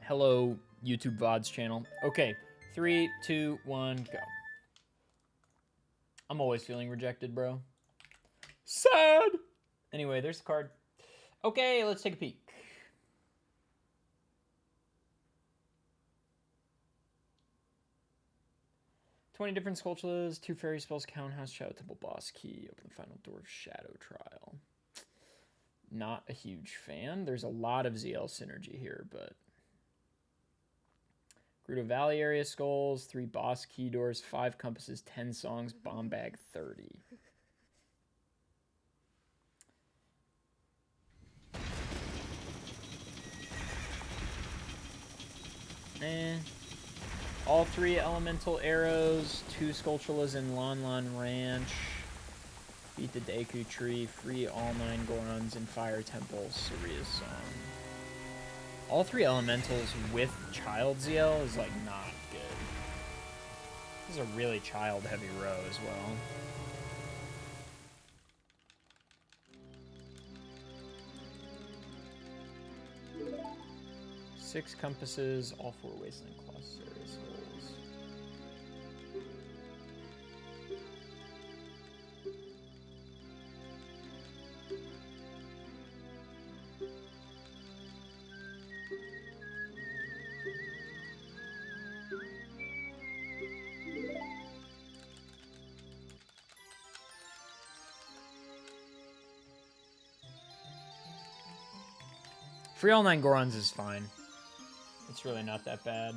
Hello, YouTube VODs channel. Okay, 3, 2, 1, go. I'm always feeling rejected, bro. Sad! Anyway, there's the card. Okay, let's take a peek. "20 different sculptures, 2 fairy spells, count house, shadow temple, boss key, open the final door of shadow trial." Not a huge fan. There's a lot of ZL synergy here, but Gerudo Valley area skulls, 3 boss key doors, 5 compasses, 10 songs, bomb bag 30. All 3 elemental arrows, 2 sculpturas in Lon Lon Ranch. Beat the Deku Tree, free all 9 Gorons in Fire Temple, Saria's Song. All 3 elementals with Child ZL is, like, not good. This is a really child-heavy row as well. Six compasses, all 4 Wasteland Colossus area skulls. Free all 9 Gorons is fine. It's really not that bad.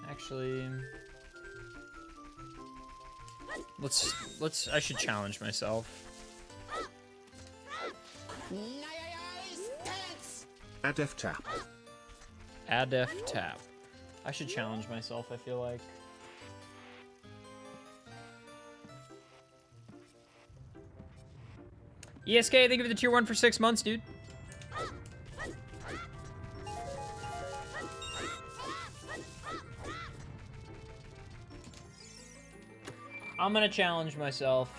Actually, I should challenge myself. Add F tap. Add F tap. I should challenge myself, I feel like. ESK, thank you for the tier 1 for 6 months, dude. I'm gonna challenge myself.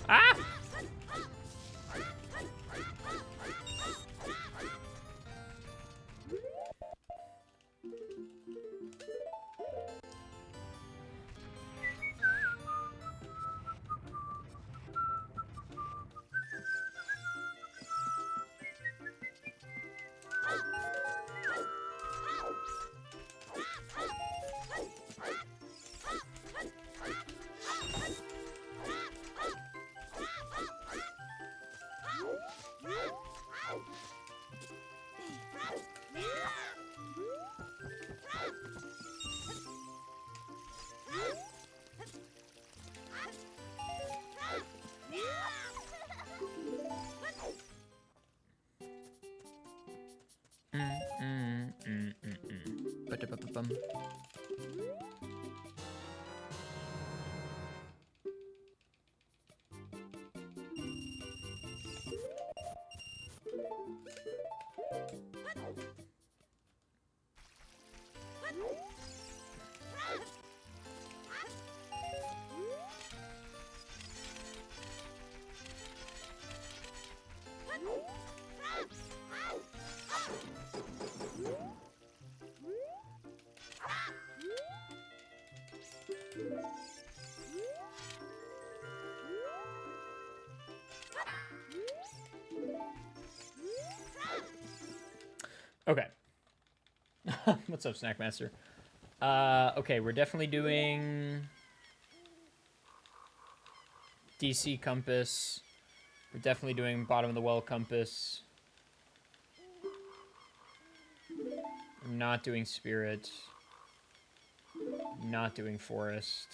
Ah! Okay. What's up, Snackmaster? Okay, we're definitely doing DC compass. We're definitely doing bottom of the well compass. I'm not doing spirit. Not doing forest.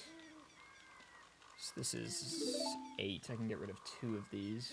So this is 8. I can get rid of 2 of these.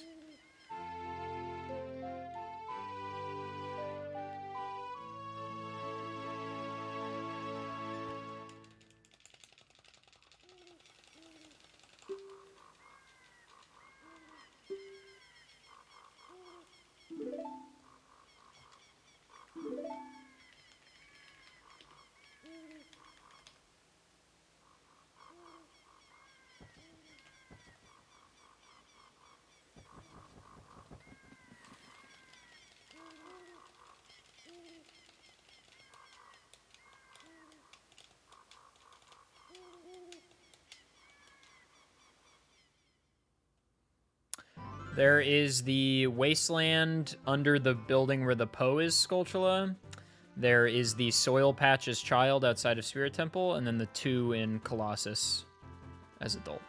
There is the wasteland under the building where the Poe is, Skulltula. There is the soil patch as child outside of Spirit Temple, and then the 2 in Colossus as adult.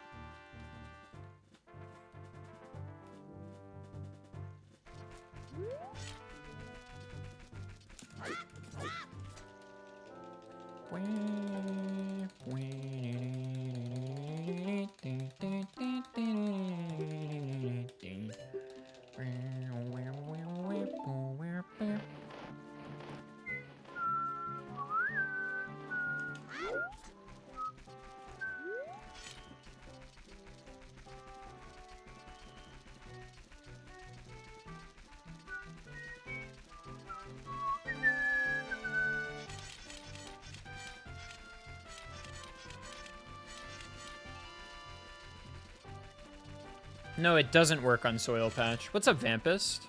No, it doesn't work on Soil Patch. What's up, Vampist?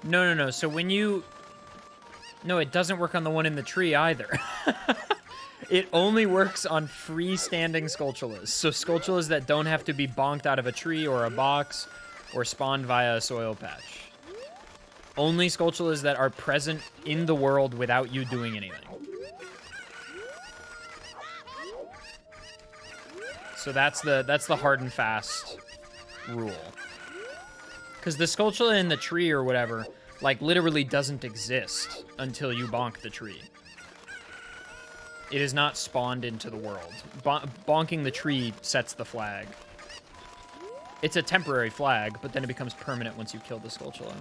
No. So when you... No, it doesn't work on the one in the tree either. It only works on freestanding Skulltulas. So Skulltulas that don't have to be bonked out of a tree or a box or spawned via a soil patch. Only Skulltulas that are present in the world without you doing anything. So that's the hard and fast rule. Because the Skulltula in the tree or whatever, like, literally doesn't exist until you bonk the tree. It is not spawned into the world. Bonking the tree sets the flag. It's a temporary flag, but then it becomes permanent once you kill the Skulltula.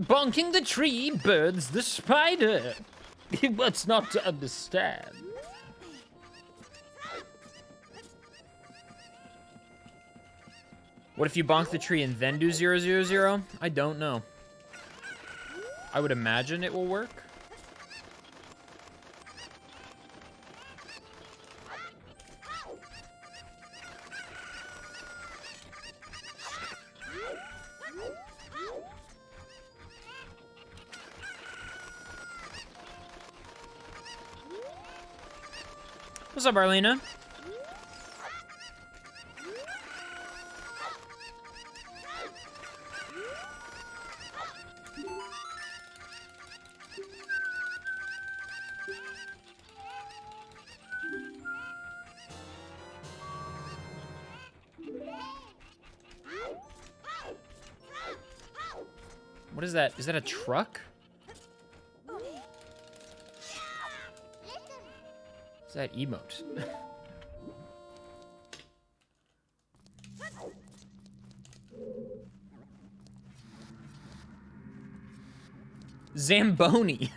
Bonking the tree birds the spider. What's not to understand? What if you bonk the tree and then do 000? I don't know. I would imagine it will work. What's up, Arlena? What is that? Is that a truck? Is that emote? Zamboni.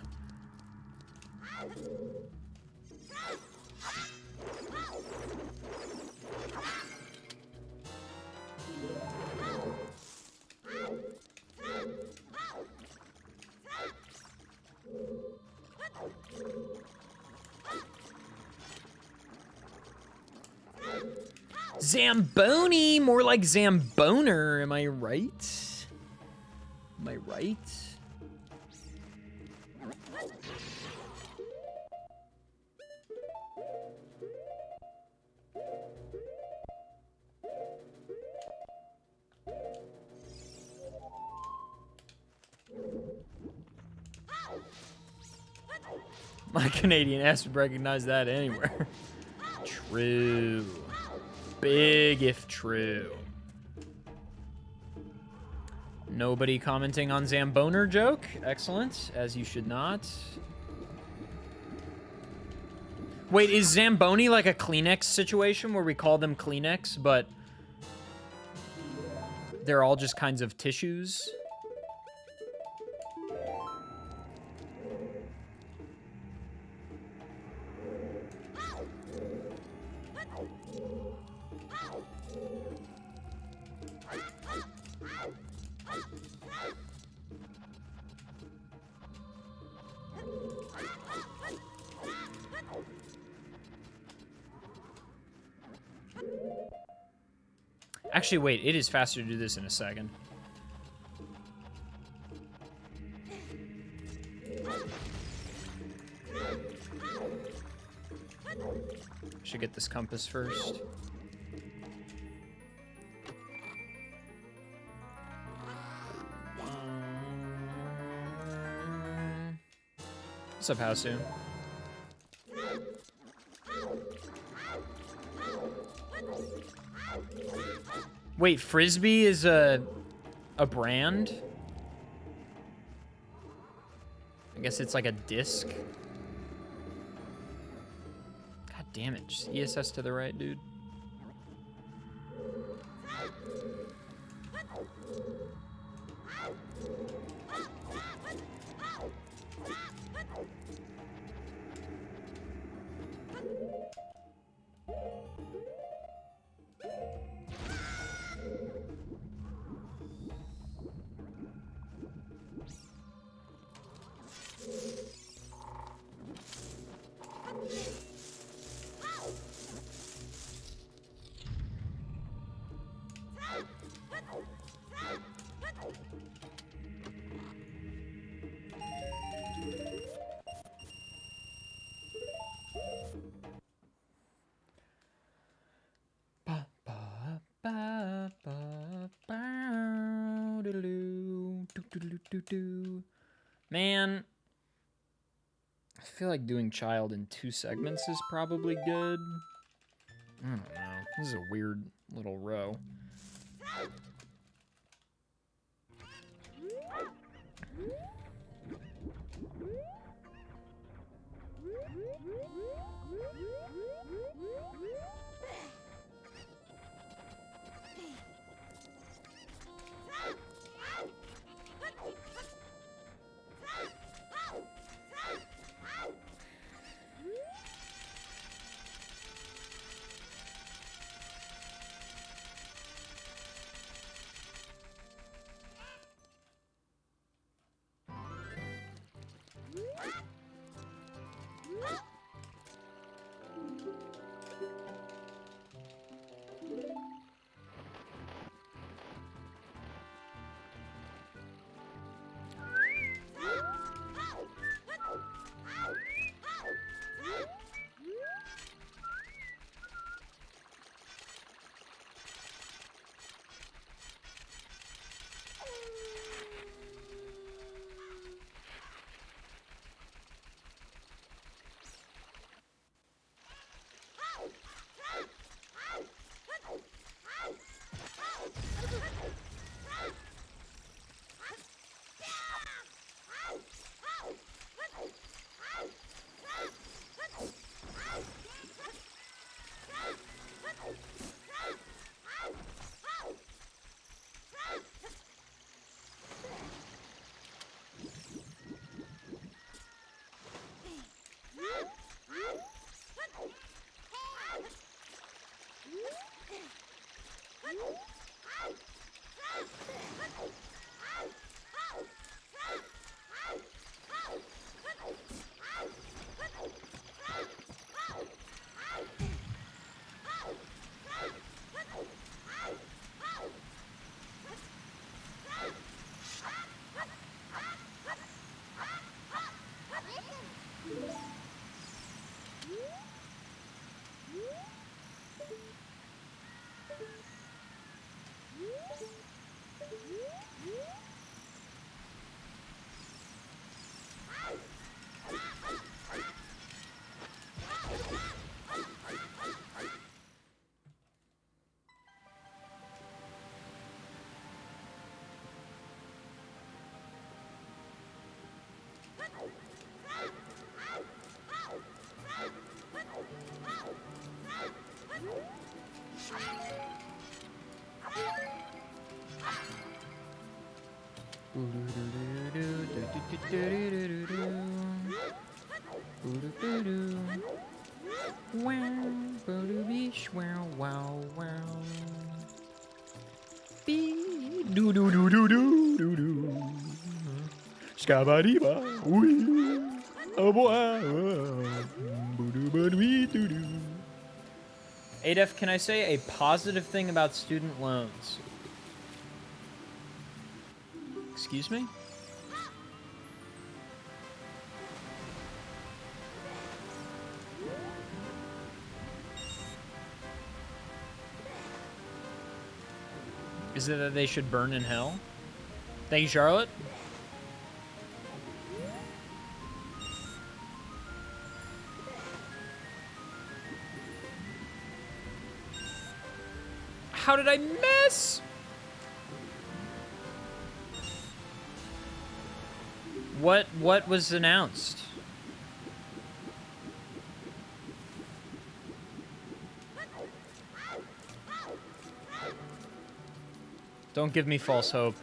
Zamboni, more like Zamboner, am I right? Am I right? My Canadian ass would recognize that anywhere. True. Big if true. Nobody commenting on Zamboner joke. Excellent, as you should not. Wait, is Zamboni like a Kleenex situation where we call them Kleenex, but they're all just kinds of tissues? Actually, wait, it is faster to do this in a second. Should get this compass first. What's up, Hausu? Wait, Frisbee is a brand? I guess it's like a disc. God damn it, just ESS to the right, dude. Man, I feel like doing child in 2 segments is probably good. I don't know. This is a weird little row. Adef, can I say a positive thing about student loans? Excuse me? Is it that they should burn in hell? Thank you, Charlotte. How did I miss? What was announced? Don't give me false hope.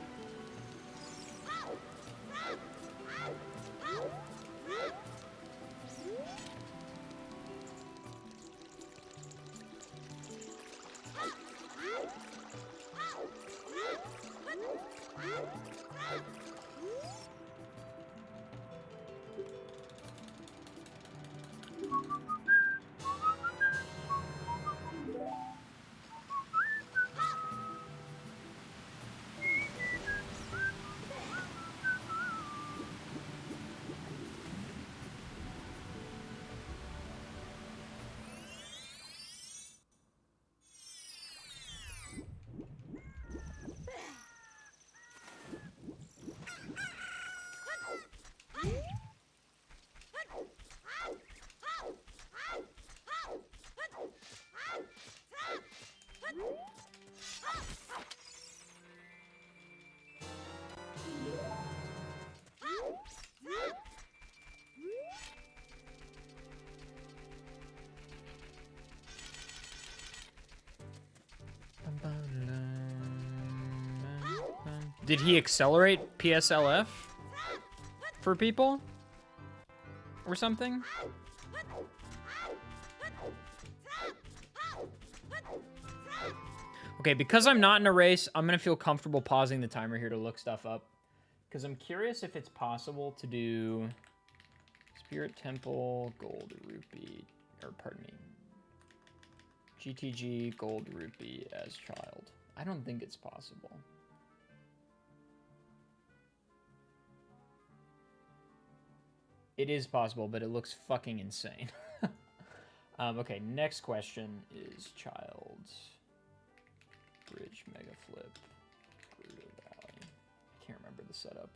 Did he accelerate PSLF for people or something? Okay, because I'm not in a race, I'm gonna feel comfortable pausing the timer here to look stuff up. Because I'm curious if it's possible to do Spirit Temple, Gold Rupee, or pardon me, GTG, Gold Rupee as child. I don't think it's possible. It is possible, but it looks fucking insane. Okay, next question is child. Bridge, Mega Flip, Gerudo Valley. I can't remember the setup.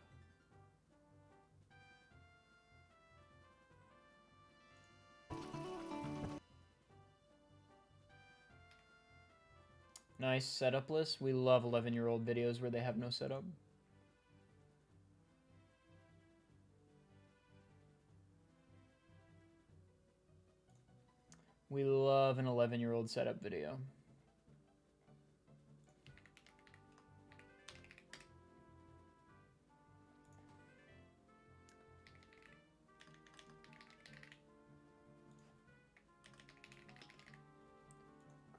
Nice setup list. We love 11-year-old videos where they have no setup. We love an 11-year-old setup video.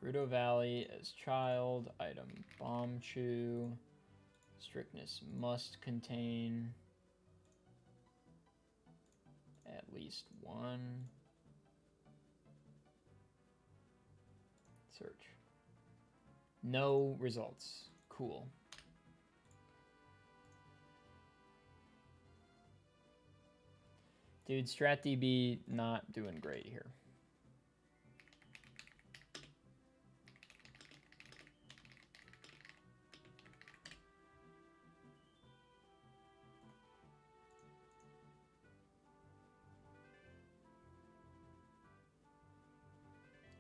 Gerudo Valley as child. Item Bomb Chew. Strictness must contain at least one. Search. No results. Cool. Dude, StratDB not doing great here.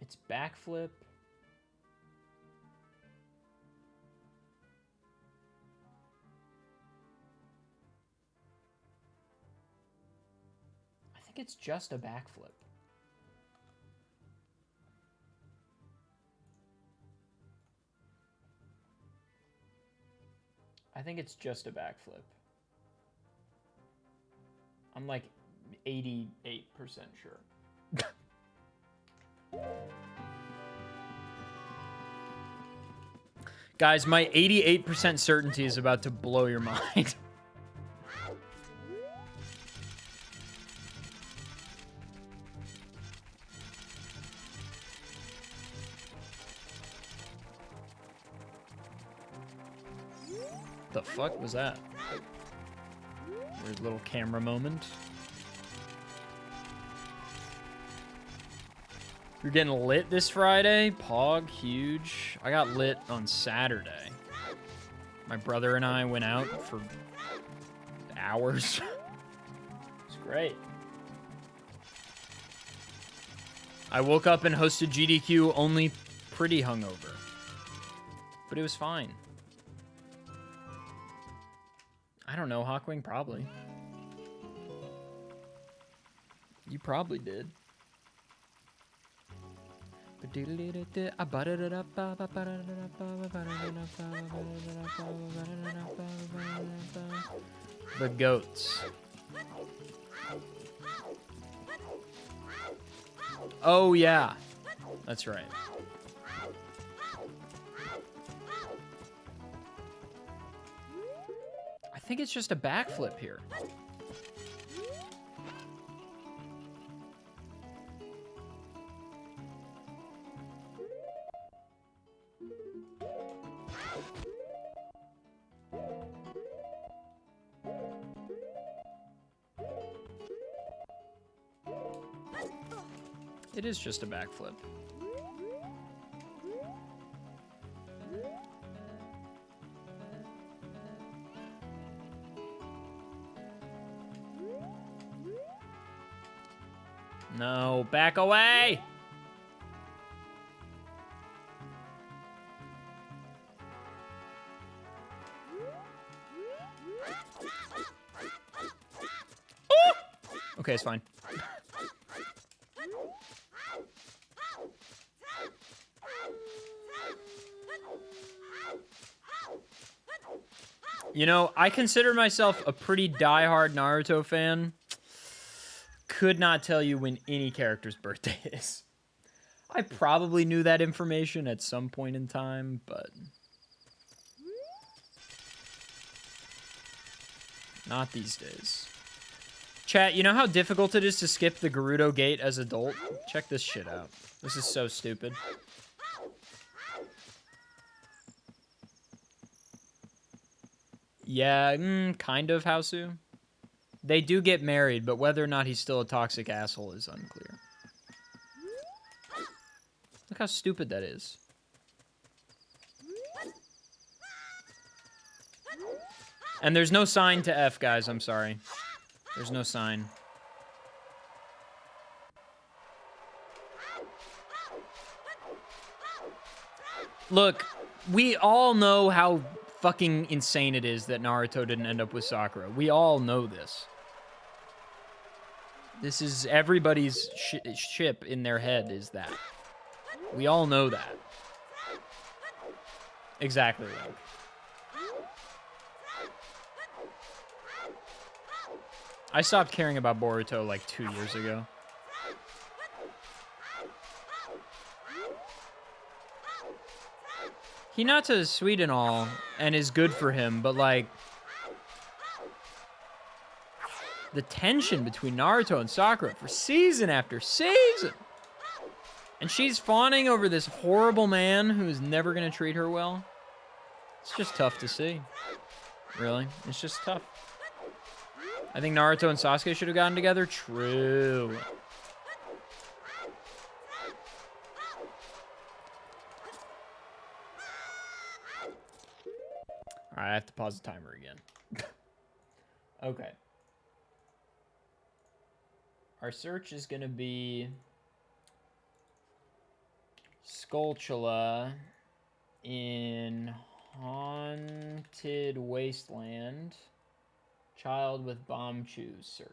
It's backflip. I think it's just a backflip. I think it's just a backflip. I'm like 88% sure. Guys, my 88% certainty is about to blow your mind. The fuck was that? Weird little camera moment. You're getting lit this Friday? Pog, huge. I got lit on Saturday. My brother and I went out for hours. It's great. I woke up and hosted GDQ only pretty hungover. But it was fine. I don't know, Hawkwing, probably. You probably did. The goats. Oh, yeah. That's right. I think it's just a backflip here. It is just a backflip. No, back away! Oh! Okay, it's fine. You know, I consider myself a pretty diehard Naruto fan. Could not tell you when any character's birthday is. I probably knew that information at some point in time, but not these days. Chat, you know how difficult it is to skip the Gerudo Gate as adult? Check this shit out. This is so stupid. Yeah, kind of, Hausu. They do get married, but whether or not he's still a toxic asshole is unclear. Look how stupid that is. And there's no sign to F, guys. I'm sorry. There's no sign. Look, we all know how fucking insane it is that Naruto didn't end up with Sakura. We all know this. This is everybody's ship in their head is that. We all know that. Exactly, Link. I stopped caring about Boruto like 2 years ago. Hinata's sweet and all, and is good for him, but like, the tension between Naruto and Sakura for season after season. And she's fawning over this horrible man who's never gonna treat her well. It's just tough to see. Really, it's just tough. I think Naruto and Sasuke should have gotten together. True. All right, I have to pause the timer again. Okay. Our search is going to be Skulltula in Haunted Wasteland. Child with bomb choose search.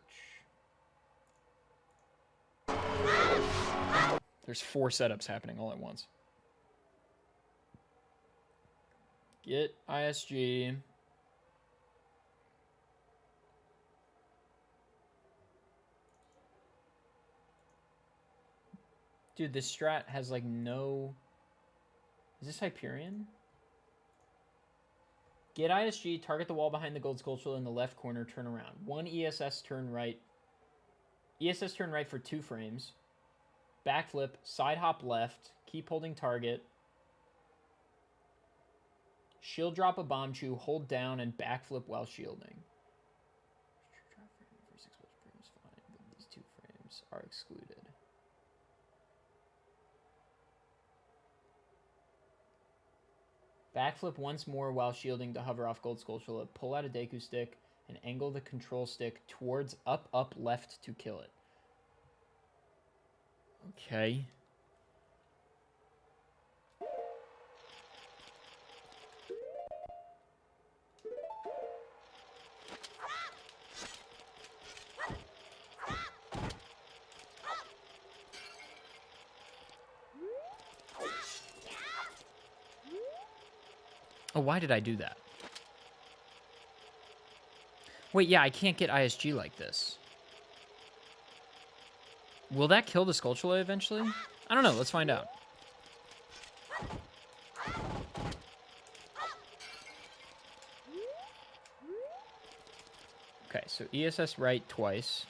There's 4 setups happening all at once. Get ISG. Dude, this strat has like no... Is this Hyperion? Get ISG, target the wall behind the gold sculpture in the left corner, turn around. 1 ESS turn right. ESS turn right for 2 frames. Backflip, side hop left, keep holding target. Shield drop a bomb chew, hold down, and backflip while shielding. For 6 frames, fine, but these 2 frames are excluded. Backflip once more while shielding to hover off gold sculpture. Pull out a Deku stick and angle the control stick towards up, up, left to kill it. Okay. Oh, why did I do that? Wait, yeah, I can't get ISG like this. Will that kill the Skulltula eventually? I don't know. Let's find out. Okay, so ESS right twice.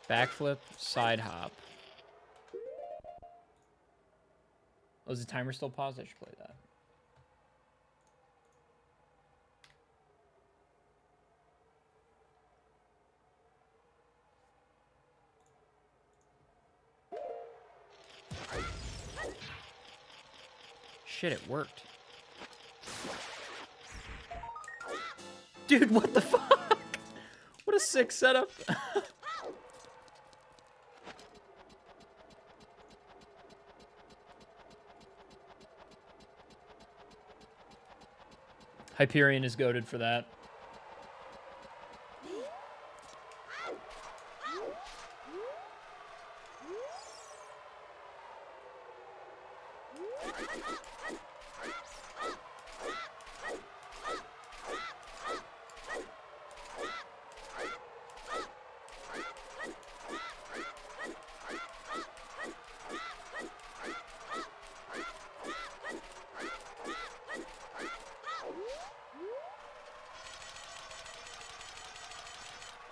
Backflip, side hop. Oh, is the timer still paused? I should play that. Shit, it worked. Dude, what the fuck? What a sick setup. Hyperion is goated for that.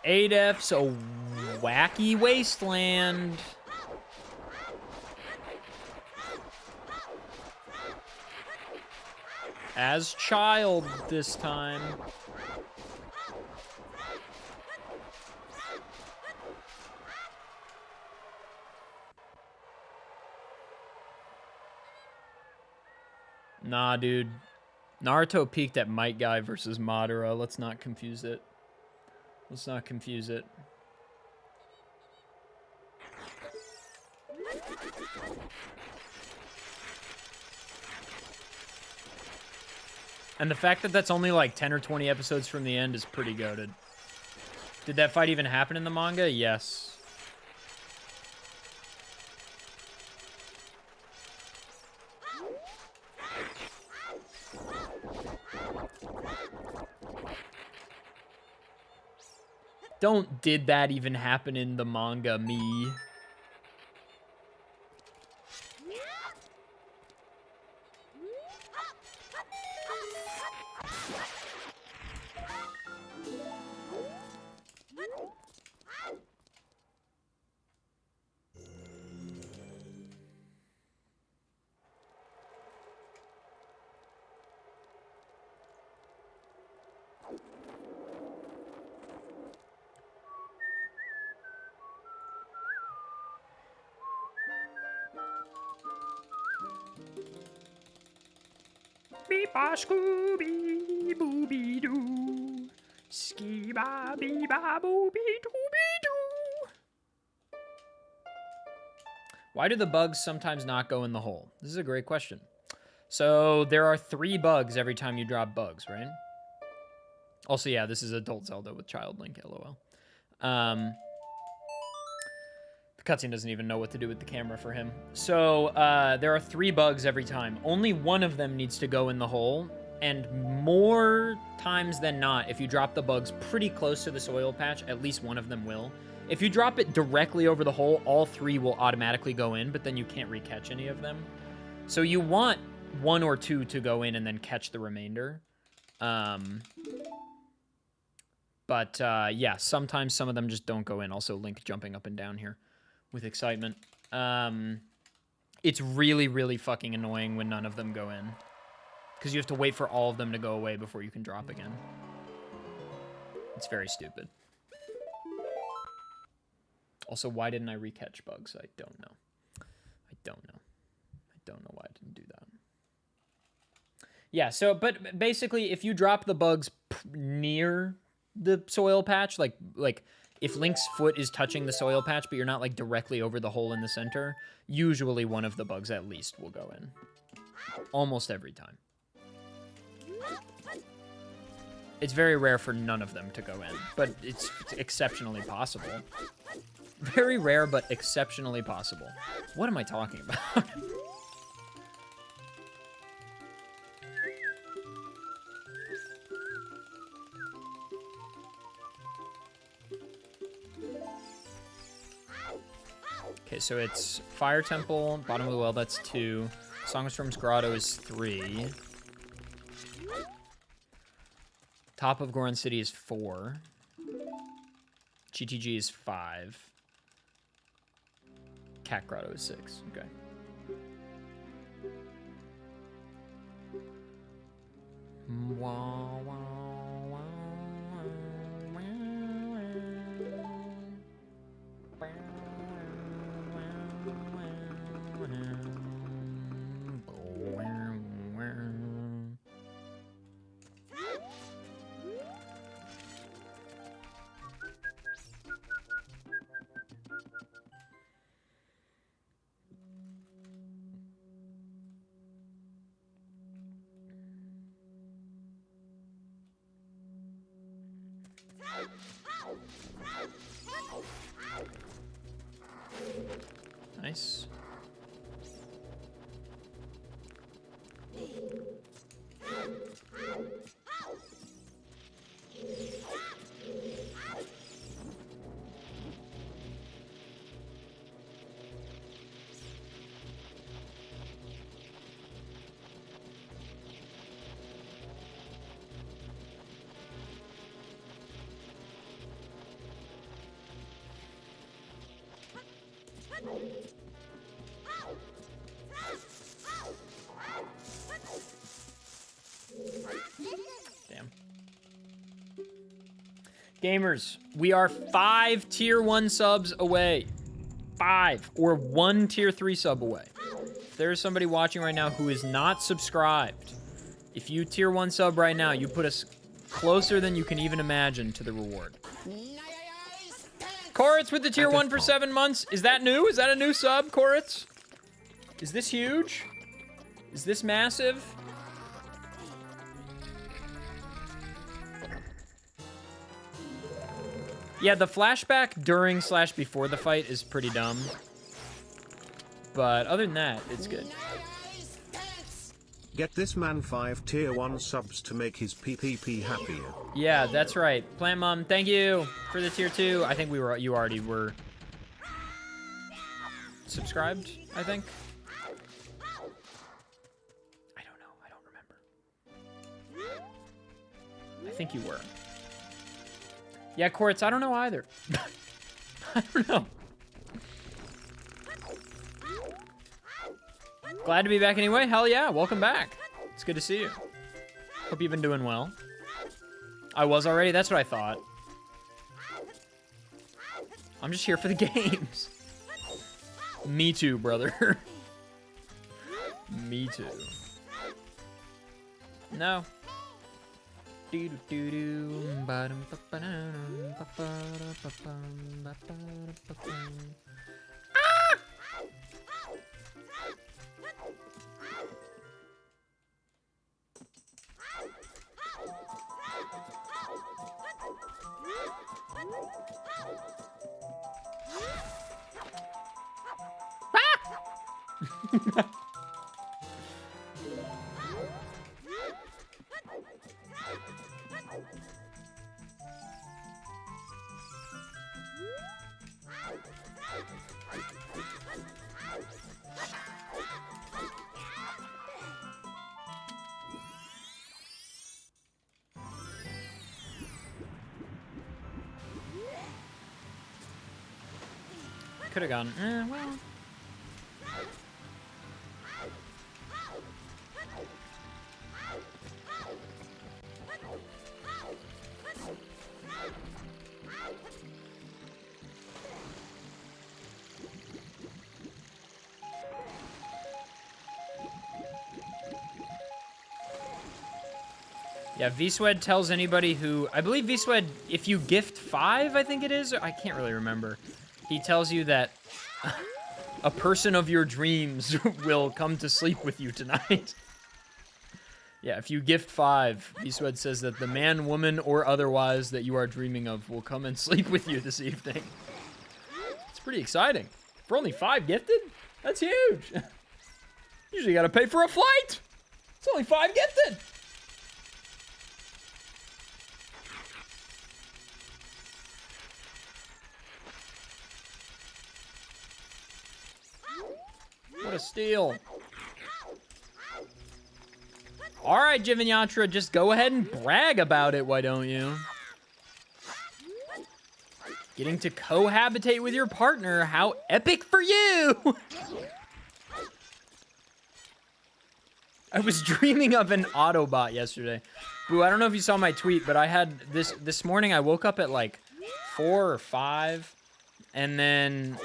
Adef's a wacky wasteland. As child this time. Nah, dude. Naruto peaked at Might Guy versus Madara. Let's not confuse it. Let's not confuse it. And the fact that that's only like 10 or 20 episodes from the end is pretty goated. Did that fight even happen in the manga? Yes. Don't did that even happen in the manga, me? Beep-a scooby booby doo. Ski-ba bee-ba booby dooby doo. Why do the bugs sometimes not go in the hole? This is a great question. So there are 3 bugs every time you drop bugs, right? Also, yeah, this is adult Zelda with child Link, lol. The cutscene doesn't even know what to do with the camera for him. So there are 3 bugs every time. Only one of them needs to go in the hole. And more times than not, if you drop the bugs pretty close to the soil patch, at least one of them will. If you drop it directly over the hole, all 3 will automatically go in, but then you can't recatch any of them. So you want 1 or 2 to go in and then catch the remainder. But yeah, sometimes some of them just don't go in. Also, Link jumping up and down here with excitement. It's really, really fucking annoying when none of them go in. Because you have to wait for all of them to go away before you can drop again. It's very stupid. Also, why didn't I recatch bugs? I don't know. I don't know. I don't know why I didn't do that. Yeah, so, but basically, if you drop the bugs near the soil patch, like if Link's foot is touching the soil patch, but you're not, like, directly over the hole in the center, usually one of the bugs at least will go in. Almost every time. It's very rare for none of them to go in, but it's exceptionally possible. Very rare, but exceptionally possible. What am I talking about? Okay, so it's Fire Temple, bottom of the well, that's 2. Songstorm's Grotto is 3. Top of Goron City is 4. GTG is 5. Cat Grotto is 6. Okay. Nice. Damn. Gamers, we are 5 tier 1 subs away. 5 or 1 tier 3 sub away. If there's somebody watching right now who is not subscribed, if you tier 1 sub right now, you put us closer than you can even imagine to the reward. Koritz with the tier 1 for 7 months. Is that new? Is that a new sub, Koritz? Is this huge? Is this massive? Yeah, the flashback during / before the fight is pretty dumb. But other than that, it's good. Get this man 5 tier 1 subs to make his PPP happier. Yeah, that's right. Plant Mom, thank you for the tier 2. I think you already were subscribed, I think. I don't know. I don't remember. I think you were. Yeah, Quartz, I don't know either. I don't know. Glad to be back anyway. Hell yeah, welcome back. It's good to see you. Hope you've been doing well. I was already, that's what I thought. I'm just here for the games. Me too, brother. Me too. No. could have gone, well. Yeah, V-Swed tells anybody who... I believe V-Swed, if you gift 5, I think it is. I can't really remember. He tells you that a person of your dreams will come to sleep with you tonight. Yeah, if you gift 5, V-Swed says that the man, woman, or otherwise that you are dreaming of will come and sleep with you this evening. It's pretty exciting. For only 5 gifted? That's huge. Usually you gotta pay for a flight. It's only 5 gifted. What a steal. All right, Jivinyatra, just go ahead and brag about it, why don't you? Getting to cohabitate with your partner, how epic for you! I was dreaming of an Autobot yesterday. Boo, I don't know if you saw my tweet, but I had this morning, I woke up at like 4 or 5, and then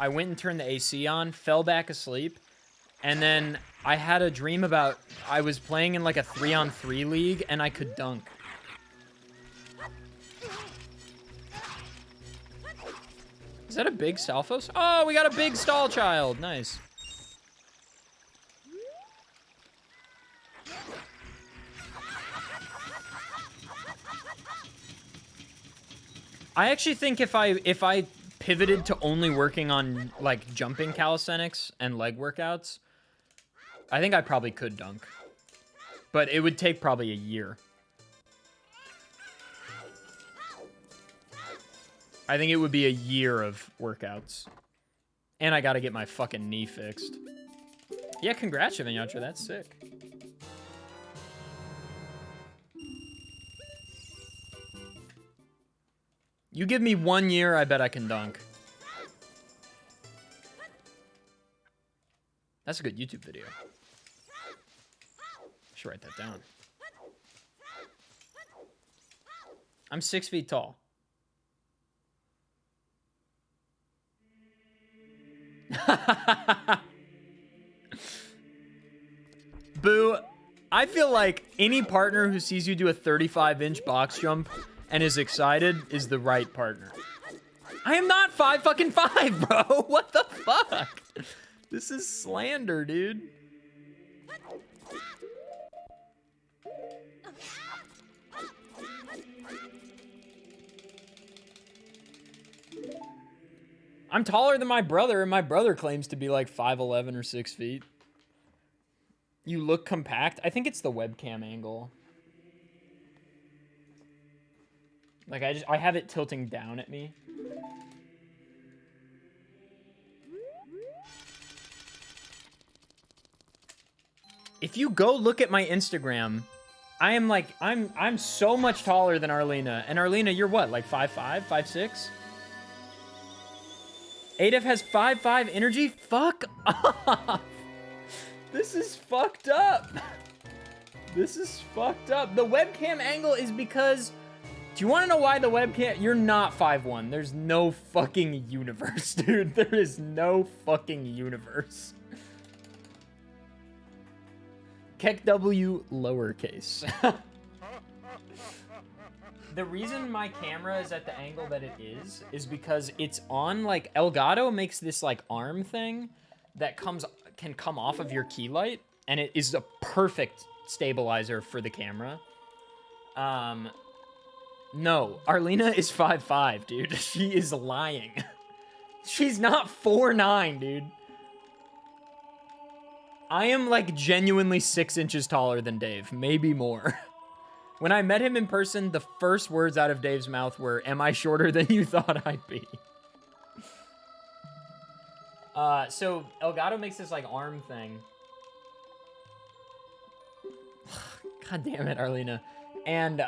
I went and turned the AC on, fell back asleep, and then I had a dream about I was playing in like a 3-on-3 league and I could dunk. Is that a big Salphos? Oh, we got a big stall child. Nice. I actually think if I pivoted to only working on like jumping calisthenics and leg workouts, I think I probably could dunk. But it would take probably a year. I think it would be a year of workouts. And I gotta get my fucking knee fixed. Yeah, congrats, Shivanyantra, that's sick. You give me 1 year, I bet I can dunk. That's a good YouTube video. Should write that down. I'm 6 feet tall. Boo, I feel like any partner who sees you do a 35-inch box jump and is excited is the right partner. I am not 5'5", bro. What the fuck? This is slander, dude. I'm taller than my brother, and my brother claims to be like 5'11" or 6 feet. You look compact. I think it's the webcam angle. Like, I have it tilting down at me. If you go look at my Instagram, I am like, I'm so much taller than Arlena. And Arlena, you're what, like 5'5", 5'6"? Adef has 5'5" energy? Fuck off! This is fucked up. This is fucked up. The webcam angle is because... Do you want to know why the webcam... You're not 5'1". There's no fucking universe, dude. There is no fucking universe. Keck W lowercase. The reason my camera is at the angle that it is because it's on, like, Elgato makes this, like, arm thing that can come off of your key light, and it is a perfect stabilizer for the camera. No, Arlena is 5'5", dude. She is lying. She's not 4'9", dude. I am, like, genuinely 6 inches taller than Dave, maybe more. When I met him in person, the first words out of Dave's mouth were, "Am I shorter than you thought I'd be?" So Elgato makes this, like, arm thing. God damn it, Arlena. And,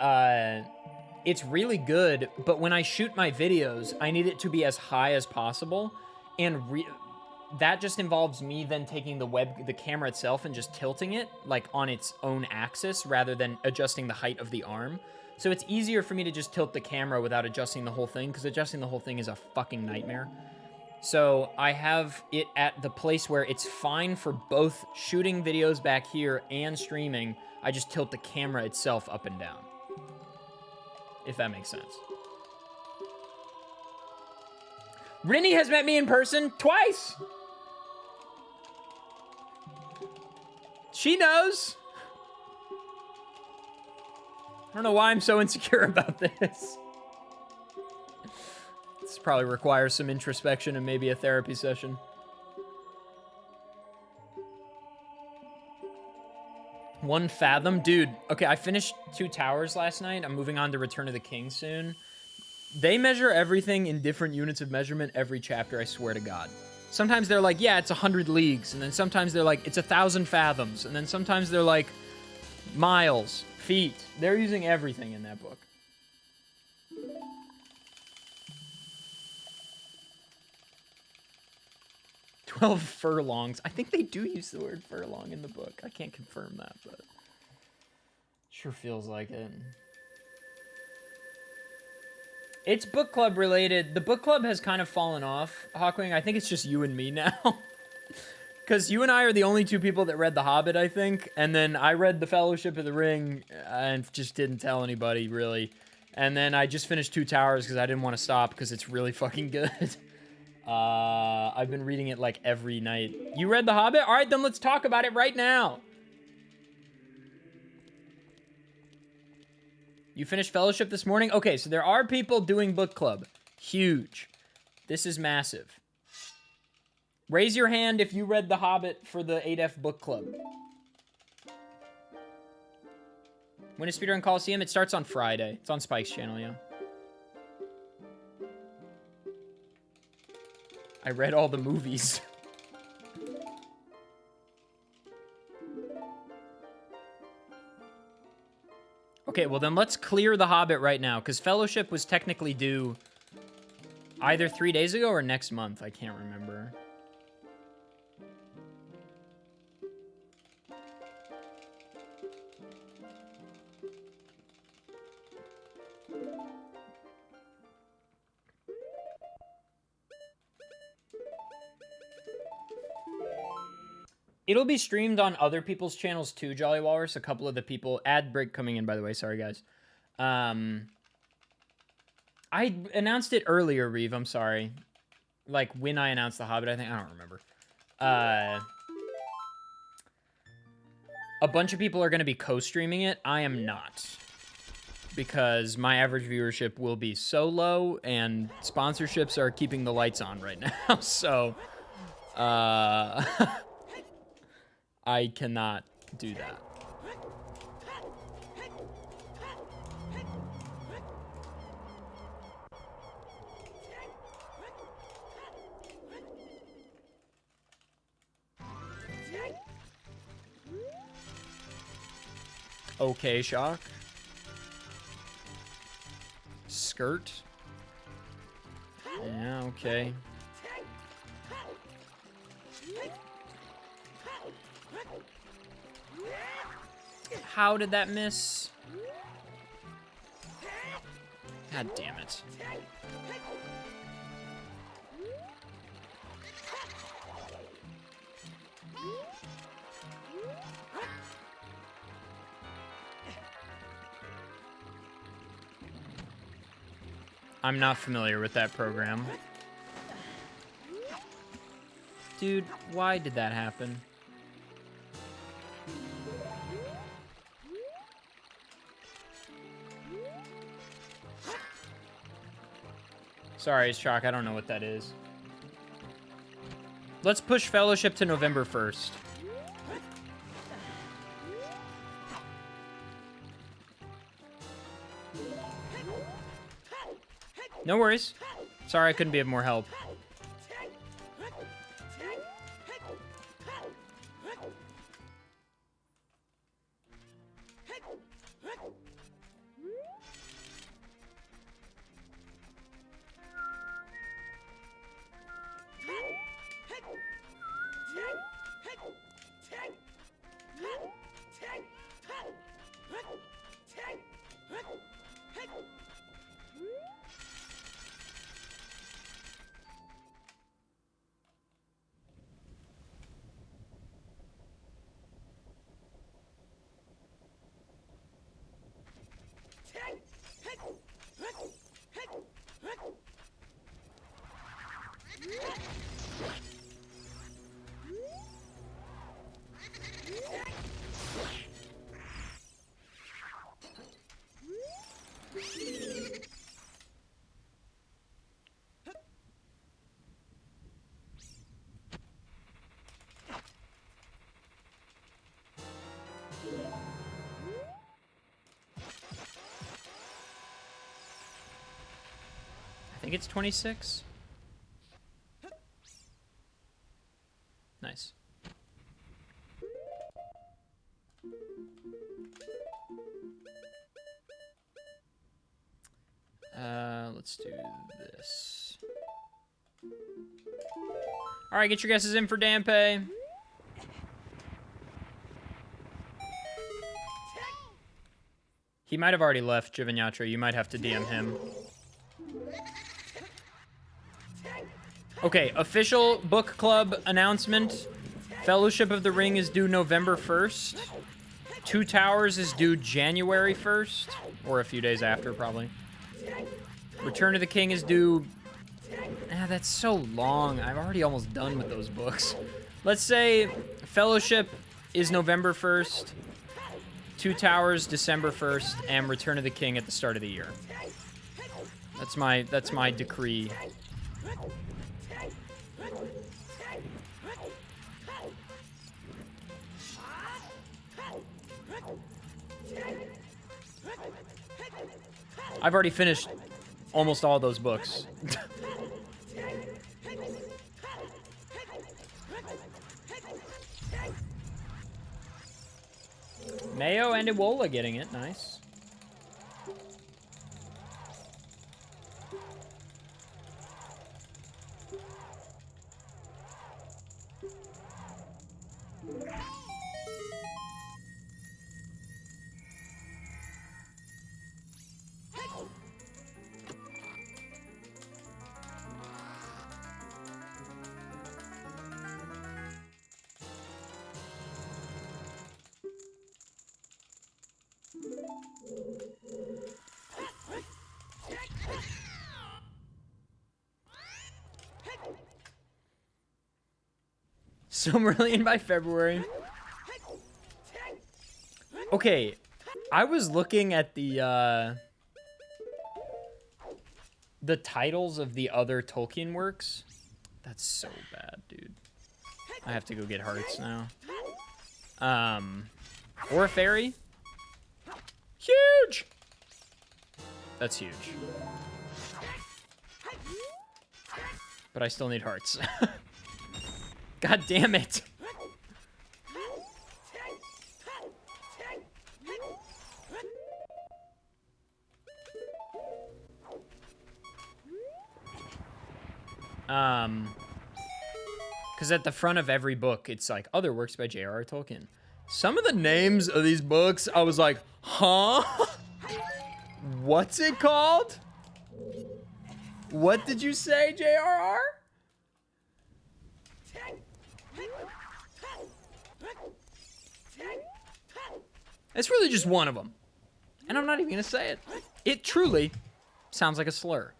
it's really good, but when I shoot my videos, I need it to be as high as possible, and that just involves me then taking the camera itself and just tilting it like on its own axis rather than adjusting the height of the arm. So it's easier for me to just tilt the camera without adjusting the whole thing, because adjusting the whole thing is a fucking nightmare. So I have it at the place where it's fine for both shooting videos back here and streaming. I just tilt the camera itself up and down, if that makes sense. Rinny has met me in person twice. She knows. I don't know why I'm so insecure about this. This probably requires some introspection and maybe a therapy session. One fathom? Dude, okay, I finished 2 Towers last night. I'm moving on to Return of the King soon. They measure everything in different units of measurement every chapter, I swear to God. Sometimes they're like, yeah, it's 100 leagues, and then sometimes they're like, it's 1,000 fathoms, and then sometimes they're like, miles, feet. They're using everything in that book. "12 furlongs." I think they do use the word furlong in the book. I can't confirm that, but sure feels like it. It's book club related. The book club has kind of fallen off, Hawkwing. I think it's just you and me now. Because you and I are the only 2 people that read The Hobbit, I think. And then I read The Fellowship of the Ring and just didn't tell anybody, really. And then I just finished 2 Towers because I didn't want to stop because it's really fucking good. I've been reading it like every night. You read The Hobbit? All right, then let's talk about it right now. You finished Fellowship this morning? Okay, so there are people doing book club. Huge. This is massive. Raise your hand if you read The Hobbit for the 8F book club. When is Speedrun Coliseum? It starts on Friday. It's on Spike's channel, yeah. I read all the movies. Okay, well then let's clear The Hobbit right now, because Fellowship was technically due either 3 days ago or next month. I can't remember. It'll be streamed on other people's channels too, Jolly Walrus. A couple of the people... Ad break coming in, by the way. Sorry, guys. I announced it earlier, Reeve. I'm sorry. Like, when I announced The Hobbit, I think. I don't remember. A bunch of people are going to be co-streaming it. I am not. Because my average viewership will be so low, and sponsorships are keeping the lights on right now. So, I cannot do that. Okay, Shock. Skirt. Yeah, okay. How did that miss? God damn it. I'm not familiar with that program. Dude, why did that happen? Sorry, Shock, I don't know what that is. Let's push Fellowship to November 1st. No worries. Sorry I couldn't be of more help. think it's 26. Nice. Let's do this. All right, get your guesses in for Dampe. He might have already left, Giovinazzo. You might have to DM him. Okay, official book club announcement. Fellowship of the Ring is due November 1st. Two Towers is due January 1st. Or a few days after, probably. Return of the King is due... that's so long. I'm already almost done with those books. Let's say Fellowship is November 1st. Two Towers, December 1st. And Return of the King at the start of the year. That's my decree. I've already finished almost all those books. Mayo and Iwola getting it. Nice. Silmarillion by February. Okay, I was looking at the titles of the other Tolkien works. That's so bad, dude. I have to go get hearts now. Or a fairy. Huge! That's huge. But I still need hearts. God damn it. Because at the front of every book, it's like, other works by J.R.R. Tolkien. Some of the names of these books, I was like, huh? What's it called? What did you say, J.R.R.? It's really just one of them. And I'm not even going to say it. It truly sounds like a slur.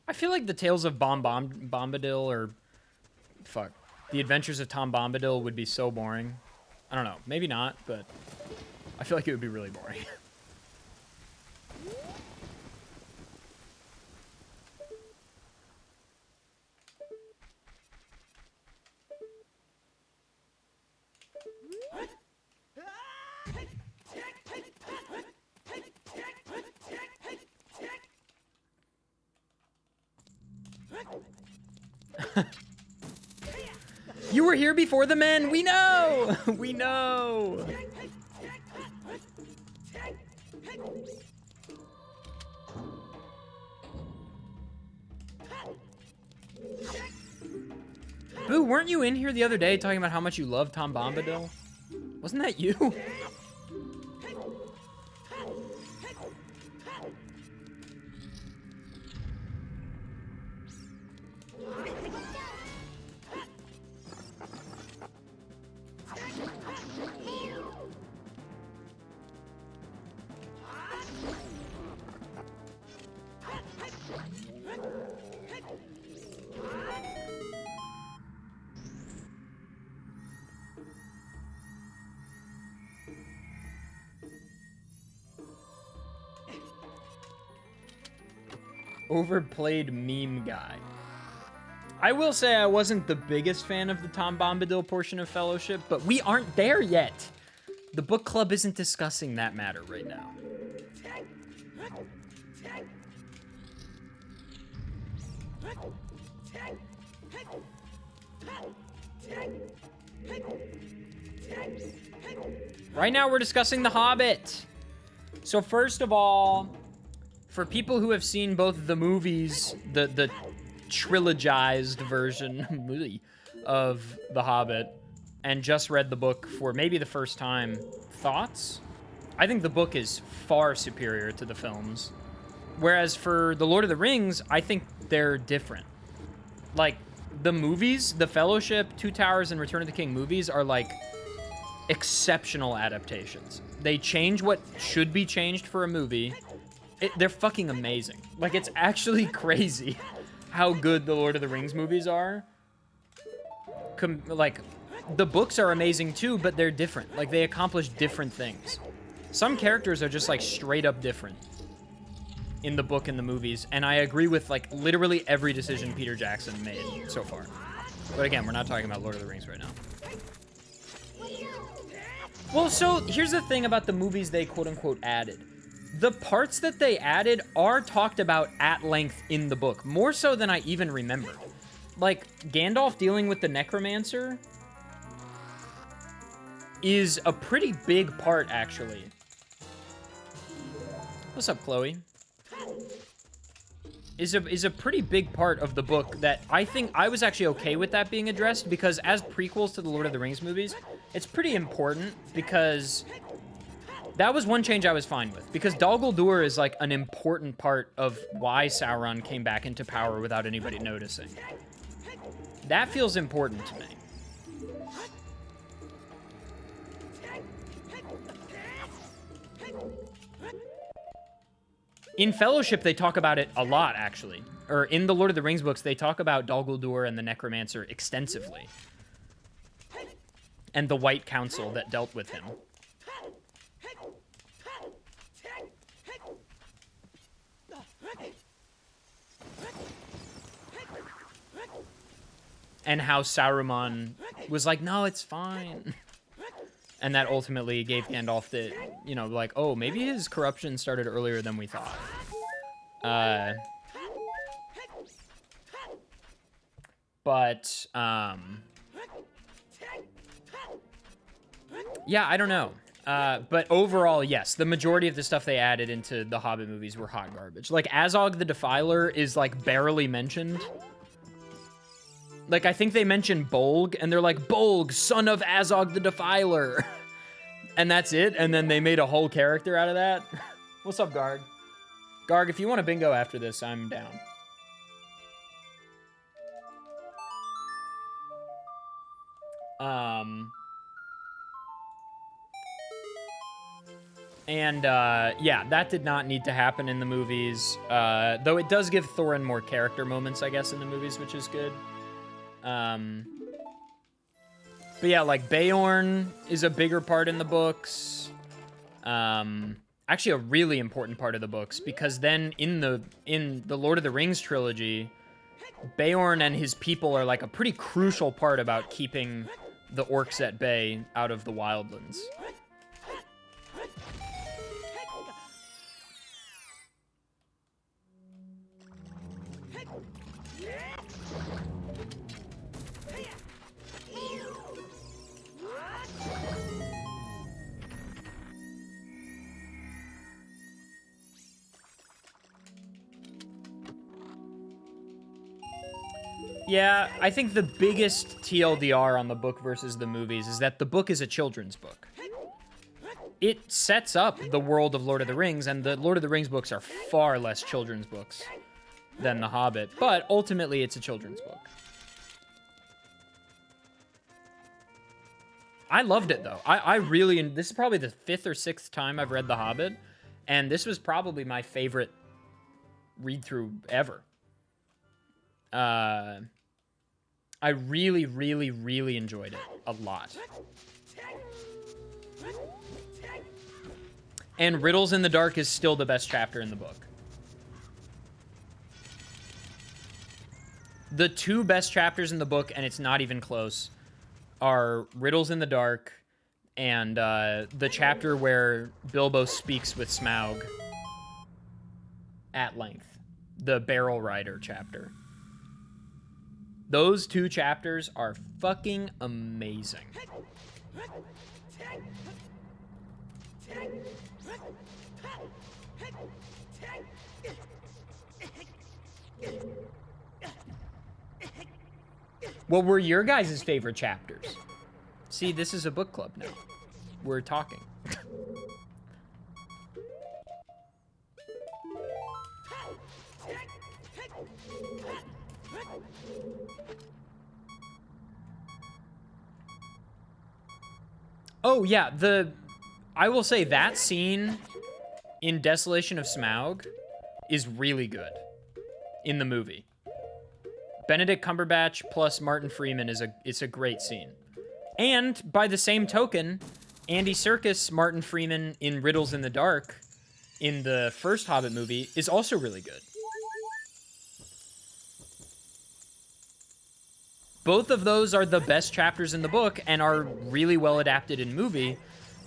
I feel like the Tales of Bombadil or... Fuck. The Adventures of Tom Bombadil would be so boring. I don't know. Maybe not, but... I feel like it would be really boring. You were here before the men. We know. We know. Boo, weren't you in here the other day talking about how much you love Tom Bombadil? Wasn't that you? Overplayed meme guy. I will say I wasn't the biggest fan of the Tom Bombadil portion of Fellowship, but we aren't there yet. The book club isn't discussing that matter right now. Right now we're discussing The Hobbit. So first of all, for people who have seen both the movies, the trilogized version of The Hobbit, and just read the book for maybe the first time, thoughts? I think the book is far superior to the films. Whereas for The Lord of the Rings, I think they're different. Like, the movies, The Fellowship, Two Towers, and Return of the King movies are like exceptional adaptations. They change what should be changed for a movie. They're fucking amazing. Like, it's actually crazy how good the Lord of the Rings movies are. Like, the books are amazing too, but they're different. Like, they accomplish different things. Some characters are just like straight up different in the book and the movies, and I agree with like literally every decision Peter Jackson made so far. But again, we're not talking about Lord of the Rings right now. Well, so here's the thing about the movies they quote-unquote added. The parts that they added are talked about at length in the book, more so than I even remember. Like, Gandalf dealing with the Necromancer is a pretty big part, actually. What's up, Chloe? Is a pretty big part of the book that I think I was actually okay with that being addressed, because as prequels to the Lord of the Rings movies, it's pretty important, because that was one change I was fine with, because Dol Guldur is like an important part of why Sauron came back into power without anybody noticing. That feels important to me. In Fellowship, they talk about it a lot, actually. Or in the Lord of the Rings books, they talk about Dol Guldur and the Necromancer extensively. And the White Council that dealt with him. And how Saruman was like, no, it's fine. And that ultimately gave Gandalf the, you know, like, oh, maybe his corruption started earlier than we thought. Yeah, I don't know. But overall, yes, the majority of the stuff they added into the Hobbit movies were hot garbage. Like, Azog the Defiler is, like, barely mentioned. Like, I think they mentioned Bolg, and they're like, Bolg, son of Azog the Defiler. And that's it, and then they made a whole character out of that. What's up, Garg? Garg, if you want a bingo after this, I'm down. Yeah, that did not need to happen in the movies. Though it does give Thorin more character moments, I guess, in the movies, which is good. But yeah, like, Beorn is a bigger part in the books. Actually a really important part of the books, because then in the Lord of the Rings trilogy, Beorn and his people are like a pretty crucial part about keeping the orcs at bay out of the wildlands. Yeah, I think the biggest TLDR on the book versus the movies is that the book is a children's book. It sets up the world of Lord of the Rings, and the Lord of the Rings books are far less children's books than The Hobbit, but ultimately it's a children's book. I loved it, though. I really, and this is probably the 5th or 6th time I've read The Hobbit, and this was probably my favorite read-through ever. I really, really, really enjoyed it a lot. And Riddles in the Dark is still the best chapter in the book. The two best chapters in the book, and it's not even close, are Riddles in the Dark and the chapter where Bilbo speaks with Smaug at length. The Barrel Rider chapter. Those two chapters are fucking amazing. What were your guys' favorite chapters? See, this is a book club now. We're talking. Oh, yeah, I will say that scene in Desolation of Smaug is really good in the movie. Benedict Cumberbatch plus Martin Freeman it's a great scene. And by the same token, Andy Serkis, Martin Freeman in Riddles in the Dark in the first Hobbit movie is also really good. Both of those are the best chapters in the book and are really well adapted in movie,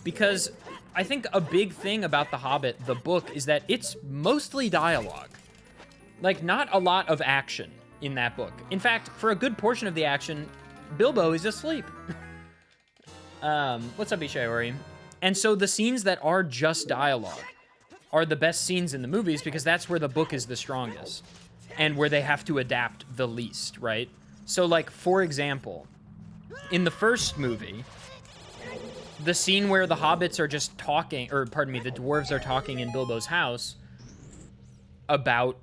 because I think a big thing about The Hobbit, the book, is that it's mostly dialogue. Like, not a lot of action in that book. In fact, for a good portion of the action, Bilbo is asleep. What's up, Ishayori? And so the scenes that are just dialogue are the best scenes in the movies, because that's where the book is the strongest and where they have to adapt the least, right? So, like, for example, in the first movie, the scene where the hobbits are just talking, or pardon me, the dwarves are talking in Bilbo's house about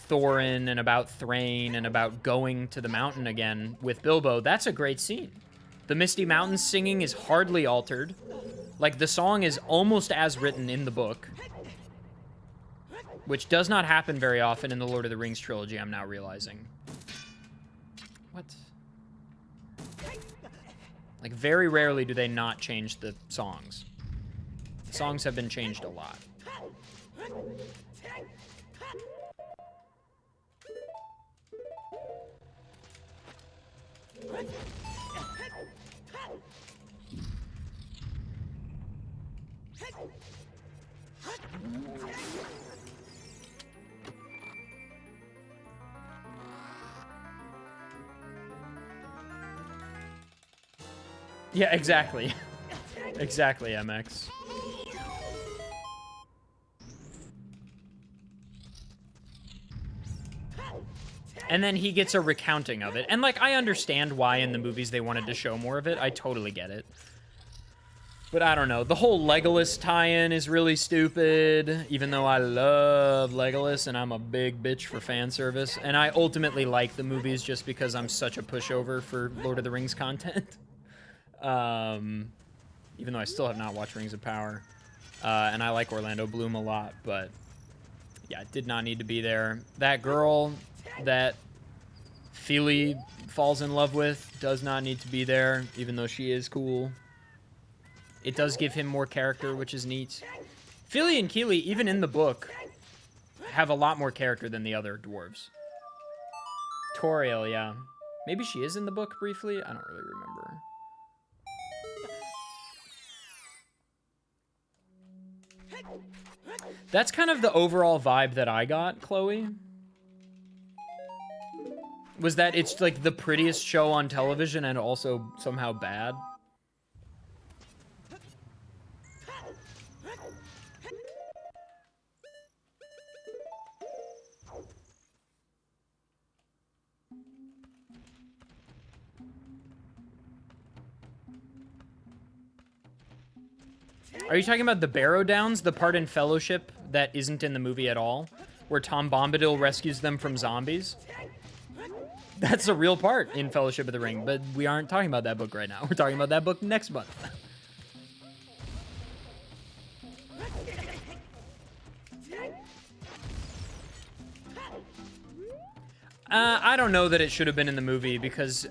Thorin and about Thrain and about going to the mountain again with Bilbo, that's a great scene. The Misty Mountains singing is hardly altered. Like, the song is almost as written in the book, which does not happen very often in the Lord of the Rings trilogy, I'm now realizing. What? Like, very rarely do they not change the songs. The songs have been changed a lot. Yeah, exactly. Exactly, MX. And then he gets a recounting of it. And, like, I understand why in the movies they wanted to show more of it. I totally get it. But I don't know. The whole Legolas tie-in is really stupid, even though I love Legolas and I'm a big bitch for fan service. And I ultimately like the movies just because I'm such a pushover for Lord of the Rings content. Even though I still have not watched Rings of Power. And I like Orlando Bloom a lot, but yeah, it did not need to be there. That girl that Feely falls in love with does not need to be there, even though she is cool. It does give him more character, which is neat. Feely and Keely, even in the book, have a lot more character than the other dwarves. Toriel, yeah. Maybe she is in the book briefly? I don't really remember. That's kind of the overall vibe that I got, Chloe. Was that it's like the prettiest show on television and also somehow bad. Are you talking about the Barrow Downs, the part in Fellowship that isn't in the movie at all, where Tom Bombadil rescues them from zombies? That's a real part in Fellowship of the Ring, but we aren't talking about that book right now. We're talking about that book next month. I don't know that it should have been in the movie because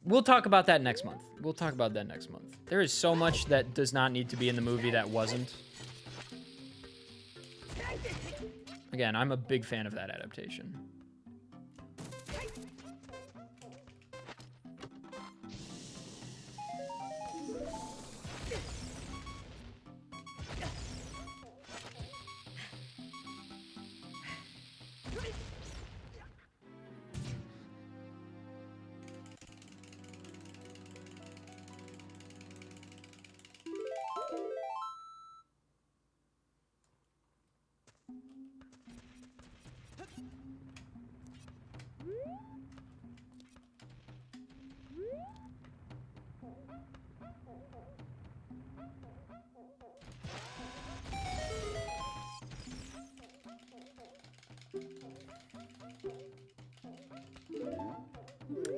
we'll talk about that next month. We'll talk about that next month. There is so much that does not need to be in the movie that wasn't. Again, I'm a big fan of that adaptation.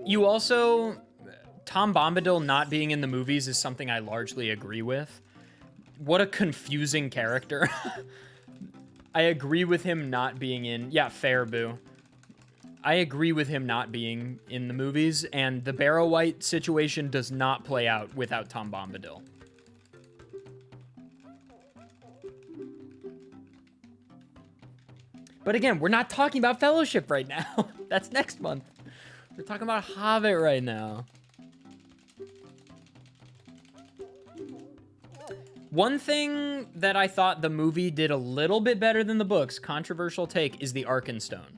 You also... Tom Bombadil not being in the movies is something I largely agree with. What a confusing character. I agree with him not being in... Yeah, fair, Boo. I agree with him not being in the movies, and the Barrow White situation does not play out without Tom Bombadil. But again, we're not talking about Fellowship right now. That's next month. We're talking about Hobbit right now. One thing that I thought the movie did a little bit better than the books, controversial take, is the Arkenstone.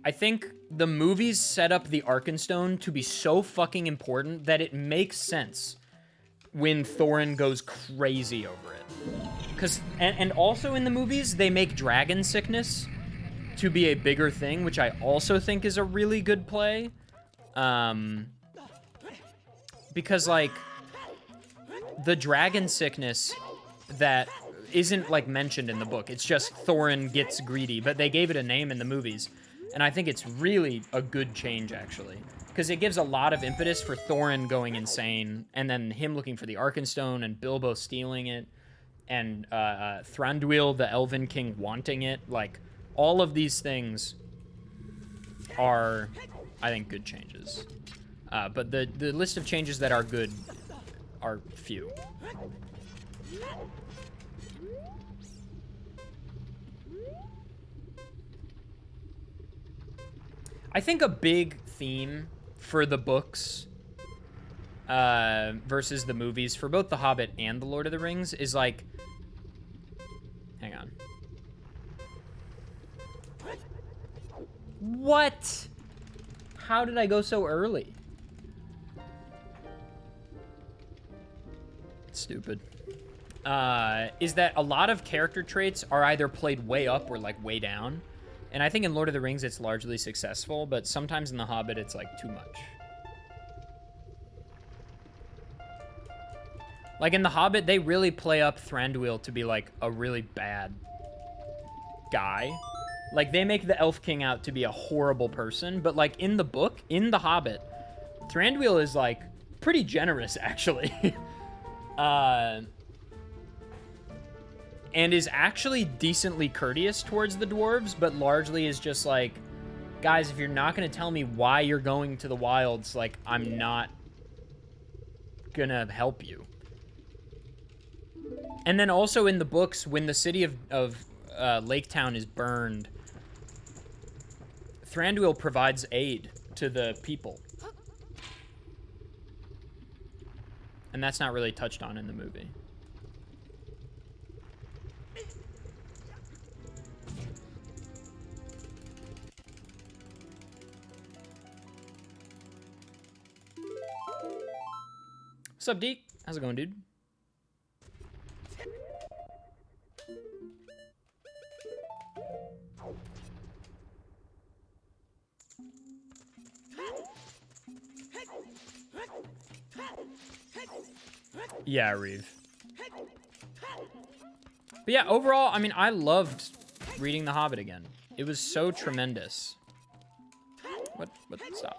I think the movies set up the Arkenstone to be so fucking important that it makes sense when Thorin goes crazy over it. And also in the movies, they make dragon sickness to be a bigger thing, which I also think is a really good play. Because, like, the dragon sickness that isn't, like, mentioned in the book. It's just Thorin gets greedy, but they gave it a name in the movies. And I think it's really a good change, actually. Because it gives a lot of impetus for Thorin going insane, and then him looking for the Arkenstone, and Bilbo stealing it, and Thranduil, the Elven King, wanting it. Like, all of these things are, I think, good changes. But the list of changes that are good are few. I think a big theme for the books versus the movies, for both The Hobbit and The Lord of the Rings, is like... Hang on. What? How did I go so early? Stupid. Is that a lot of character traits are either played way up or, like, way down. And I think in Lord of the Rings, it's largely successful, but sometimes in The Hobbit, it's, like, too much. Like, in The Hobbit, they really play up Thranduil to be, like, a really bad guy. Like, they make the Elf King out to be a horrible person, but, like, in the book, in The Hobbit, Thranduil is, like, pretty generous, actually. And is actually decently courteous towards the dwarves, but largely is just like, guys, if you're not going to tell me why you're going to the wilds, like, I'm not gonna help you. And then also in the books, when the city of Lake Town is burned, Thranduil provides aid to the people. And that's not really touched on in the movie. What's up, Deke? How's it going, dude? Yeah, Reeve. But yeah, overall, I mean, I loved reading The Hobbit again. It was so tremendous. What? Stop.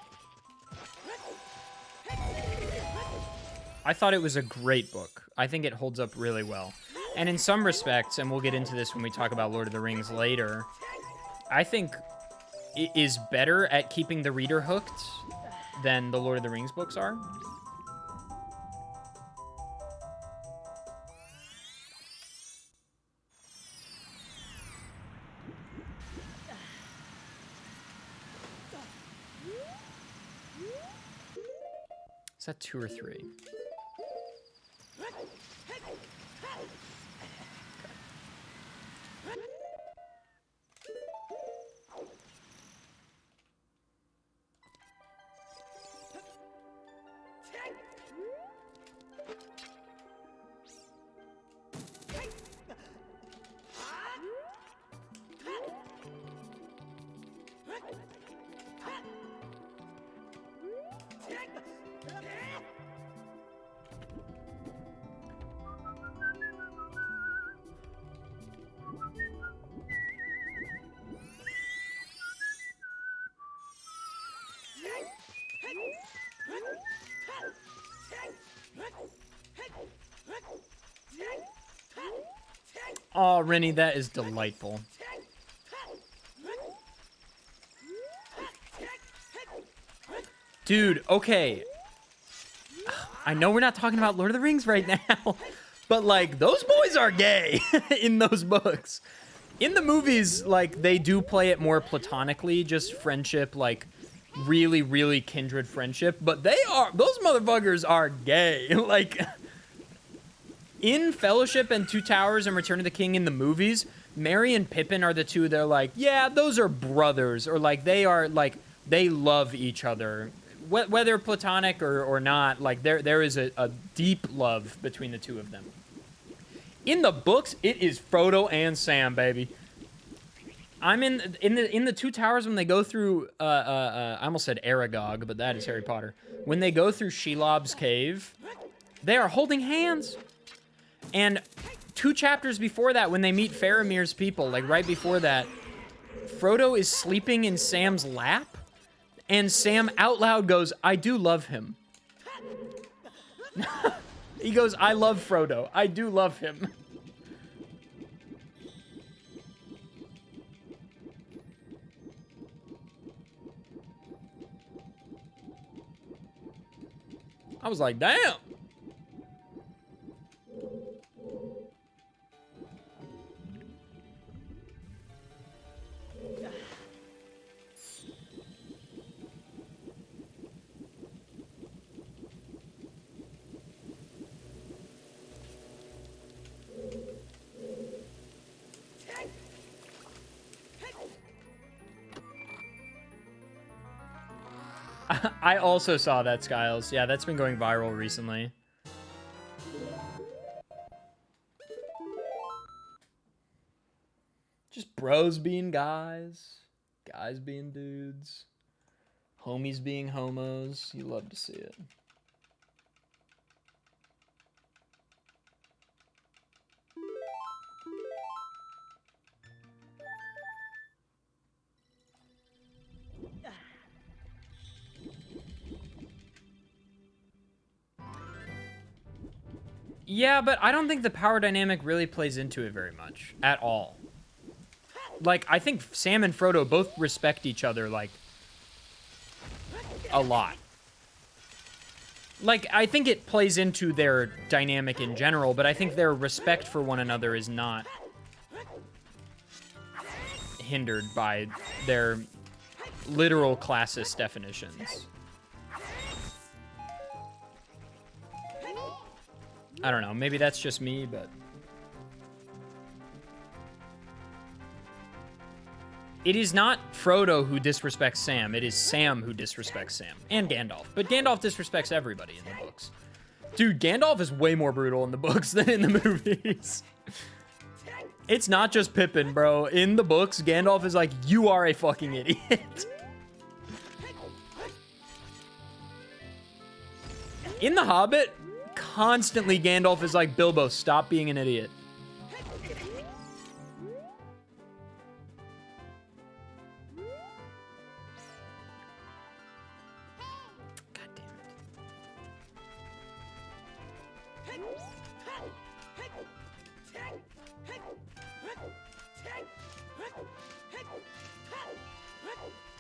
I thought it was a great book. I think it holds up really well. And in some respects, and we'll get into this when we talk about Lord of the Rings later, I think it is better at keeping the reader hooked than the Lord of the Rings books are. Is that 2 or 3? Oh, Rennie, that is delightful. Dude, okay. I know we're not talking about Lord of the Rings right now, but, like, those boys are gay in those books. In the movies, like, they do play it more platonically, just friendship, like, really, really kindred friendship, but those motherfuckers are gay. Like, in Fellowship and Two Towers and Return of the King in the movies, Merry and Pippin are the two. They're like, yeah, those are brothers, or like they are like they love each other, whether platonic or not. Like there is a deep love between the two of them. In the books, it is Frodo and Sam, baby. I'm in the Two Towers when they go through. I almost said Aragog, but that is Harry Potter. When they go through Shelob's cave, they are holding hands. And 2 chapters before that, when they meet Faramir's people, like right before that, Frodo is sleeping in Sam's lap, and Sam out loud goes, "I do love him." He goes, "I love Frodo. I do love him." I was like, damn. I also saw that, Skiles. Yeah, that's been going viral recently. Just bros being guys, guys being dudes, homies being homos. You love to see it. Yeah, but I don't think the power dynamic really plays into it very much at all. Like, I think Sam and Frodo both respect each other, like, a lot. Like, I think it plays into their dynamic in general, but I think their respect for one another is not hindered by their literal classist definitions. I don't know, maybe that's just me, but... It is not Frodo who disrespects Sam, it is Sam who disrespects Sam. And Gandalf. But Gandalf disrespects everybody in the books. Dude, Gandalf is way more brutal in the books than in the movies. It's not just Pippin, bro. In the books, Gandalf is like, you are a fucking idiot. In The Hobbit, constantly Gandalf is like, Bilbo, stop being an idiot. God damn it.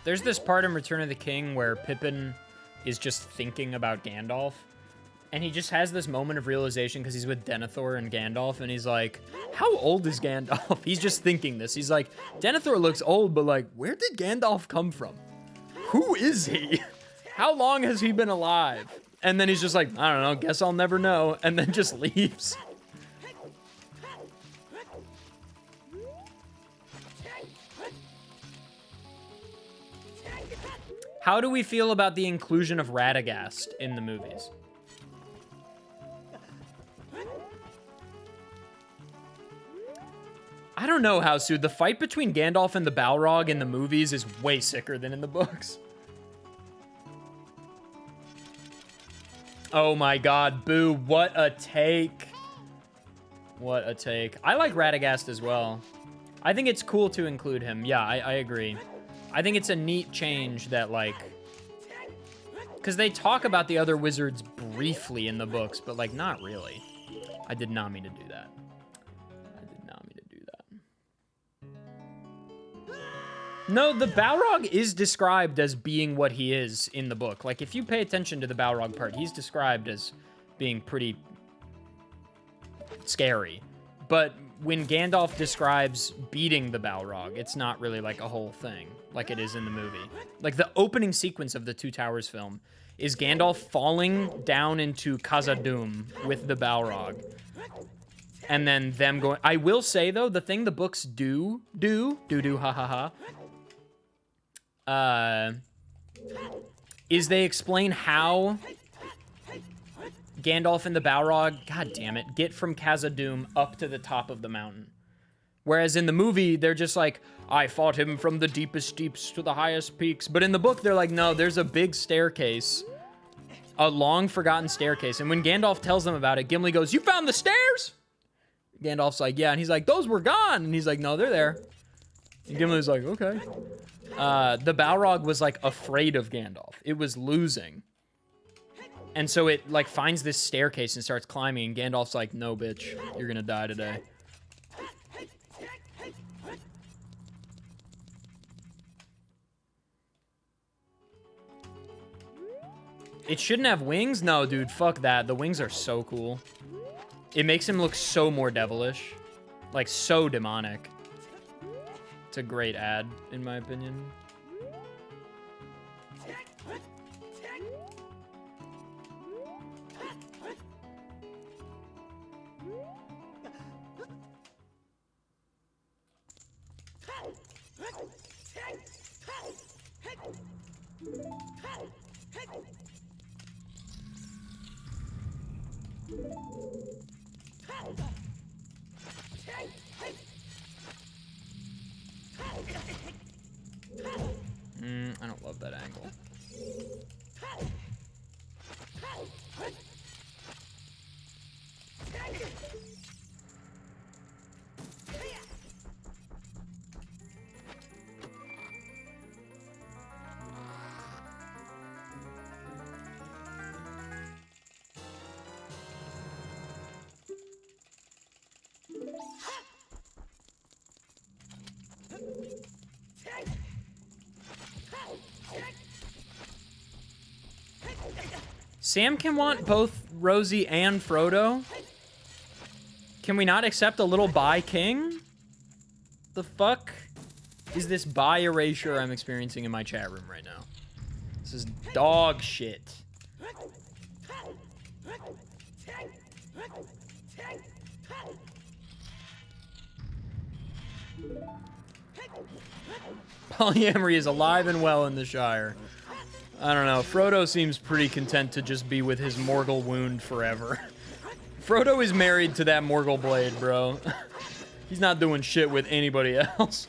There's this part in Return of the King where Pippin is just thinking about Gandalf. And he just has this moment of realization because he's with Denethor and Gandalf, and he's like, how old is Gandalf? He's just thinking this. He's like, Denethor looks old, but like, where did Gandalf come from? Who is he? How long has he been alive? And then he's just like, I don't know, guess I'll never know, and then just leaves. How do we feel about the inclusion of Radagast in the movies? I don't know, Housu. The fight between Gandalf and the Balrog in the movies is way sicker than in the books. Oh my god, boo. What a take. What a take. I like Radagast as well. I think it's cool to include him. Yeah, I agree. I think it's a neat change that, like... Because they talk about the other wizards briefly in the books, but, like, not really. I did not mean to do that. I did not mean to do No, the Balrog is described as being what he is in the book. Like, if you pay attention to the Balrog part, he's described as being pretty scary. But when Gandalf describes beating the Balrog, it's not really like a whole thing, like it is in the movie. Like, the opening sequence of the Two Towers film is Gandalf falling down into Khazad-dûm with the Balrog. And then them going... I will say, though, the thing the books do, ha ha ha, is they explain how Gandalf and the Balrog, god damn it, get from Khazad-dûm up to the top of the mountain. Whereas in the movie, they're just like, I fought him from the deepest deeps to the highest peaks. But in the book, they're like, no, there's a big staircase, a long forgotten staircase. And when Gandalf tells them about it, Gimli goes, you found the stairs? Gandalf's like, yeah. And he's like, those were gone. And he's like, no, they're there. And Gimli's like, okay. The Balrog was like afraid of Gandalf. It was losing. And so it like finds this staircase and starts climbing. And Gandalf's like, no, bitch, you're gonna die today. It shouldn't have wings? No, dude, fuck that. The wings are so cool. It makes him look so more devilish. Like, so demonic. It's a great ad, in my opinion. I don't love that angle. Sam can want both Rosie and Frodo? Can we not accept a little bi-king? The fuck is this bi-erasure I'm experiencing in my chat room right now? This is dog shit. Polyamory is alive and well in the Shire. I don't know. Frodo seems pretty content to just be with his Morgul wound forever. Frodo is married to that Morgul blade, bro. He's not doing shit with anybody else.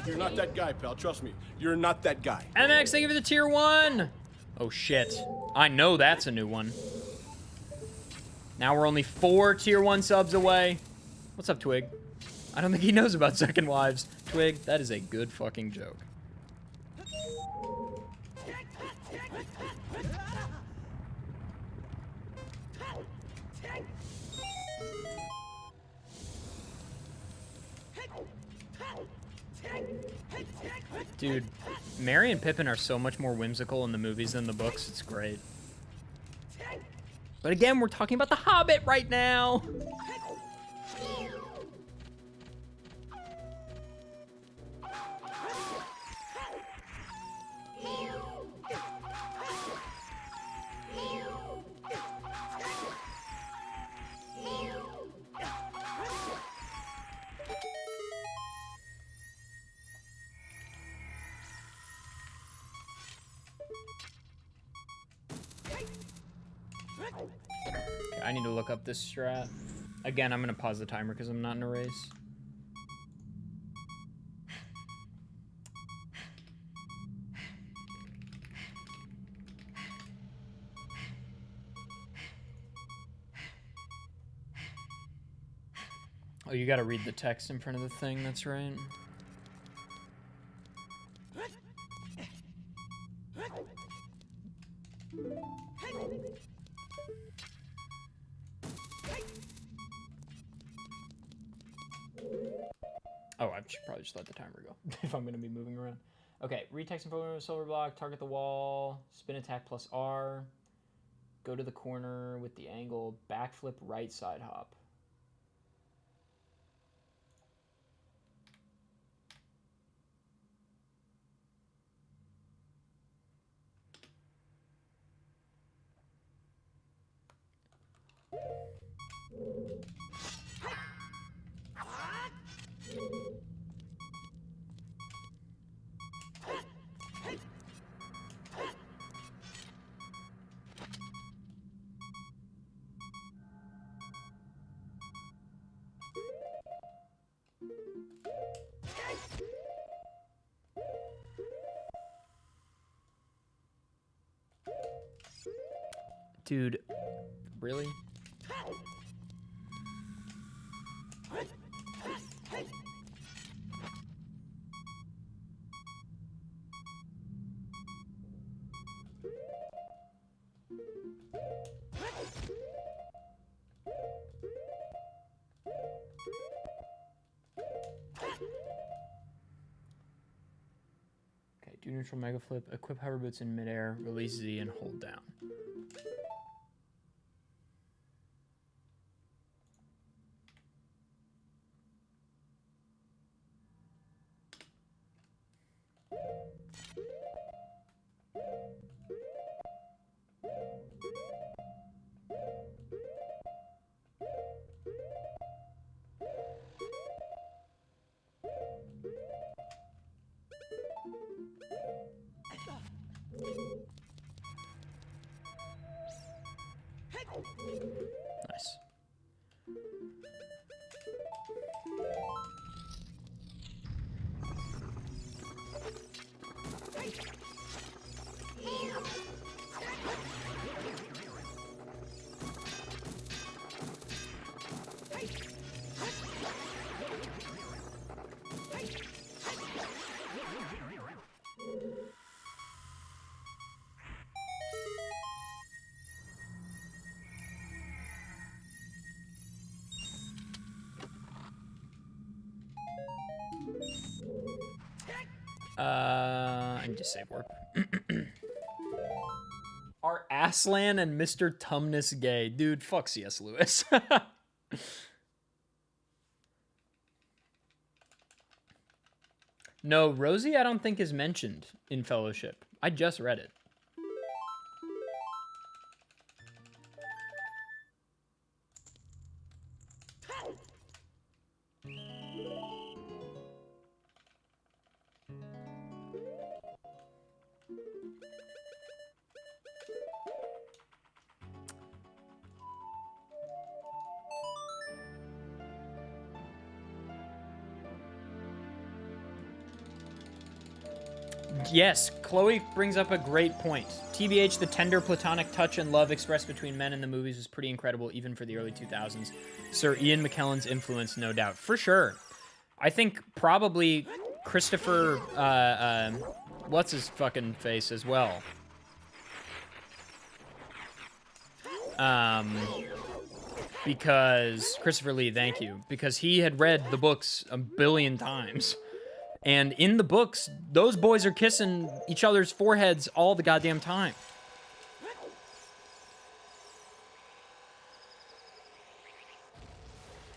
You're not that guy, pal. Trust me. You're not that guy. MX, thank you for the tier 1. Oh, shit. I know that's a new one. Now we're only 4 tier 1 subs away. What's up, Twig? I don't think he knows about second wives. Twig, that is a good fucking joke. Dude, Merry and Pippin are so much more whimsical in the movies than the books. It's great. But again, we're talking about The Hobbit right now. I need to look up this strat. Again, I'm gonna pause the timer because I'm not in a race. Oh, you gotta read the text in front of the thing, that's right. Oh, I should probably just let the timer go if I'm gonna be moving around. Okay, read text in front of a silver block, target the wall, spin attack plus R, go to the corner with the angle, backflip right side hop. Dude, really? Okay, do neutral mega flip, equip hover boots in midair, release Z and hold down. Nice. I need to save warp. Are Aslan and Mr. Tumnus gay? Dude, fuck C.S. Lewis. No, Rosie I don't think is mentioned in Fellowship. I just read it. Yes, Chloe brings up a great point. TBH, the tender platonic touch and love expressed between men in the movies was pretty incredible, even for the early 2000s. Sir Ian McKellen's influence, no doubt. For sure. I think probably Christopher, what's his fucking face as well. Because, Christopher Lee, thank you. Because he had read the books a billion times. And in the books, those boys are kissing each other's foreheads all the goddamn time.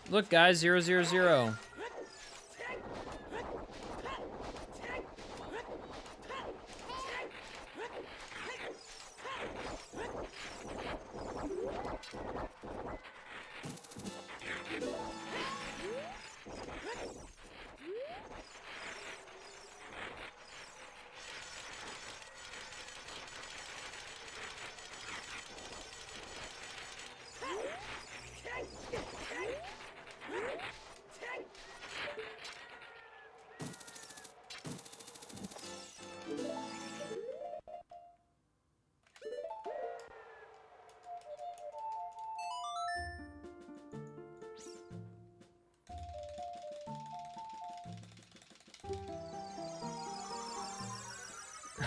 Look, guys, 000.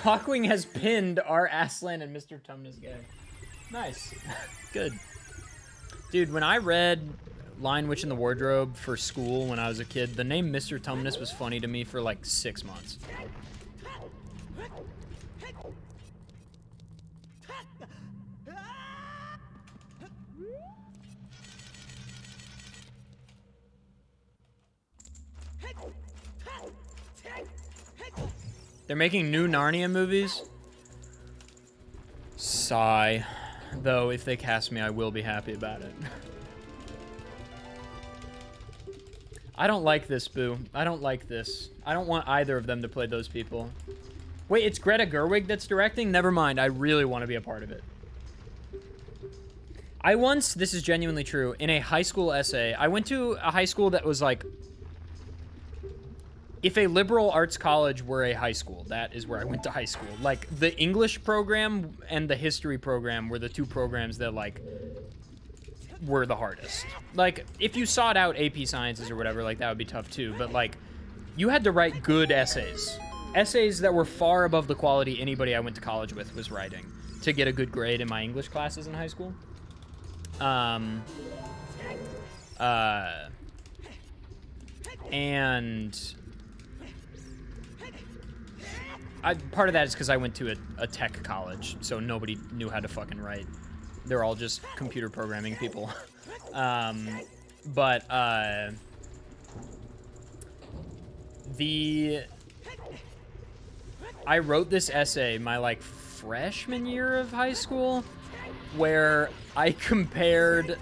Hawkwing has pinned our Aslan and Mr. Tumnus guy. Nice. Good. Dude, when I read Lion Witch in the Wardrobe for school when I was a kid, the name Mr. Tumnus was funny to me for like 6 months. They're making new Narnia movies? Sigh. Though, if they cast me, I will be happy about it. I don't like this, Boo. I don't like this. I don't want either of them to play those people. Wait, it's Greta Gerwig that's directing? Never mind. I really want to be a part of it. I once, this is genuinely true, in a high school essay, I went to a high school that was like, if a liberal arts college were a high school, that is where I went to high school. Like, the English program and the history program were the two programs that, like, were the hardest. Like, if you sought out AP Sciences or whatever, like, that would be tough too. But, like, you had to write good essays. Essays that were far above the quality anybody I went to college with was writing to get a good grade in my English classes in high school. And part of that is because I went to a tech college, so nobody knew how to fucking write. They're all just computer programming people. I wrote this essay my, like, freshman year of high school where I compared...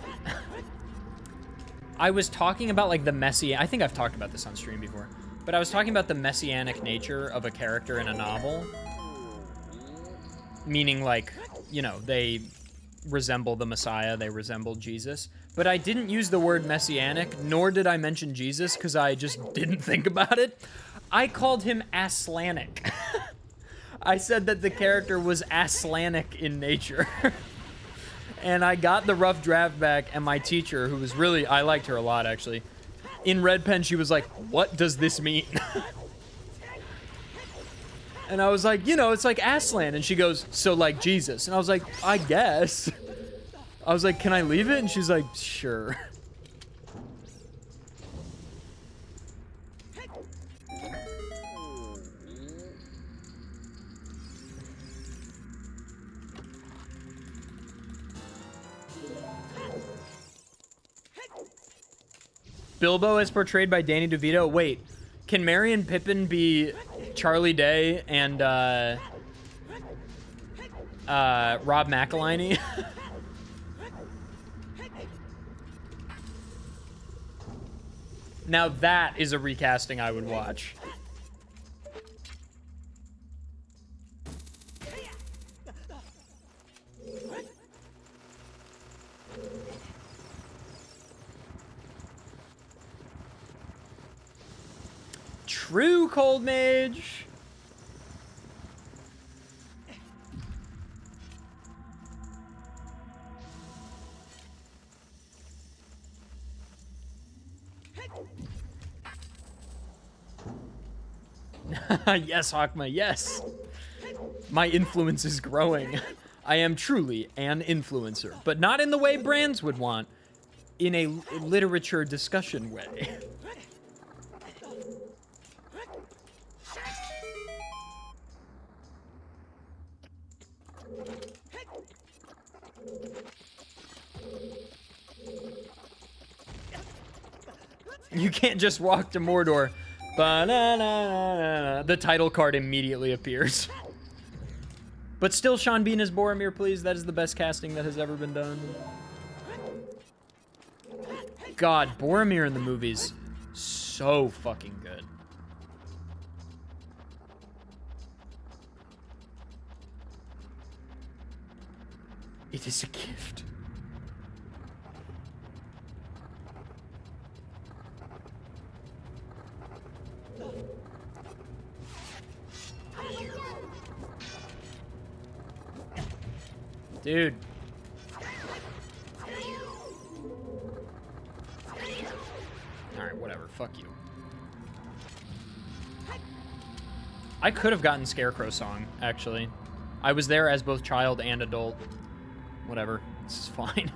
I was talking about, like, I think I've talked about this on stream before. But I was talking about the messianic nature of a character in a novel. Meaning, like, you know, they resemble the Messiah, they resemble Jesus. But I didn't use the word messianic, nor did I mention Jesus, because I just didn't think about it. I called him Aslanic. I said that the character was Aslanic in nature. And I got the rough draft back, and my teacher, who was really, I liked her a lot, actually, in red pen, she was like, "What does this mean?" And I was like, you know, it's like Aslan. And she goes, "So like Jesus?" And I was like, "I guess." I was like, "Can I leave it?" And she's like, "Sure." Bilbo is portrayed by Danny DeVito. Wait, can Merry and Pippin be Charlie Day and Rob McElhenney? Now that is a recasting I would watch. True, Cold Mage. Yes, Hawkma, yes. My influence is growing. I am truly an influencer, but not in the way brands would want, in a literature discussion way. You can't just walk to Mordor. Ba-na-na-na-na. The title card immediately appears. But still, Sean Bean as Boromir, please. That is the best casting that has ever been done. God, Boromir in the movies, so fucking good. It is a gift. Dude. Alright, whatever. Fuck you. I could have gotten Scarecrow Song, actually. I was there as both child and adult. Whatever. This is fine.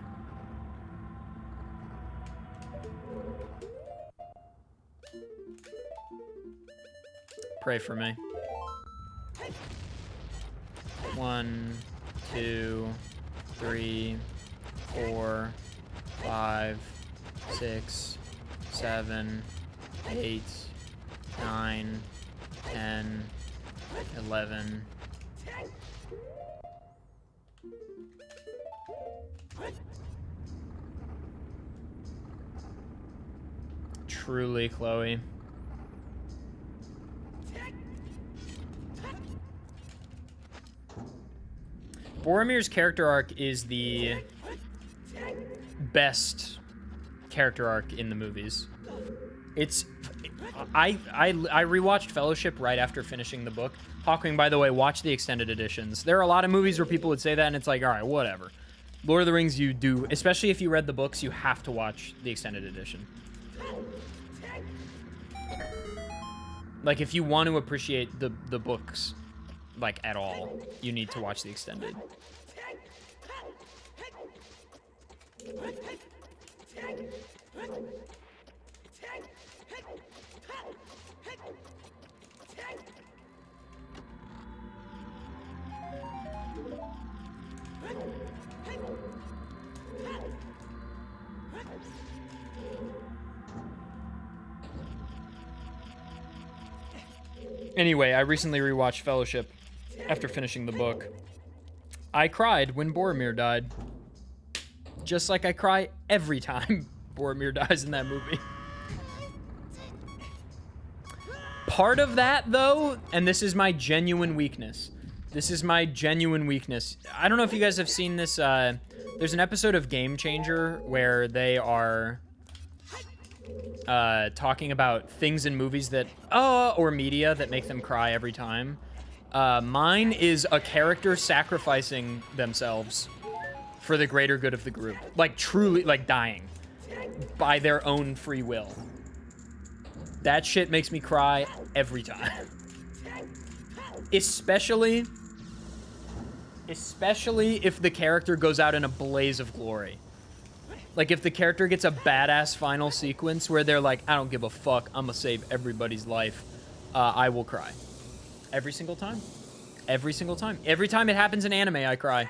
Pray for me. 1, 2, 3, 4, 5, 6, 7, 8, 9, 10, 11. Truly, Chloe. Boromir's character arc is the best character arc in the movies. It's I rewatched Fellowship right after finishing the book. Hawkwing, by the way, watch the extended editions. There are a lot of movies where people would say that, and it's like, all right, whatever. Lord of the Rings, you do, especially if you read the books, you have to watch the extended edition. Like, if you want to appreciate the books, like, at all, you need to watch the extended. Anyway, I recently rewatched Fellowship after finishing the book. I cried when Boromir died. Just like I cry every time Boromir dies in that movie. Part of that, though, and this is my genuine weakness. This is my genuine weakness. I don't know if you guys have seen this. There's an episode of Game Changer where they are talking about things in movies that, or media that make them cry every time. Mine is a character sacrificing themselves for the greater good of the group. Like, truly, like, dying by their own free will. That shit makes me cry every time. Especially if the character goes out in a blaze of glory. Like, if the character gets a badass final sequence where they're like, I don't give a fuck, I'm gonna save everybody's life, I will cry. Every single time. Every single time. Every time it happens in anime, I cry.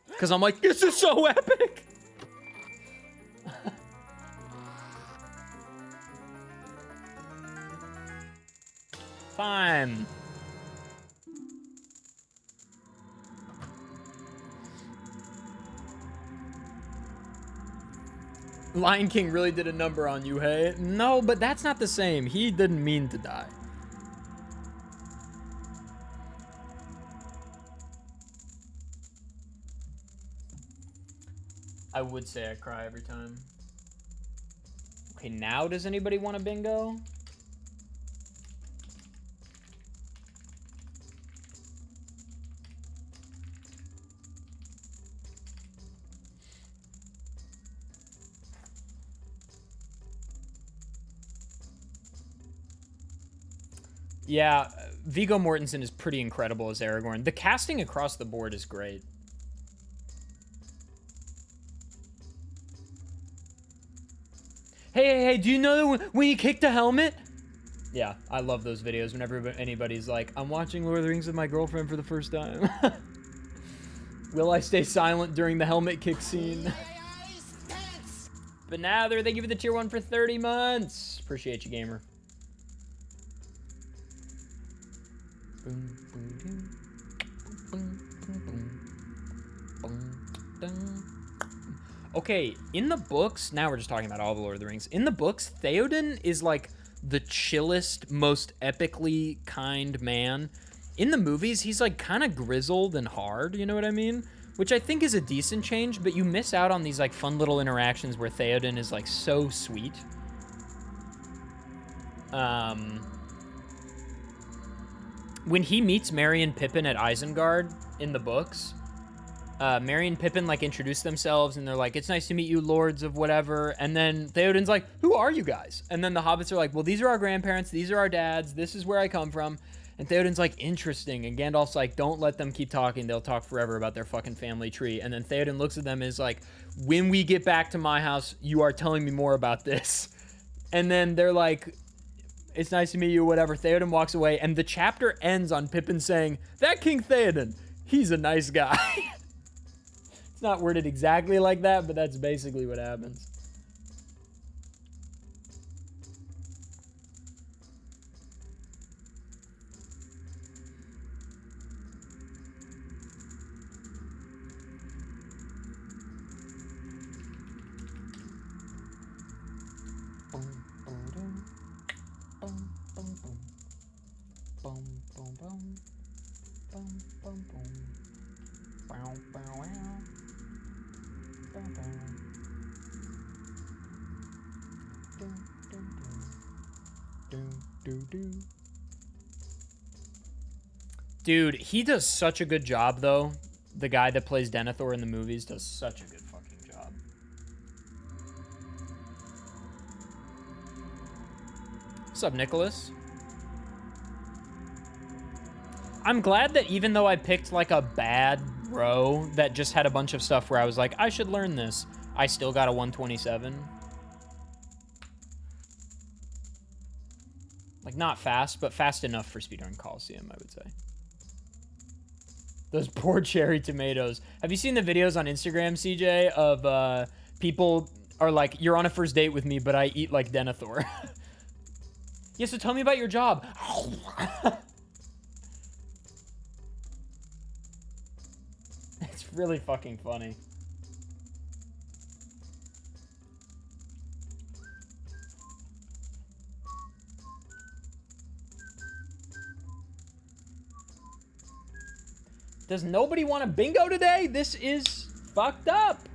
Because I'm like, this is so epic! Fine. Lion King really did a number on you, hey? No, but that's not the same. He didn't mean to die. I would say I cry every time. Okay, now does anybody want a bingo? Yeah, Viggo Mortensen is pretty incredible as Aragorn. The casting across the board is great. Hey, do you know when he kicked the helmet? Yeah, I love those videos whenever anybody's like, I'm watching Lord of the Rings with my girlfriend for the first time. Will I stay silent during the helmet kick scene? But now they give you the tier 1 for 30 months. Appreciate you, gamer. Okay, in the books, now we're just talking about all the Lord of the Rings. In the books, Theoden is like the chillest, most epically kind man. In the movies, he's like kind of grizzled and hard, you know what I mean? Which I think is a decent change, but you miss out on these like fun little interactions where Theoden is like so sweet. When he meets Merry and Pippin at Isengard in the books, Merry and Pippin like introduce themselves and they're like, it's nice to meet you, lords of whatever. And then Theoden's like, who are you guys? And then the hobbits are like, well, these are our grandparents, these are our dads, this is where I come from. And Theoden's like, interesting. And Gandalf's like, don't let them keep talking. They'll talk forever about their fucking family tree. And then Theoden looks at them and is like, when we get back to my house, you are telling me more about this. And then they're like, it's nice to meet you, whatever. Theoden walks away, and the chapter ends on Pippin saying, that King Theoden, he's a nice guy. It's not worded exactly like that, but that's basically what happens. Dude, he does such a good job, though. The guy that plays Denethor in the movies does such a good fucking job. What's up, Nicholas? I'm glad that even though I picked like a bad row that just had a bunch of stuff where I was like, I should learn this, I still got a 127. Like, not fast, but fast enough for Speedrun Coliseum, I would say. Those poor cherry tomatoes. Have you seen the videos on Instagram, CJ, of people are like, you're on a first date with me, but I eat like Denethor. Yeah, so tell me about your job. It's really fucking funny. Does nobody want a bingo today? This is fucked up.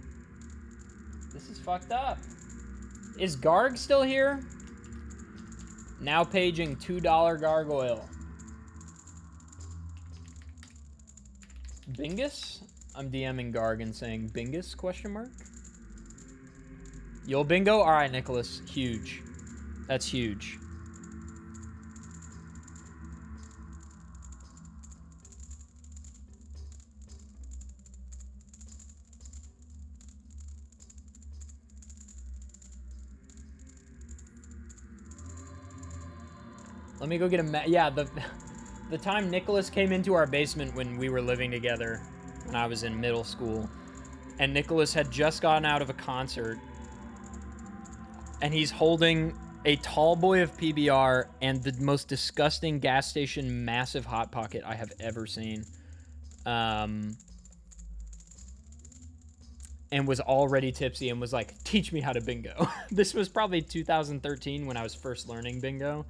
This is fucked up. Is Garg still here? Now paging $2 gargoyle. Bingus? I'm DMing Garg and saying Bingus, question mark? You'll bingo? All right, Nicholas. Huge. That's huge. Let me go get a yeah, the time Nicholas came into our basement when we were living together when I was in middle school, and Nicholas had just gotten out of a concert, and he's holding a tall boy of PBR and the most disgusting gas station massive Hot Pocket I have ever seen. And was already tipsy and was like, teach me how to bingo. This was probably 2013 when I was first learning bingo.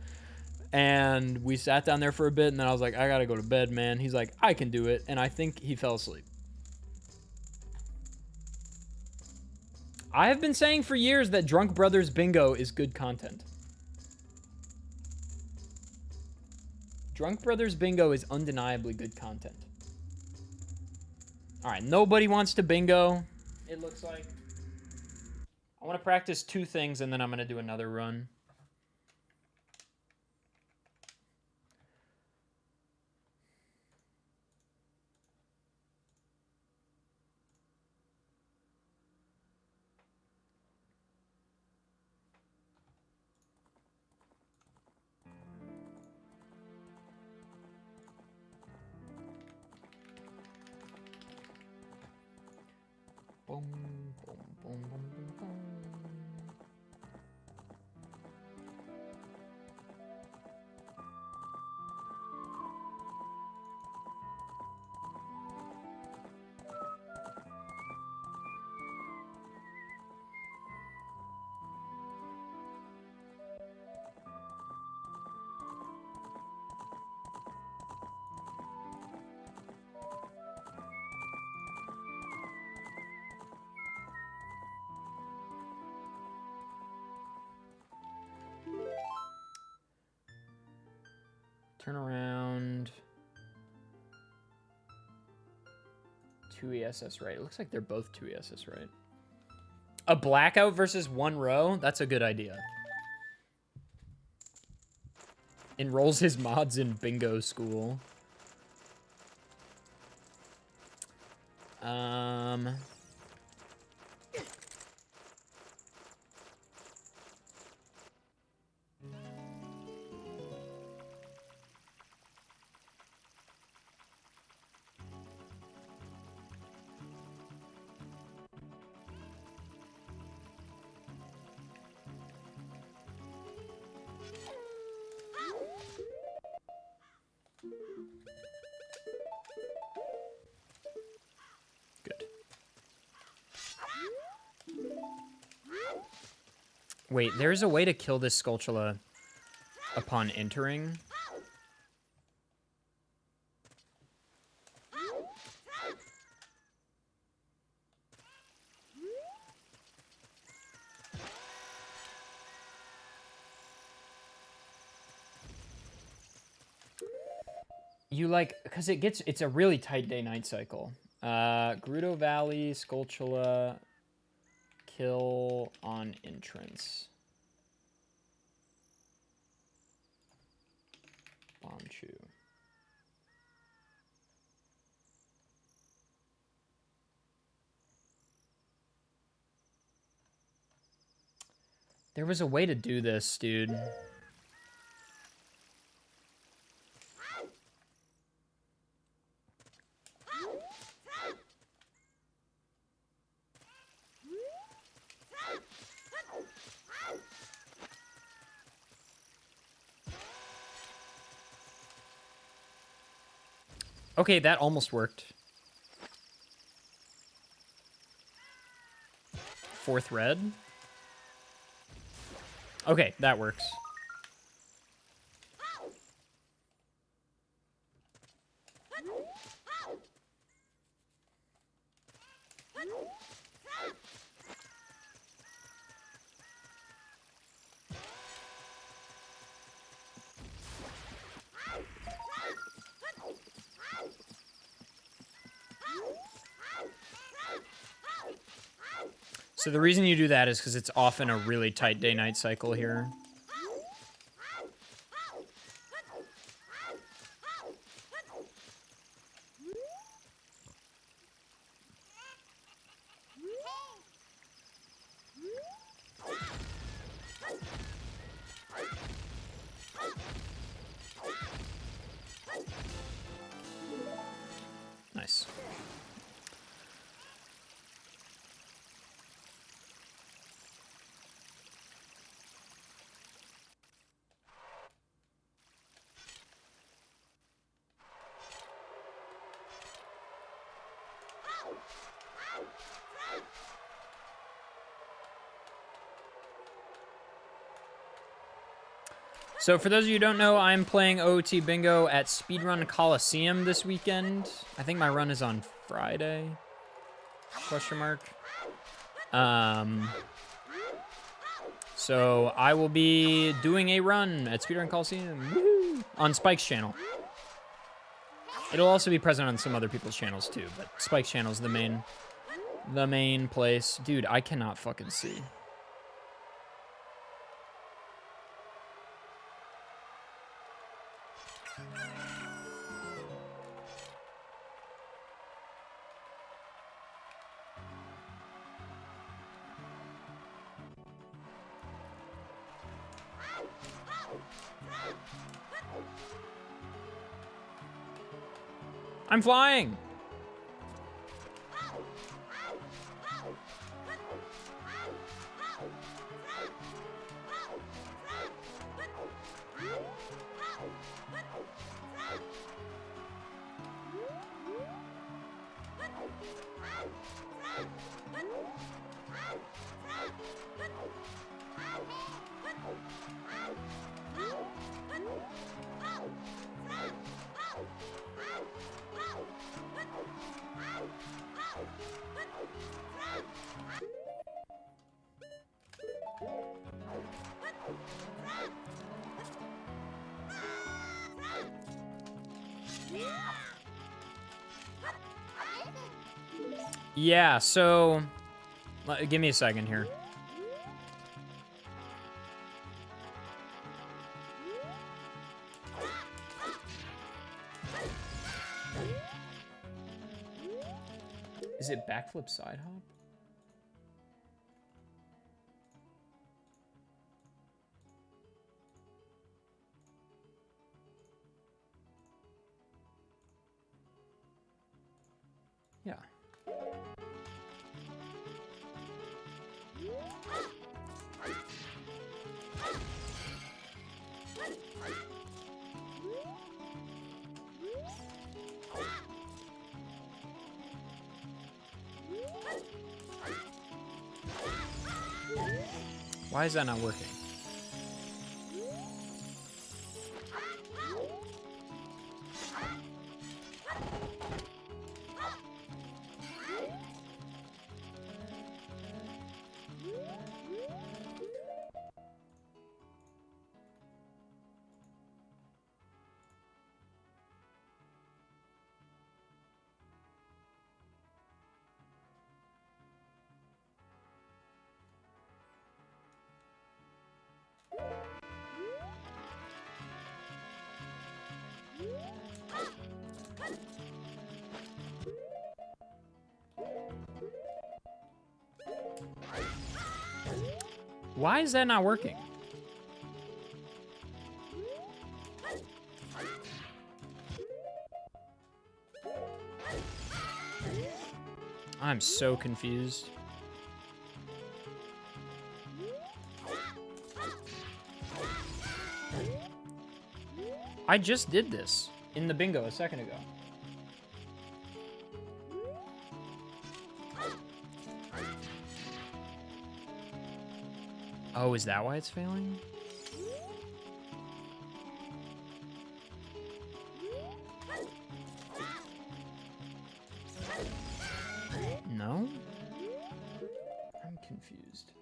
And we sat down there for a bit, and then I was like, I gotta go to bed, man. He's like, I can do it. And I think he fell asleep. I have been saying for years that Drunk Brothers Bingo is good content. Drunk Brothers Bingo is undeniably good content. All right, nobody wants to bingo, it looks like. I want to practice two things, and then I'm going to do another run. Boom, boom, boom, boom, boom, boom. Turn around. 2 ESS right. It looks like they're both 2 ESS right. A blackout versus one row? That's a good idea. Enrolls his mods in bingo school. Good. Wait, there's a way to kill this Skulltula upon entering. You like, because it's a really tight day-night cycle. Gerudo Valley, Skulltula, kill on entrance. Bonchu. There was a way to do this, dude. Okay, that almost worked. Fourth red. Okay, that works. So the reason you do that is because it's often a really tight day-night cycle here. Nice. So for those of you who don't know, I'm playing OOT Bingo at Speedrun Coliseum this weekend. I think my run is on Friday, question mark. So I will be doing a run at Speedrun Coliseum on Spike's channel. It'll also be present on some other people's channels too, but Spike's channel is the main place. Dude, I cannot fucking see. I'm flying! Yeah, so give me a second here. Is it backflip side hop? Yeah. Why is that not working? Why is that not working? I'm so confused. I just did this in the bingo a second ago. Oh, is that why it's failing? No? I'm confused.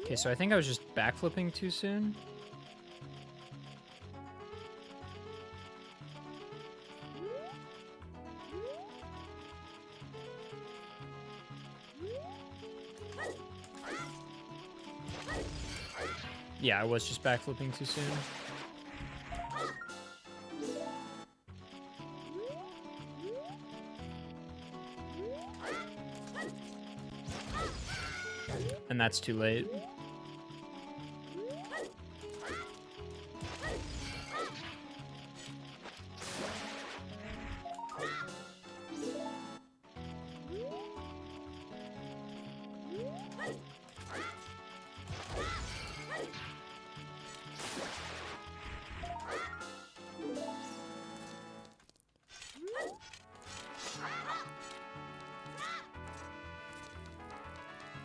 Okay, so I think I was just backflipping too soon. Yeah, I was just backflipping too soon. And that's too late.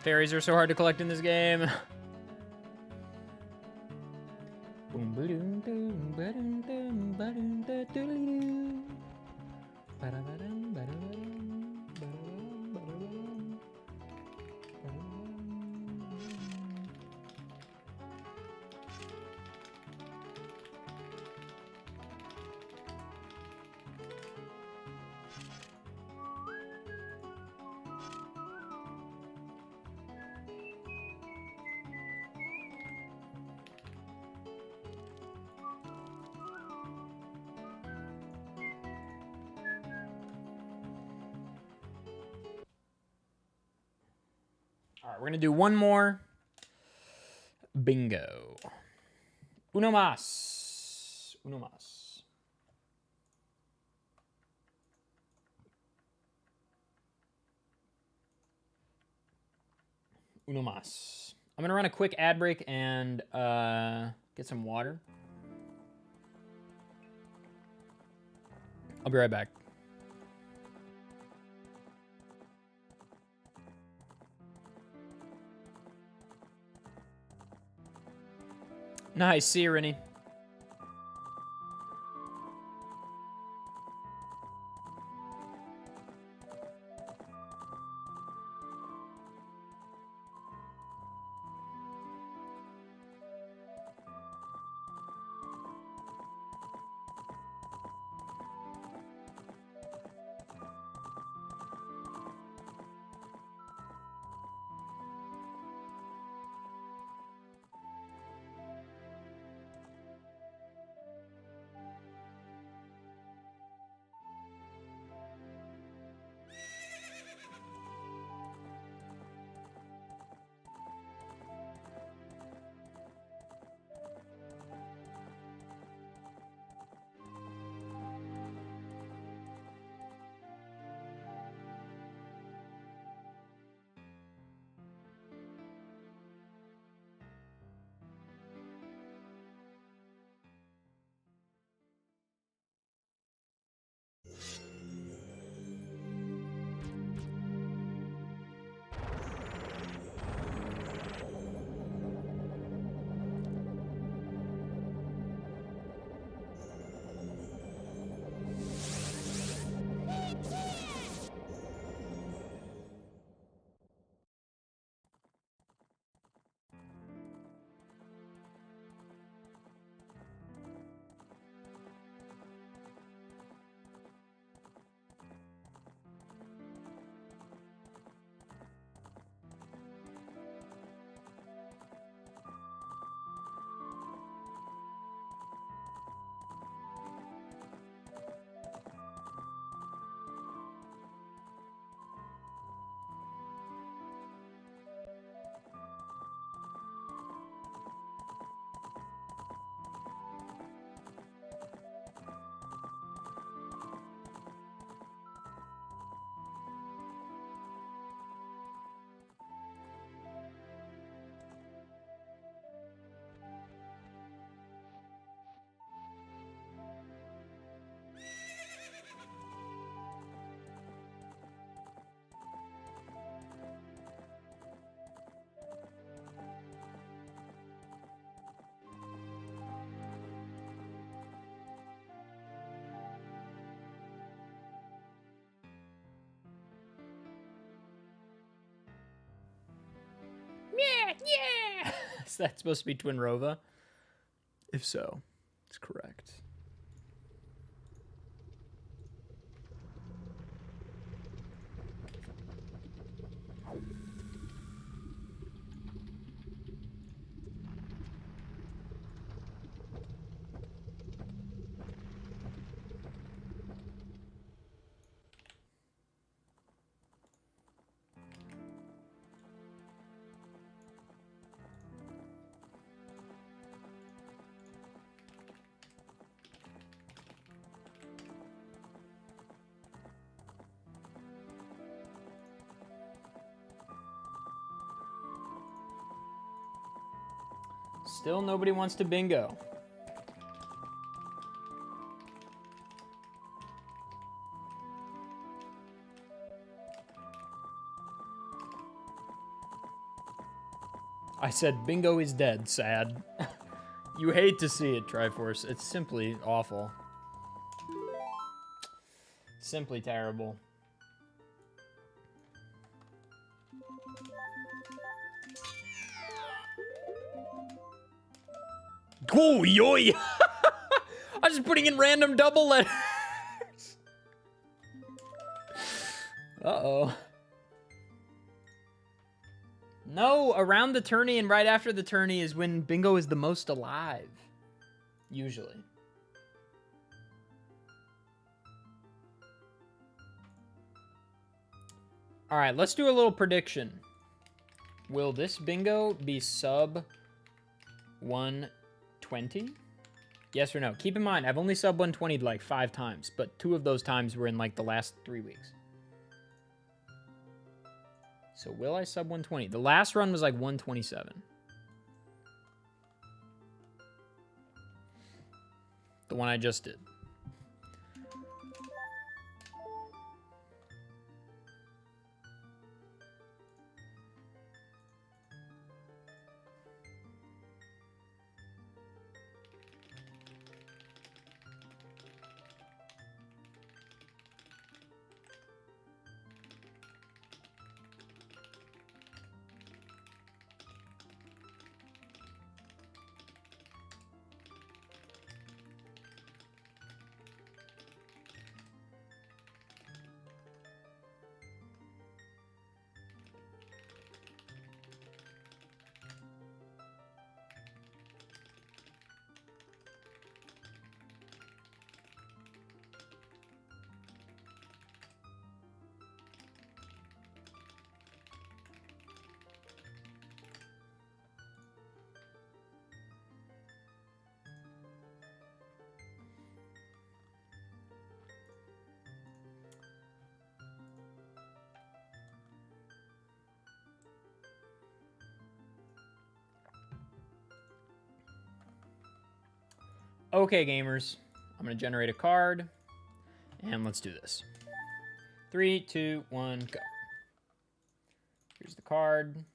Fairies are so hard to collect in this game. All right, we're gonna do one more bingo. Uno más. Uno más. Uno más. I'm gonna run a quick ad break and get some water. I'll be right back. Nice, see you, Rennie. Yeah! Is that supposed to be Twinrova? If so, it's correct. Still nobody wants to bingo. I said bingo is dead, sad. You hate to see it, Triforce. It's simply awful. Simply terrible. Oh, yoy! I'm just putting in random double letters. Uh-oh. No, around the tourney and right after the tourney is when bingo is the most alive. Usually. All right, let's do a little prediction. Will this bingo be sub 120? Yes or no? Keep in mind, I've only sub 120'd like 5 times, but 2 of those times were in like the last 3 weeks. So will I sub 120? The last run was like 127. The one I just did. Okay, gamers. I'm going to generate a card. And let's do this. 3, 2, 1, go. Here's the card.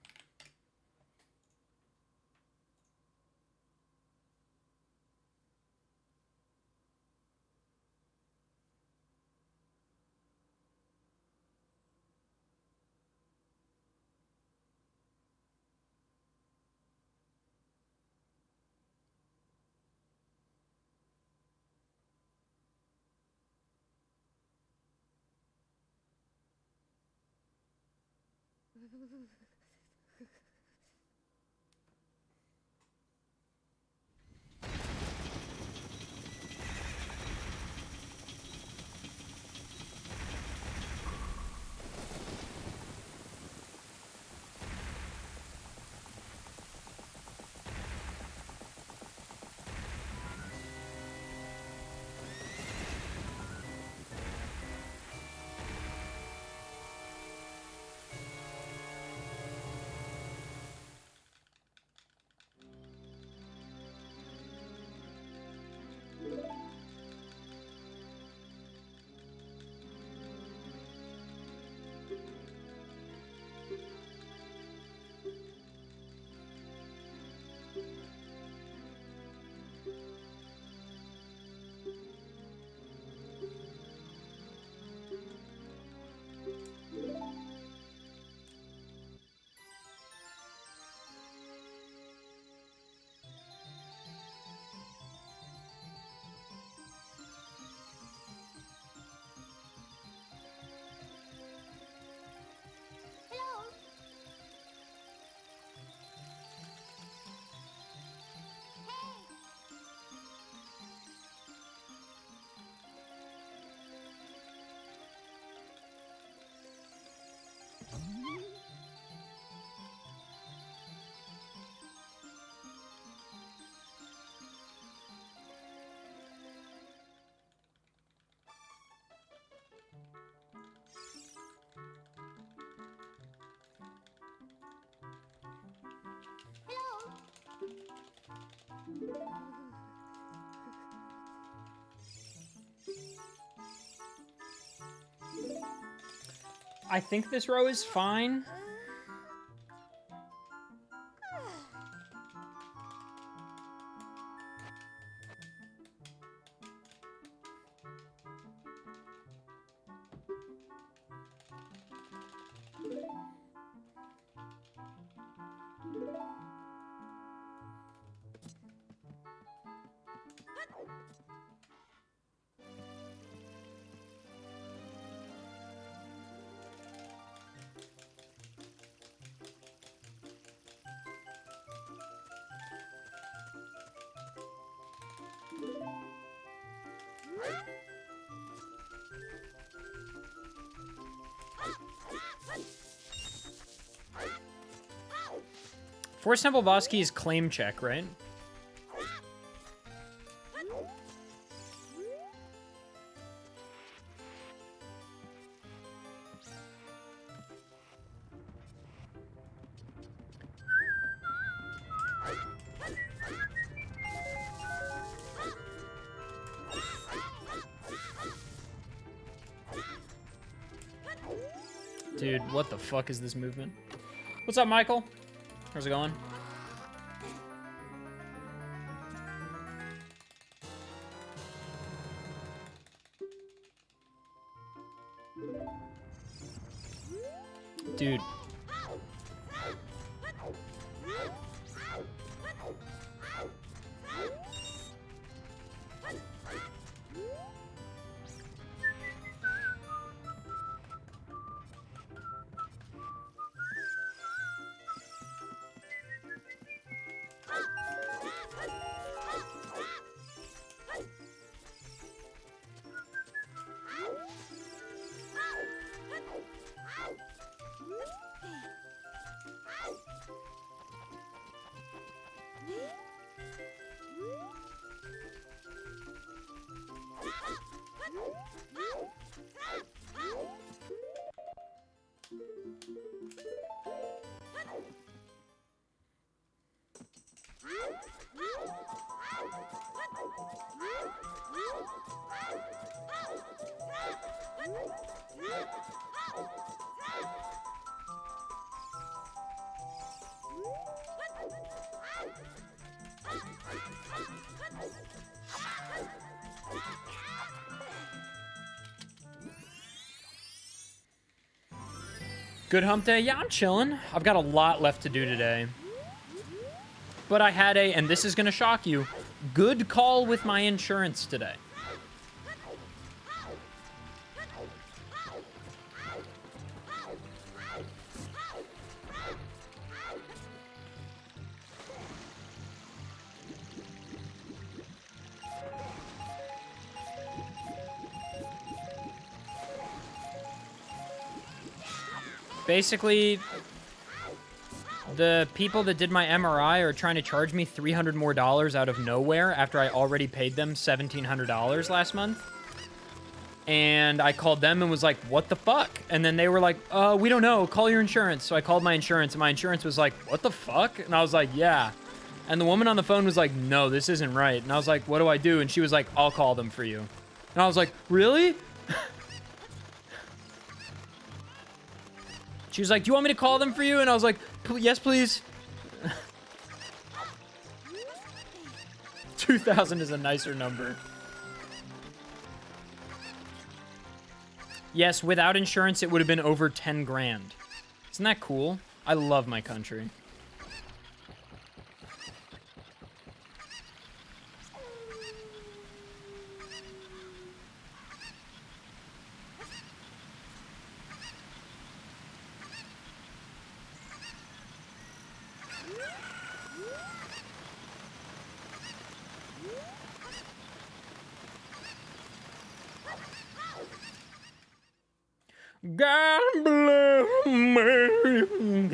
I think this row is fine. Force Temple boss key is claim check, right? Dude, what the fuck is this movement? What's up, Michael? How's it going? Dude. Good hump day? Yeah, I'm chilling. I've got a lot left to do today. But I had a, and this is going to shock you, good call with my insurance today. Basically, the people that did my MRI are trying to charge me $300 more out of nowhere after I already paid them $1,700 last month. And I called them and was like, what the fuck? And then they were like, we don't know, call your insurance. So I called my insurance, and my insurance was like, what the fuck? And I was like, yeah. And the woman on the phone was like, no, this isn't right. And I was like, what do I do? And she was like, I'll call them for you. And I was like, really? She was like, do you want me to call them for you? And I was like, yes, please. 2,000 is a nicer number. Yes, without insurance, it would have been over 10 grand. Isn't that cool? I love my country. God bless America.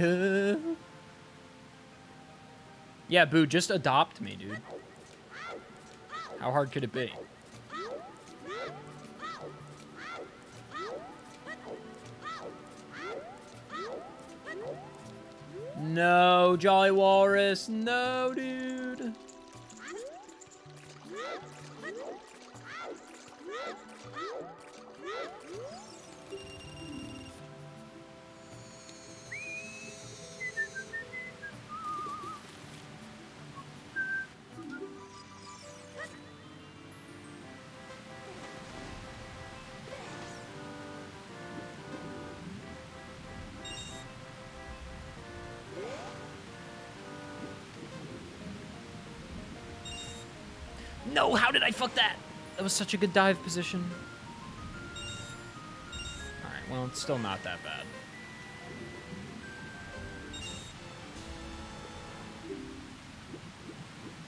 Yeah, Boo, just adopt me, dude. How hard could it be? No, Jolly Walrus. No, dude. No, how did I fuck that? That was such a good dive position. Alright, well, it's still not that bad.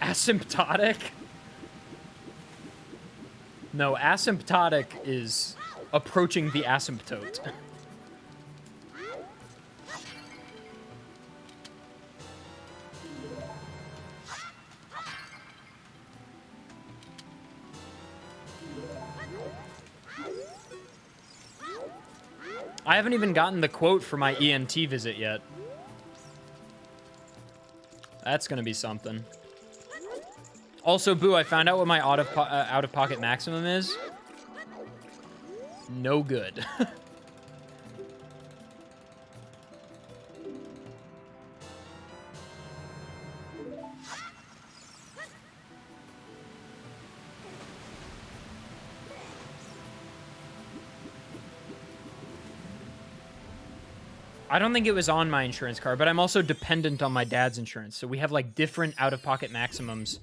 Asymptotic? No, asymptotic is approaching the asymptote. I haven't even gotten the quote for my ENT visit yet. That's gonna be something. Also, Boo, I found out what my out-of-pocket maximum is. No good. I don't think it was on my insurance card, but I'm also dependent on my dad's insurance. So we have like different out-of-pocket maximums,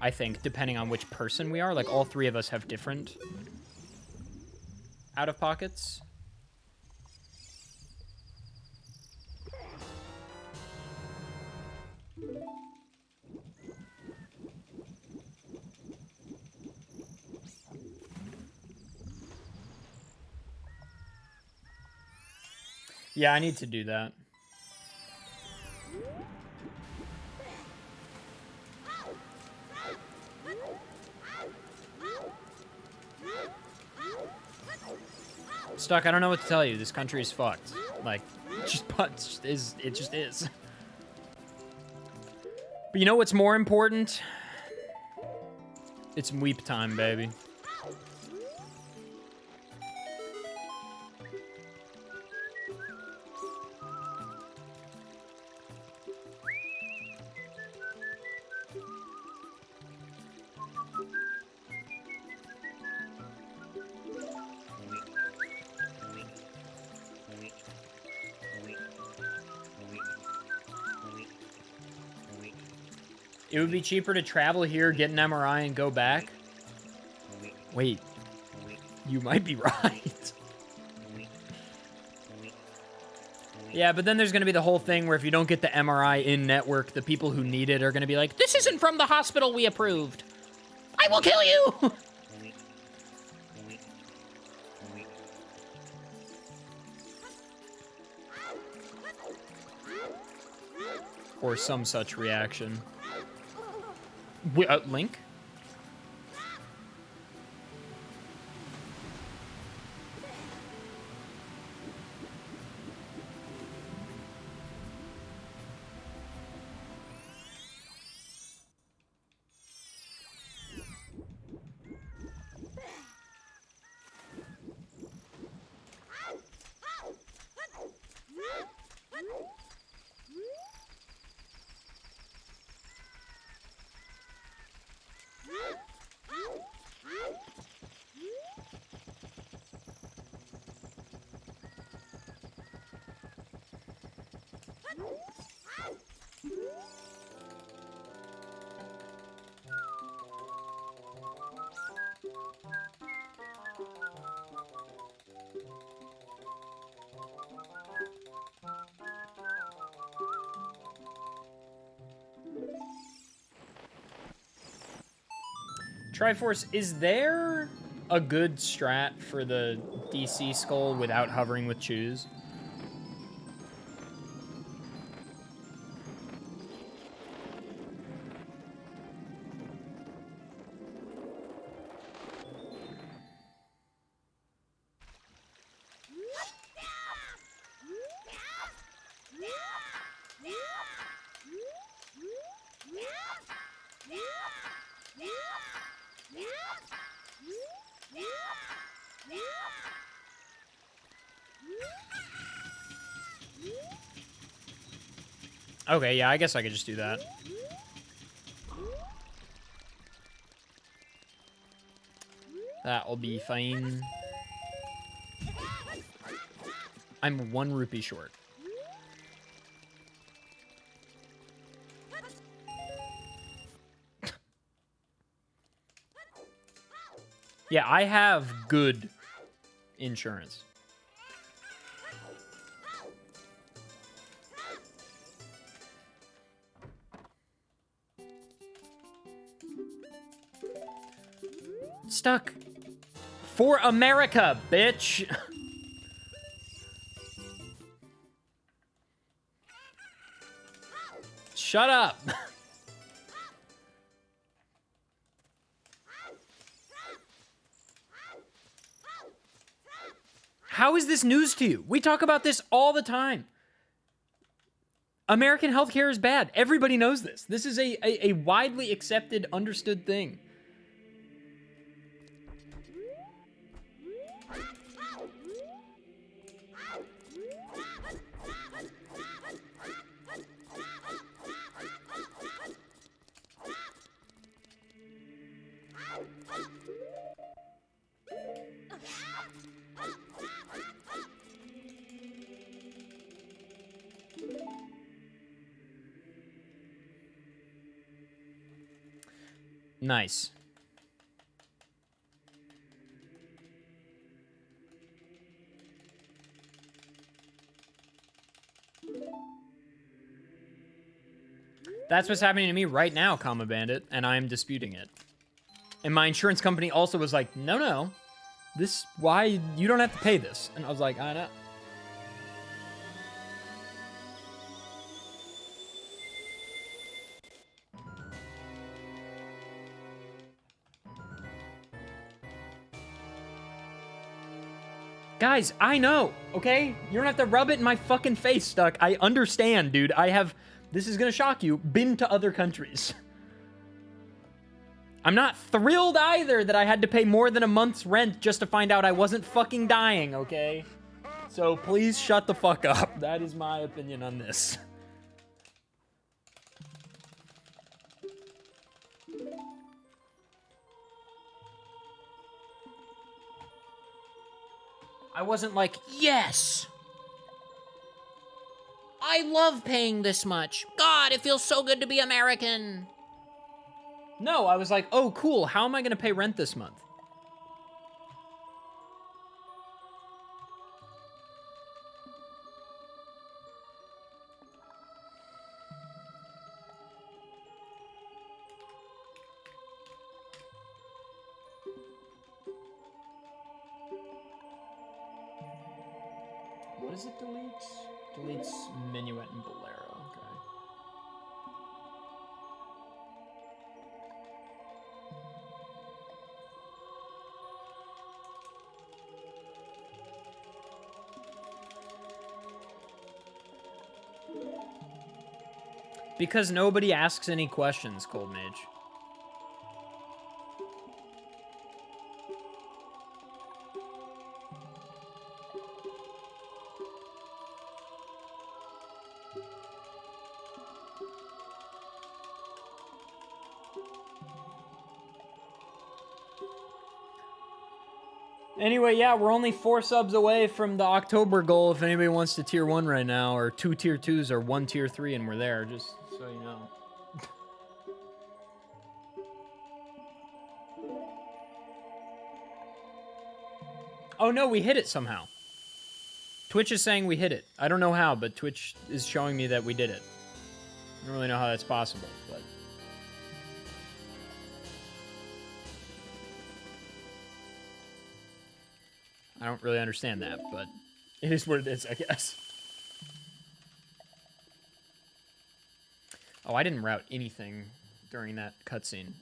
I think, depending on which person we are. Like all three of us have different out-of-pockets. Yeah, I need to do that. Stuck, I don't know what to tell you. This country is fucked. Like, it just is. But you know what's more important? It's weep time, baby. It would be cheaper to travel here, get an MRI, and go back. Wait. You might be right. Yeah, but then there's going to be the whole thing where if you don't get the MRI in network, the people who need it are going to be like, this isn't from the hospital we approved. I will kill you! Or some such reaction. Link? Triforce is there? a good strat for the DC skull without hovering with choose. Okay, yeah, I guess I could just do that. That'll be fine. I'm 1 rupee short. Yeah, I have good insurance. Stuck. For America, bitch. Shut up. How is this news to you? We talk about this all the time. American healthcare is bad. Everybody knows this. This is a widely accepted, understood thing. Nice. That's what's happening to me right now, Comma Bandit, and I'm disputing it. And my insurance company also was like, no, this, why, you don't have to pay this. And I was like, I know. Guys, I know, okay? You don't have to rub it in my fucking face, Stuck. I understand, dude. I have, this is gonna shock you, been to other countries. I'm not thrilled either that I had to pay more than a month's rent just to find out I wasn't fucking dying, okay? So please shut the fuck up. That is my opinion on this. I wasn't like, yes! I love paying this much. God, it feels so good to be American. No, I was like, oh, cool. How am I going to pay rent this month? What does it delete? Deletes Minuet and Bolero. Okay. Because nobody asks any questions, Cold Mage. Anyway, yeah, we're only 4 subs away from the October goal if anybody wants to tier 1 right now, or 2 tier 2s, or 1 tier 3, and we're there, just so you know. Oh no, we hit it somehow. Twitch is saying we hit it. I don't know how, but Twitch is showing me that we did it. I don't really know how that's possible, but... I don't really understand that, but it is what it is, I guess. Oh, I didn't route anything during that cutscene.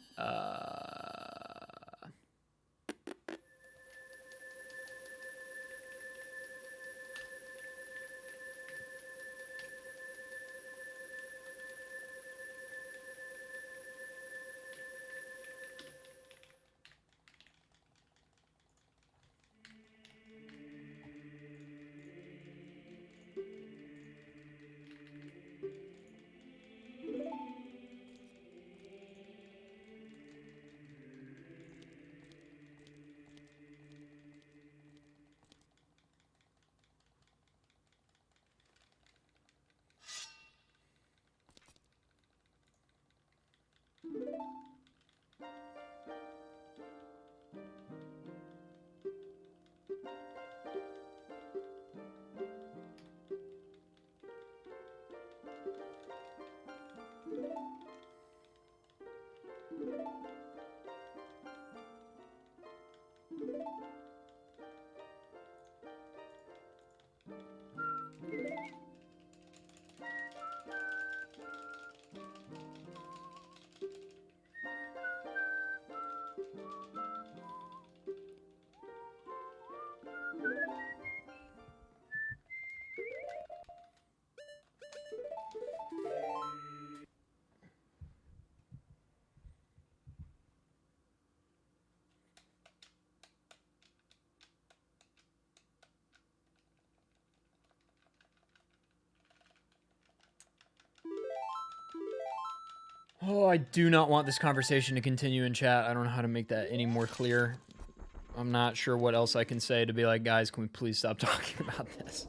Oh, I do not want this conversation to continue in chat. I don't know how to make that any more clear. I'm not sure what else I can say to be like, guys, can we please stop talking about this?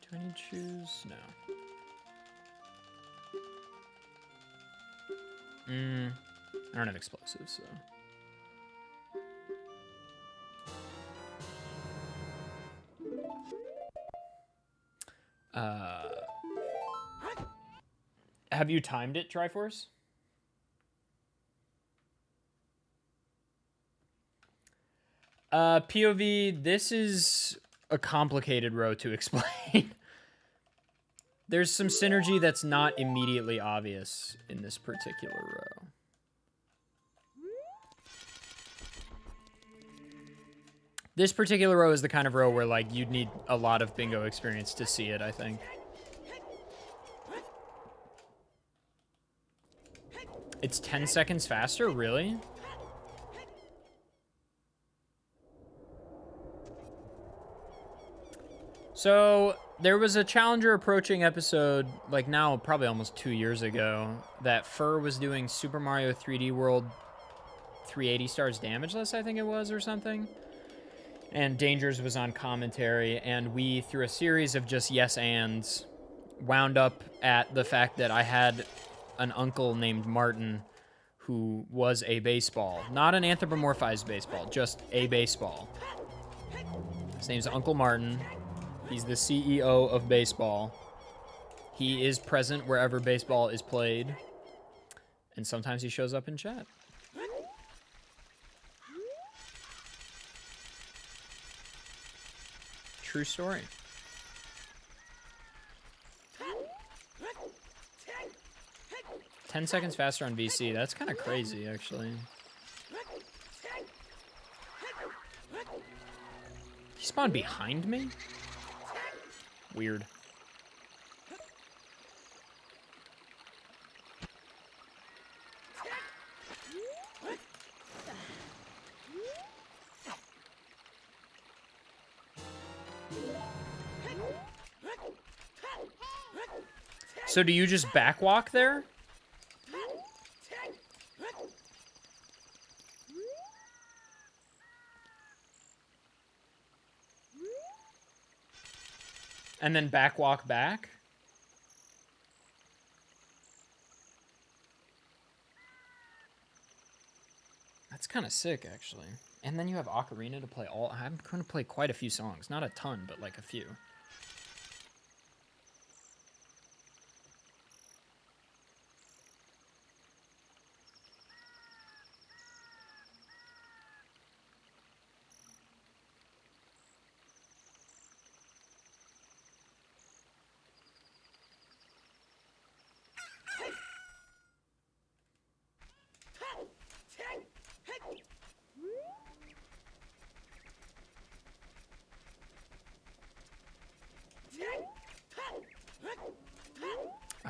Do I need shoes? No. I don't have explosives, so. Have you timed it, Triforce? POV, this is a complicated row to explain. There's some synergy that's not immediately obvious in this particular row. This particular row is the kind of row where, like, you'd need a lot of bingo experience to see it, I think. It's 10 seconds faster? Really? So, there was a Challenger Approaching episode, like now probably almost 2 years ago, that Fur was doing Super Mario 3D World 380 stars damageless, I think it was, or something. And Dangers was on commentary, and we, through a series of just yes ands, wound up at the fact that I had an uncle named Martin who was a baseball. Not an anthropomorphized baseball, just a baseball. His name's Uncle Martin. He's the CEO of baseball. He is present wherever baseball is played. And sometimes he shows up in chat. True story. 10 seconds faster on VC. That's kind of crazy, actually. He spawned behind me? Weird. So do you just backwalk there? And then backwalk back? That's kind of sick, actually. And then you have Ocarina to play all... I'm going to play quite a few songs. Not a ton, but like a few.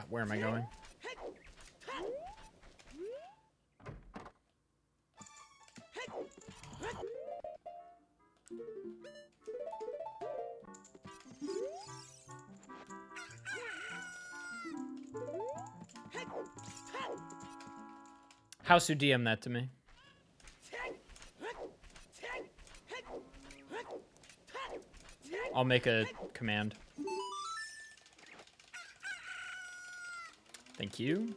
Where am I going? Howsu DM that to me. I'll make a command. Thank you.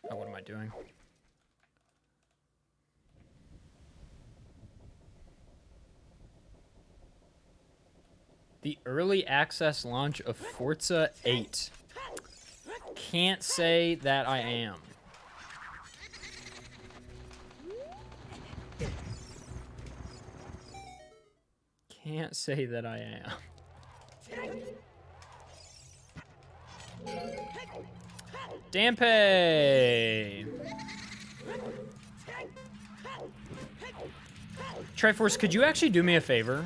Oh, what am I doing? The early access launch of Forza 8. Can't say that I am. Can't say that I am. Dampe! Triforce, could you actually do me a favor?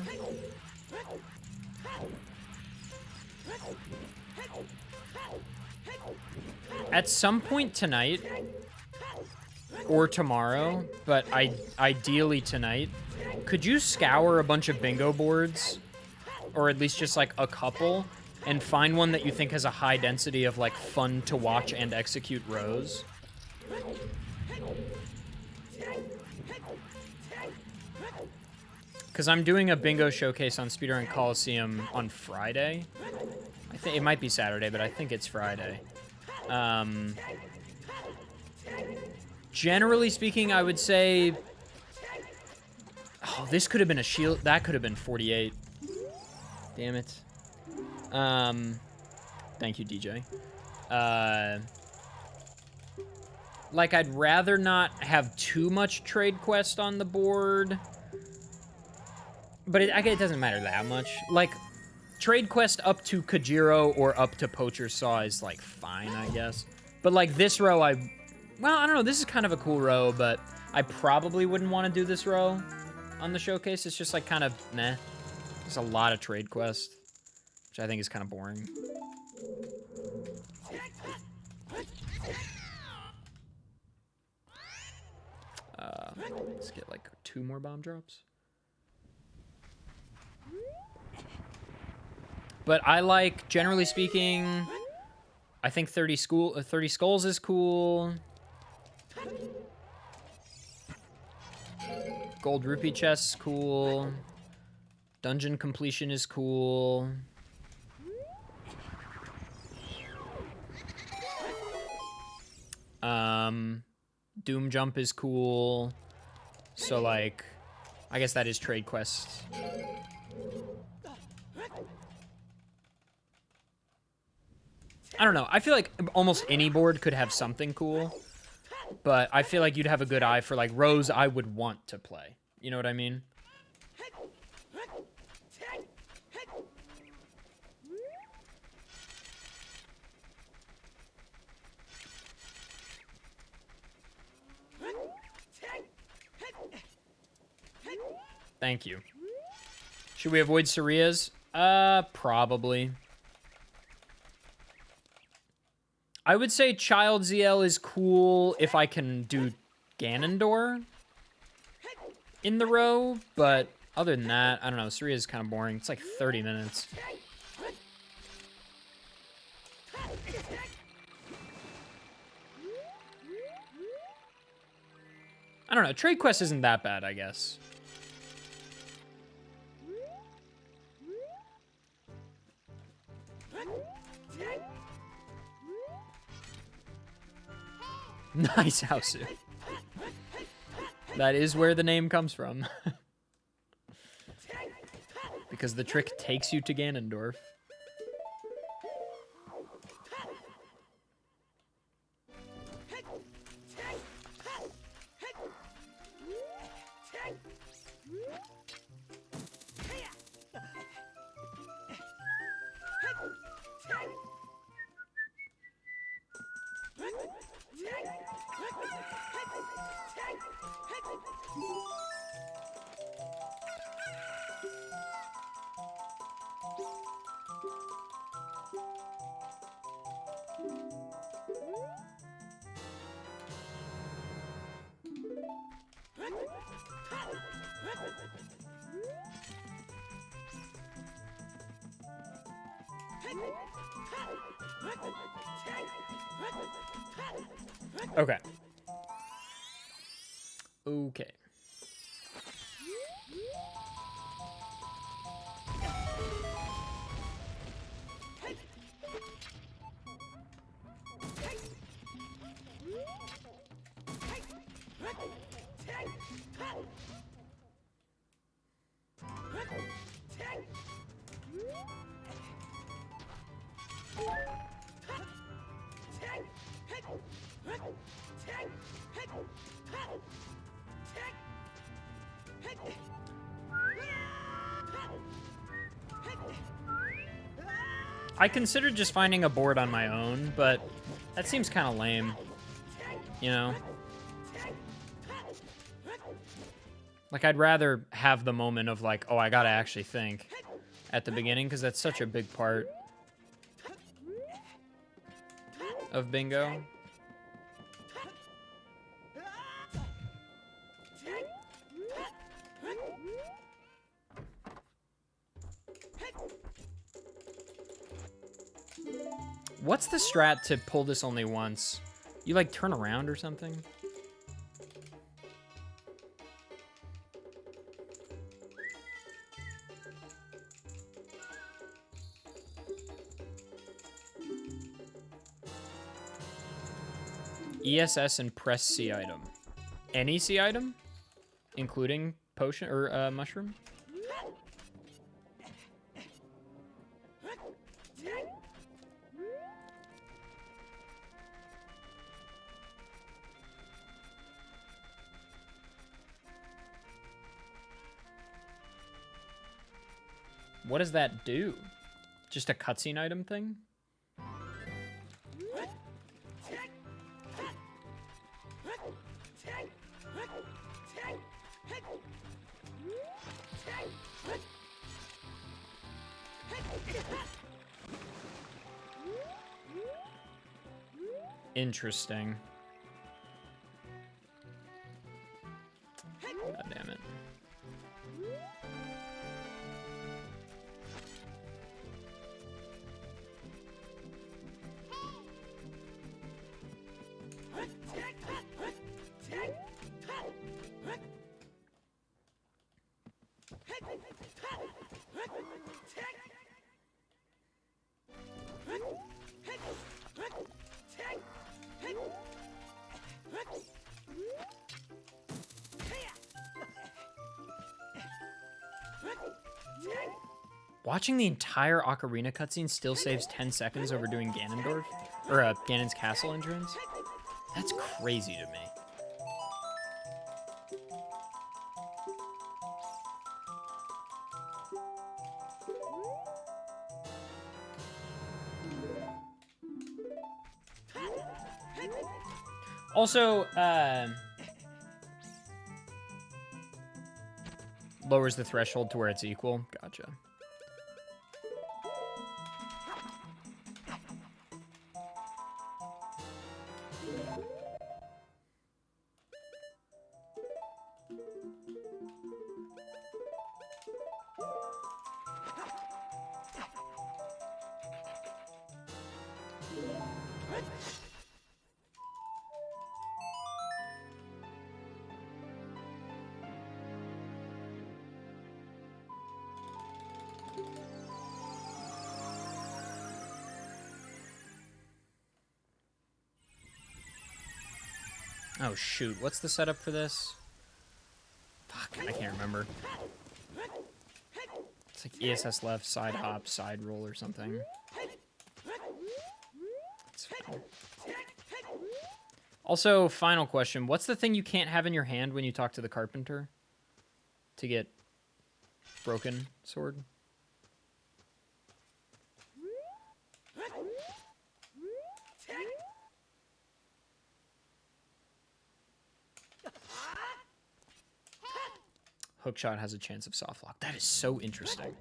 At some point tonight, or tomorrow, but ideally tonight, could you scour a bunch of bingo boards, or at least just like a couple, and find one that you think has a high density of like fun to watch and execute rows? Because I'm doing a bingo showcase on Speedrun Coliseum on Friday. I think it might be Saturday, but I think it's Friday. Generally speaking, I would say... Oh, this could have been a shield. That could have been 48. Damn it. Thank you, DJ. Like, I'd rather not have too much trade quest on the board. But it doesn't matter that much. Like, trade quest up to Kajiro or up to Poacher Saw is, like, fine, I guess. But, like, this row, well, I don't know. This is kind of a cool row, but I probably wouldn't want to do this row on the showcase. It's just, like, kind of meh. There's a lot of trade quest, which I think is kind of boring. Let's get, like, 2 more bomb drops. But I like, generally speaking, I think 30 skulls is cool. Gold rupee chest cool. Dungeon completion is cool. Doom Jump is cool. So, like, I guess that is trade quests. I don't know. I feel like almost any board could have something cool. But I feel like you'd have a good eye for, like, rows I would want to play. You know what I mean? Thank you. Should we avoid Sarias? Probably. I would say Child ZL is cool if I can do Ganondorf in the row, but other than that, I don't know. Sarias is kind of boring. It's like 30 minutes. I don't know. Trade Quest isn't that bad, I guess. Nice, Hausu. That is where the name comes from. Because the trick takes you to Ganondorf. Okay. Okay. I considered just finding a board on my own, but that seems kind of lame, you know? Like, I'd rather have the moment of, like, oh, I gotta actually think at the beginning, because that's such a big part of bingo. What's the strat to pull this only once? You, like, turn around or something? ESS and press C item. Any C item? Including potion or mushroom? What does that do? Just a cutscene item thing? Interesting. God damn it. Watching the entire Ocarina cutscene still saves 10 seconds over doing Ganondorf, or Ganon's castle entrance. That's crazy to me. Also, lowers the threshold to where it's equal. Gotcha. Oh shoot, what's the setup for this? Fuck, I can't remember. It's like ESS left, side hop, side roll or something. It's fine. Also, final question. What's the thing you can't have in your hand when you talk to the carpenter? To get broken sword? Hookshot has a chance of soft lock. That is so interesting.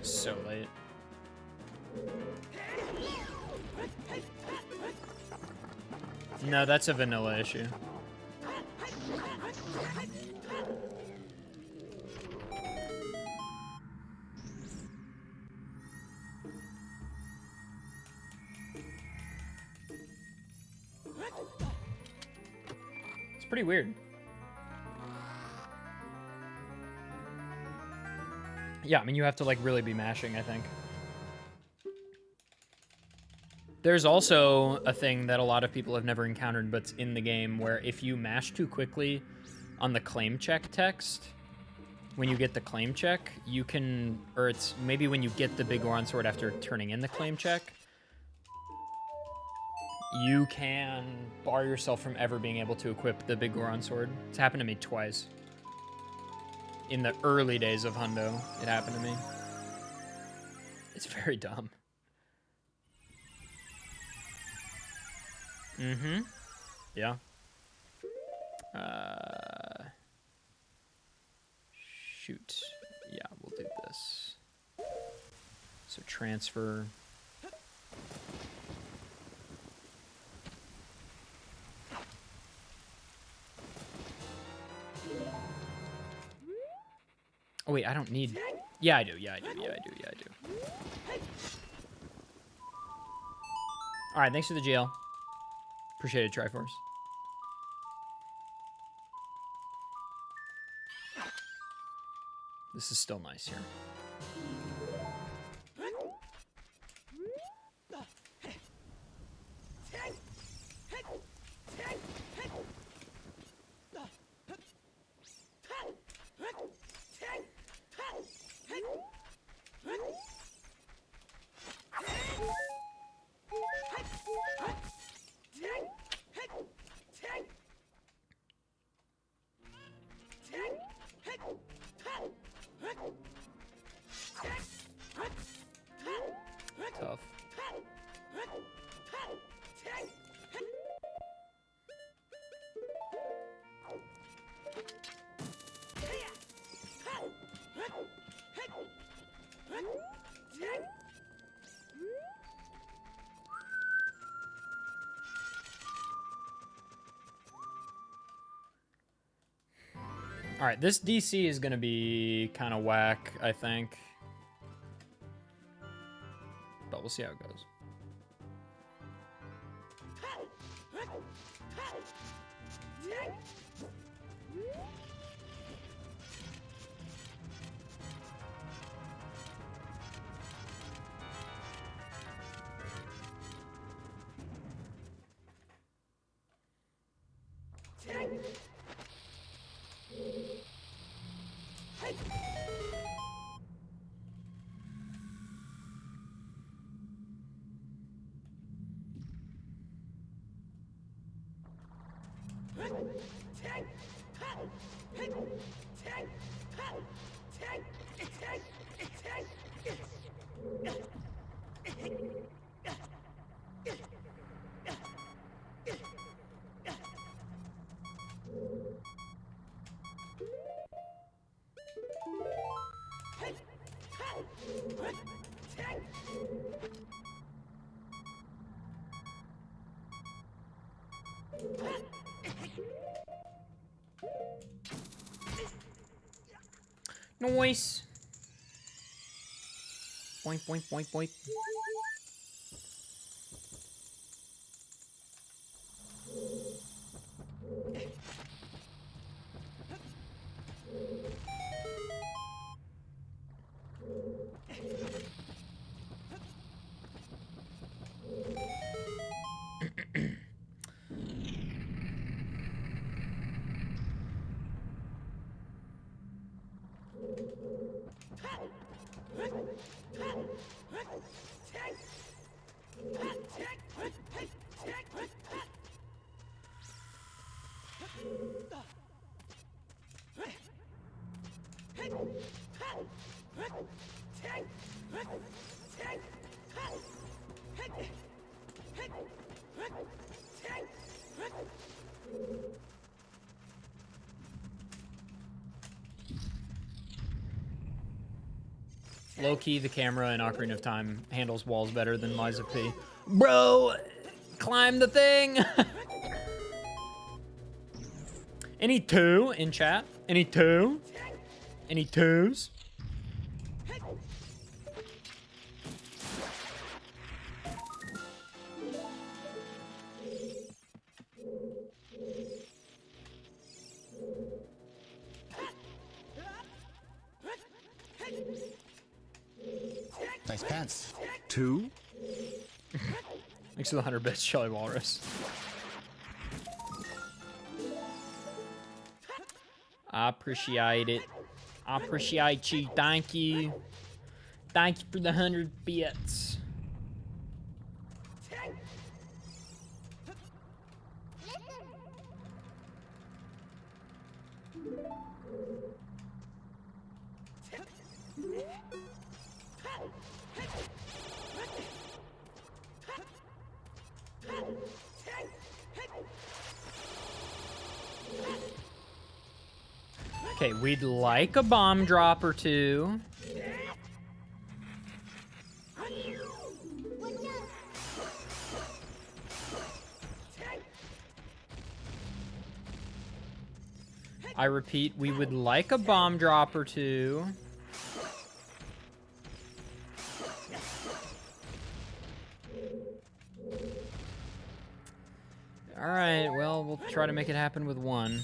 So late. No, that's a vanilla issue. It's pretty weird. Yeah, I mean, you have to, like, really be mashing, I think. There's also a thing that a lot of people have never encountered, but it's in the game, where if you mash too quickly on the claim check text, when you get the claim check, you can, or it's maybe when you get the Big Goron Sword after turning in the claim check, you can bar yourself from ever being able to equip the Big Goron Sword. It's happened to me twice. In the early days of Hundo, it happened to me. It's very dumb. Mm-hmm. Yeah. Shoot. Yeah, we'll do this. So transfer. Oh wait, I don't need... Yeah, I do. Yeah, I do. Yeah, I do. Yeah, I do. All right, thanks for the jail. Appreciate it, Triforce. This is still nice here. Alright, this DC is gonna be kind of whack, I think. But we'll see how it goes. Noise. Boink, boink, boink, boink. Low-key, the camera in Ocarina of Time handles walls better than Liza P. Bro, climb the thing! Any two in chat? Any two? Any twos? Nice pants. 2? Thanks for the 100 bits, Shelly Walrus. I appreciate it. I appreciate you. Thank you. Thank you for the 100 bits. Okay, we'd like a bomb drop or two. I repeat, we would like a bomb drop or two. All right, well, we'll try to make it happen with one.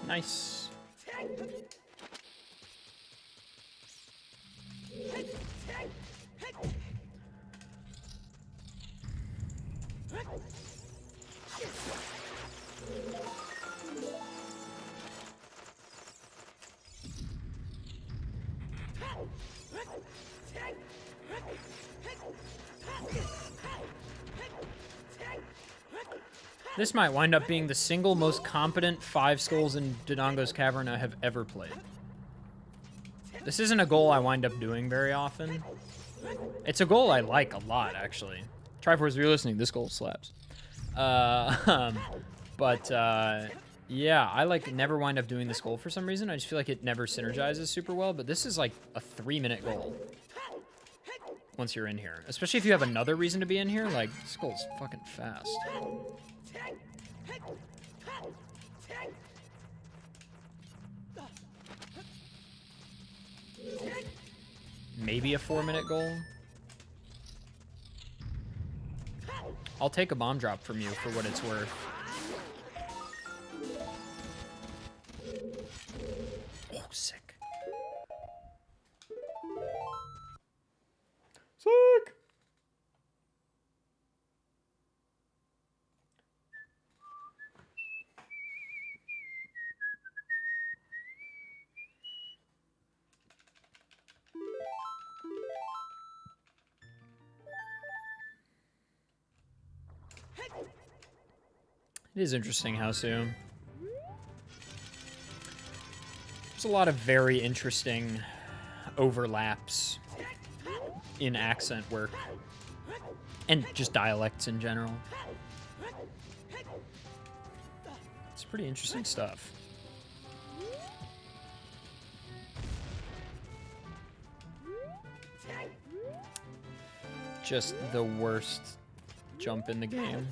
Nice. This might wind up being the single most competent 5 skulls in Dodongo's Cavern I have ever played. This isn't a goal I wind up doing very often. It's a goal I like a lot, actually. Triforce, if you're listening, this goal slaps. Yeah, I like never wind up doing this goal for some reason. I just feel like it never synergizes super well, but this is like a 3-minute goal. Once you're in here. Especially if you have another reason to be in here, like, this goal's fucking fast. Maybe a 4-minute goal. I'll take a bomb drop from you for what it's worth. Oh, sick. Sick! It is interesting how soon. There's a lot of very interesting overlaps in accent work and just dialects in general. It's pretty interesting stuff. Just the worst jump in the game.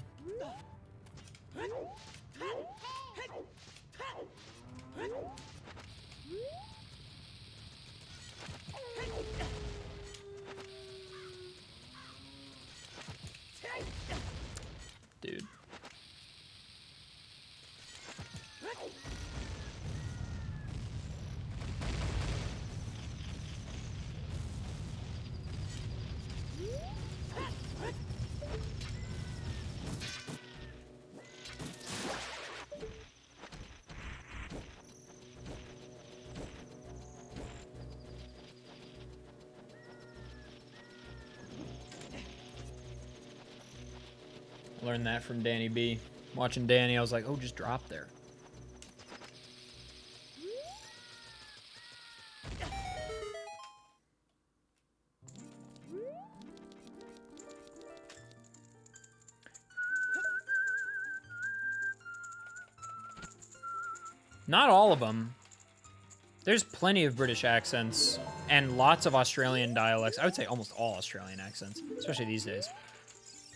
Dude. Learned that from Danny B. Watching Danny, I was like, oh, just drop there. Not all of them. There's plenty of British accents and lots of Australian dialects. I would say almost all Australian accents, especially these days,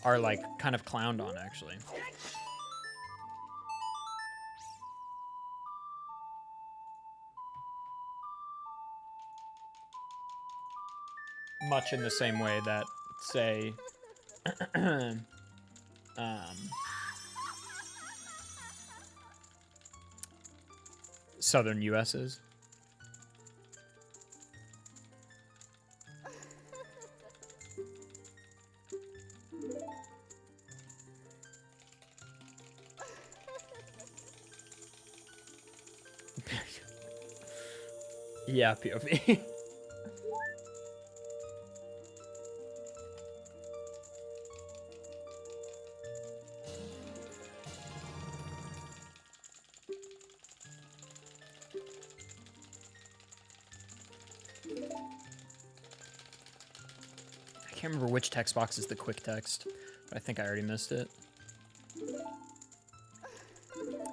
are like kind of clowned on, actually. Much in the same way that, say, Southern US is. Yeah, POV. I can't remember which text box is the quick text, but I think I already missed it.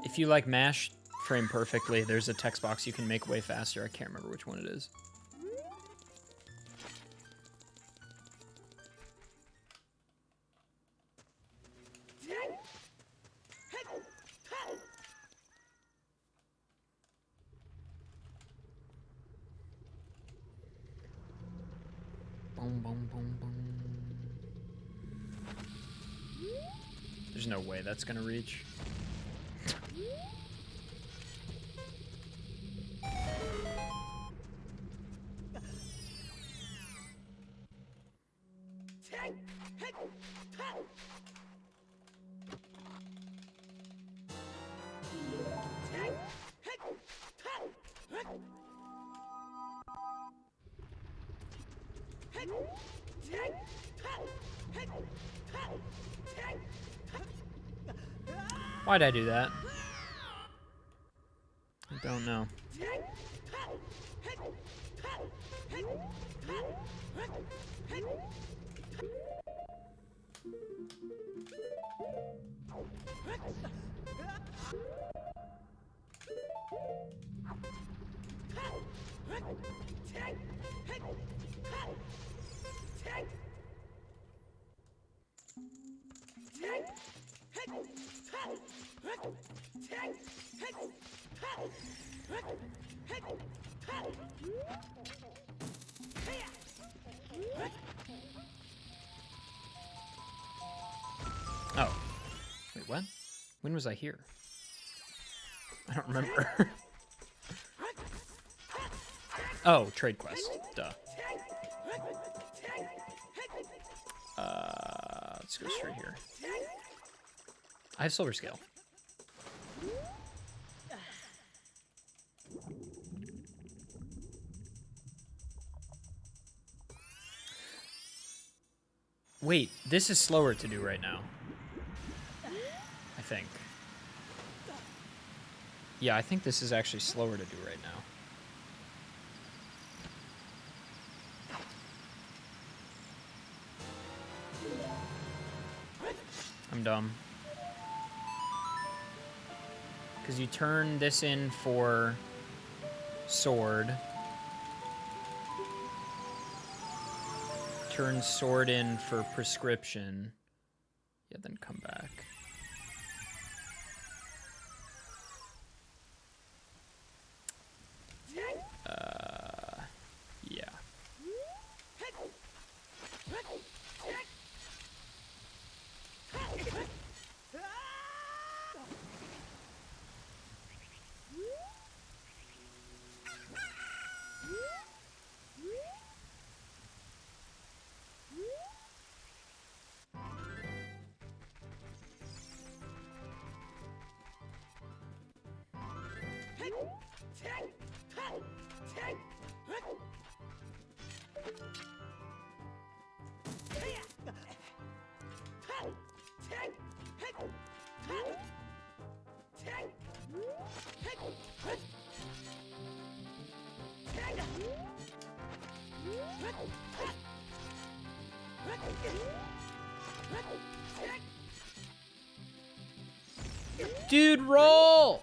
If you like mash frame perfectly, there's a text box you can make way faster. I can't remember which one it is. Boom, boom, boom, boom. There's no way that's gonna reach. Why'd I do that? I don't know. Oh. Wait, what? When was I here? I don't remember. Oh, trade quest. Duh. Let's go straight here. I have silver scale. Wait, this is slower to do right now. I think. Yeah, I think this is actually slower to do right now. I'm dumb. Because you turn this in for sword. Turn sword in for prescription. Yeah, then come back. Yeah. Dude, roll!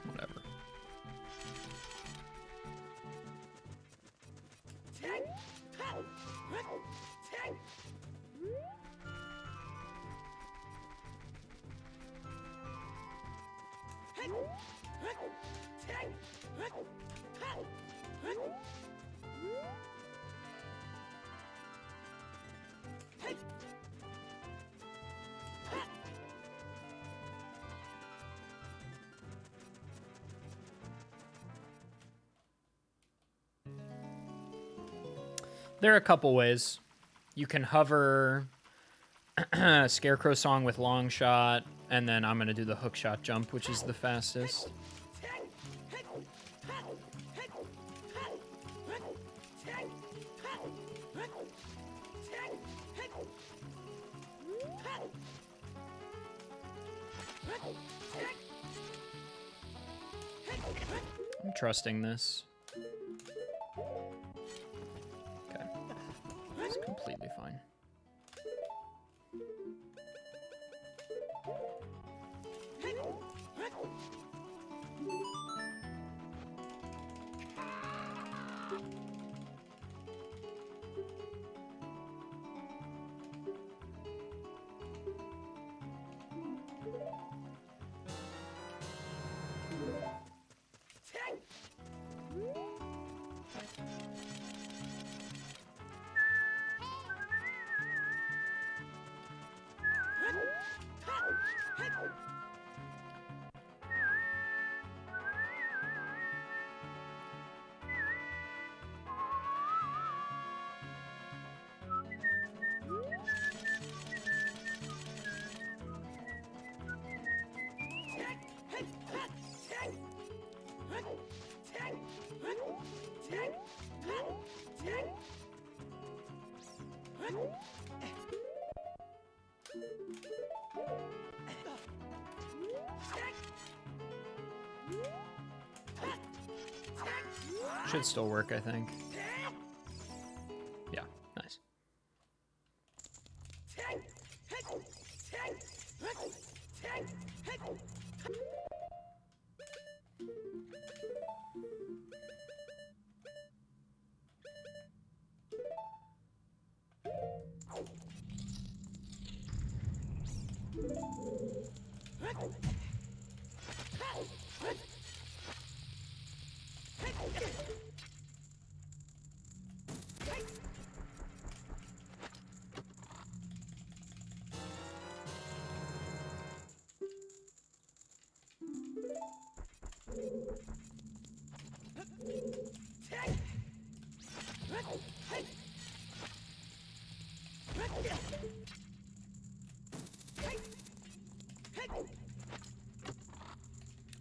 Whatever. There are a couple ways. You can hover Scarecrow Song with long shot, and then I'm going to do the hook shot jump, which is the fastest. I'm trusting this. Okay. It's completely fine. Should still work, I think. Yeah, nice.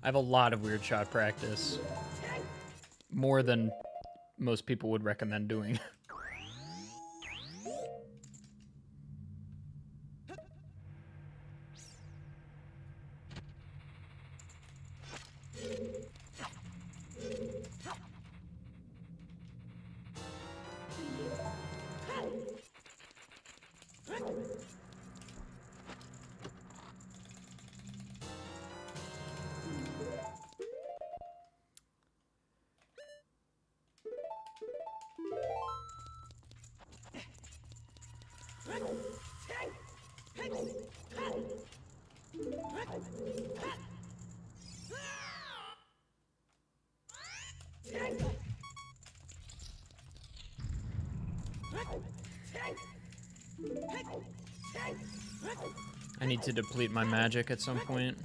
I have a lot of weird shot practice. More than most people would recommend doing. I need to deplete my magic at some point.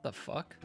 The fuck?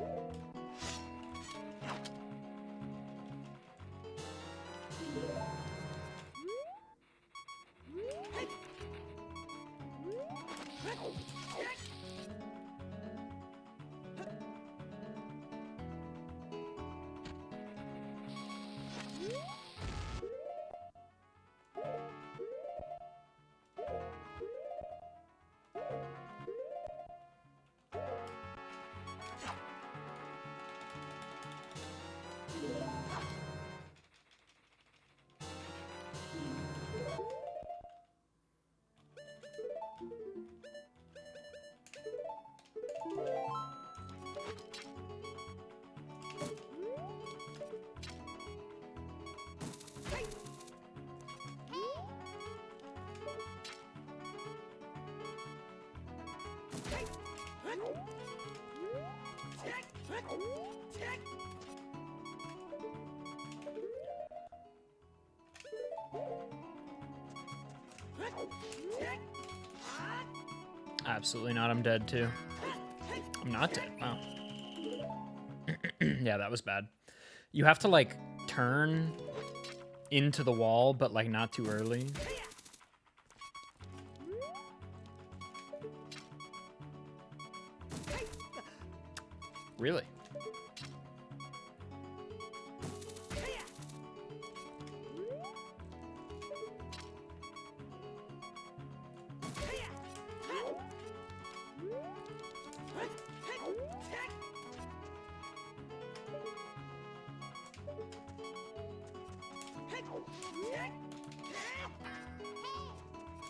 Absolutely not. I'm dead too. I'm not dead. Wow. Yeah, that was bad. You have to like turn into the wall, but like not too early. Really?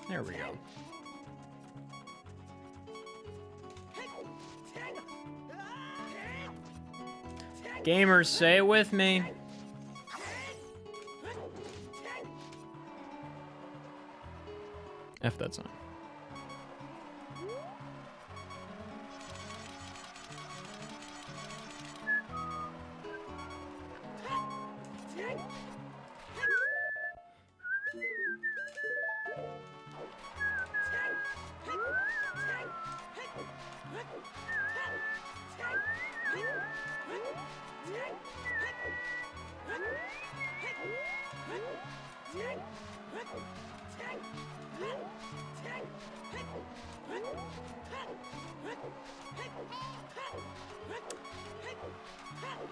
There we go. Gamers, say it with me. F that sign.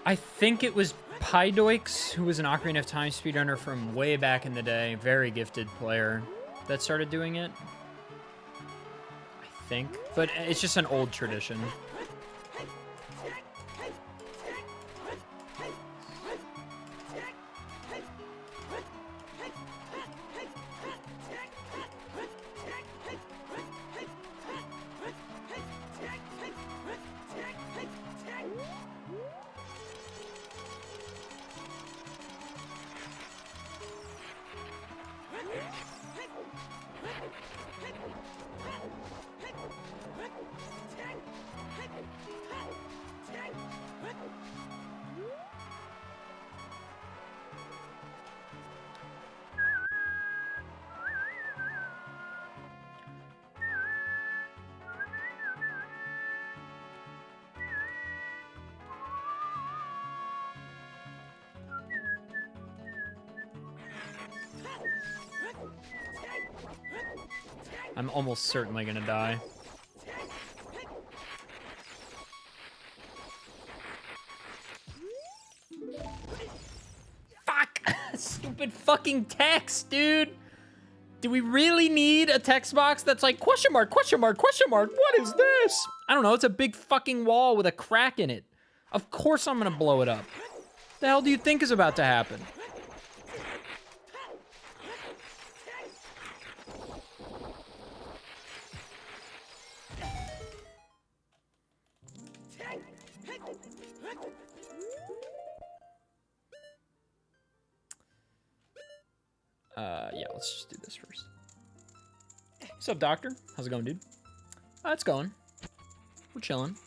I think it was Pydoix, who was an Ocarina of Time speedrunner from way back in the day, very gifted player, that started doing it. I think, but it's just an old tradition. I'm almost certainly gonna die. Fuck! Stupid fucking text, dude! Do we really need a text box that's like, question mark, question mark, question mark, what is this? I don't know, it's a big fucking wall with a crack in it. Of course I'm gonna blow it up. The hell do you think is about to happen? Yeah, let's just do this first. What's up, doctor? How's it going, dude? It's going. We're chilling.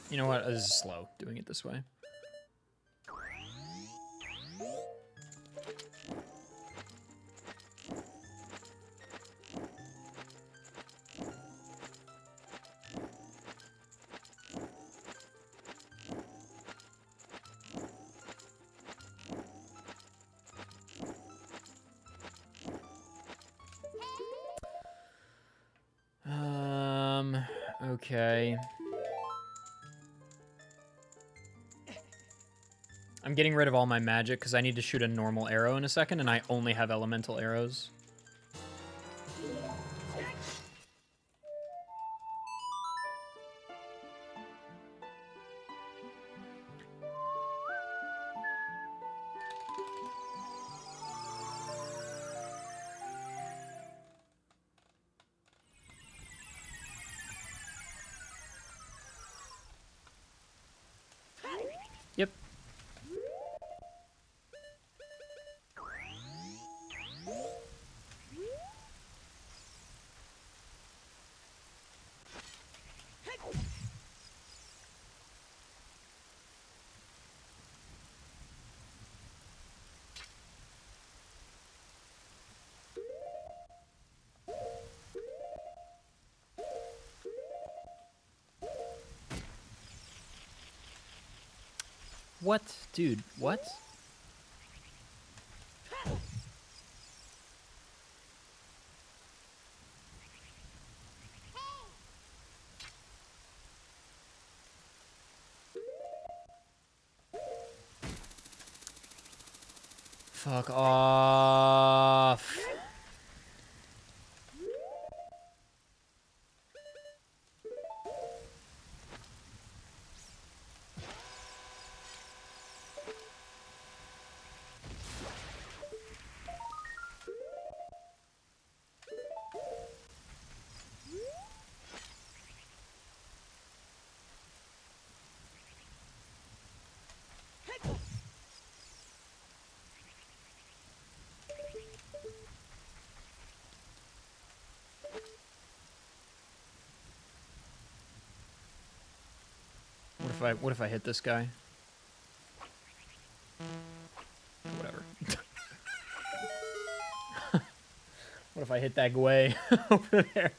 You know what? This is slow, doing it this way. Okay. I'm getting rid of all my magic because I need to shoot a normal arrow in a second, and I only have elemental arrows. Yep. What? Dude, what? Fuck off. What if I hit this guy? Whatever. What if I hit that guay over there?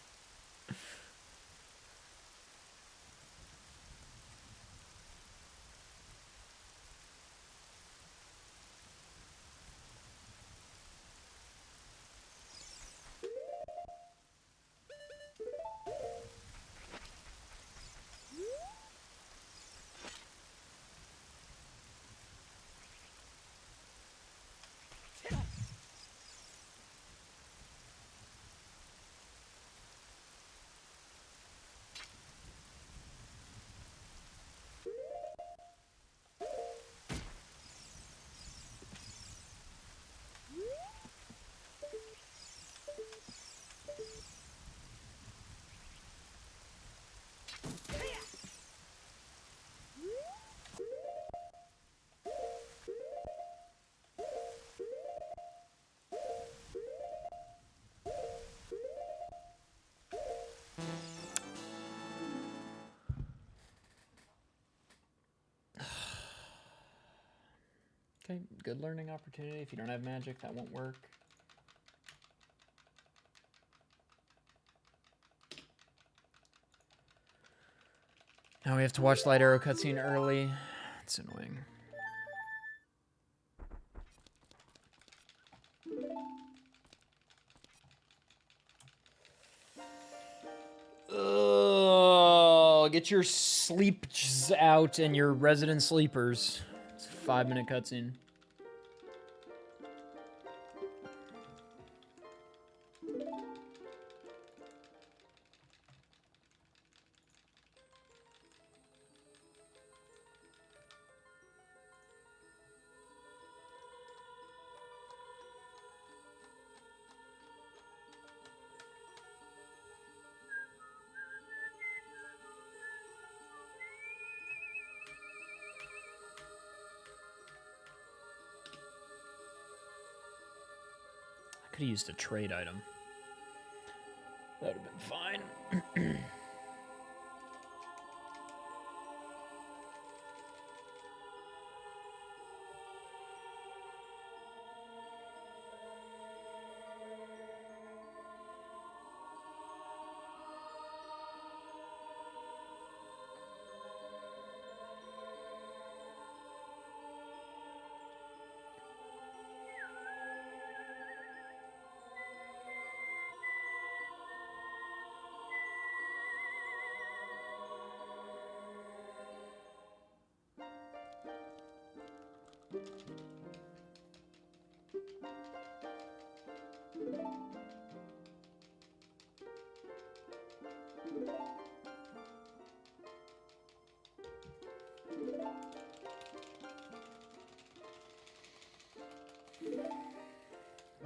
Okay, good learning opportunity. If you don't have magic, that won't work. Now we have to watch Light Arrow cutscene early. It's annoying. Ugh, get your sleeps out and your resident sleepers. It's a 5-minute cutscene. Could have used a trade item. That would have been fine.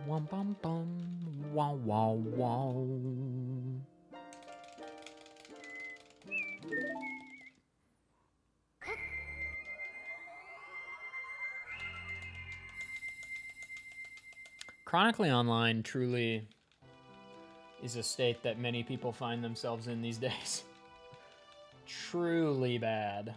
Wom bum bum, wow wow wow. Chronically Online truly is a state that many people find themselves in these days. Truly bad.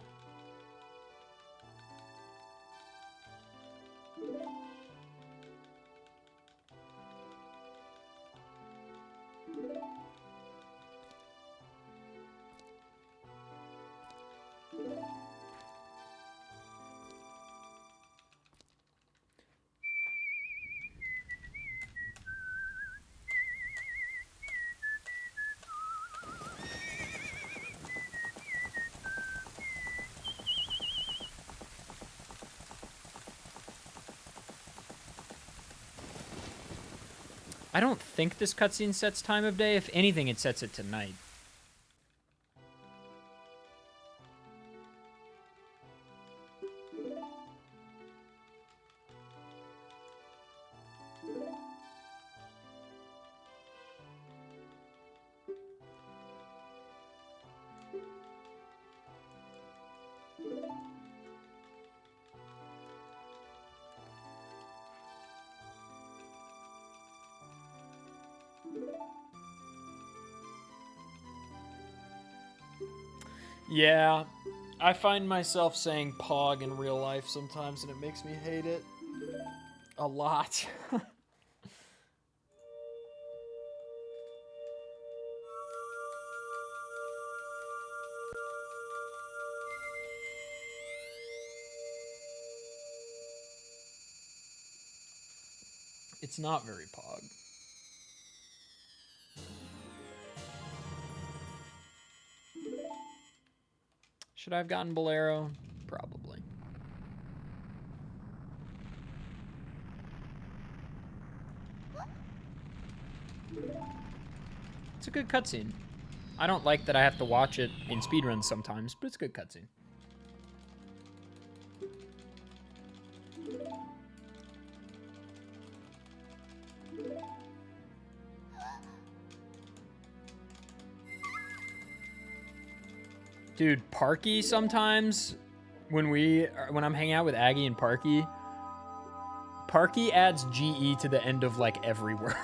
I don't think this cutscene sets time of day. If anything, it sets it to night. Yeah, I find myself saying pog in real life sometimes, and it makes me hate it a lot. It's not very pog. Should I have gotten Bolero? Probably. It's a good cutscene. I don't like that I have to watch it in speedruns sometimes, but it's a good cutscene. Dude, Parky sometimes, when I'm hanging out with Aggie and Parky adds GE to the end of like every word.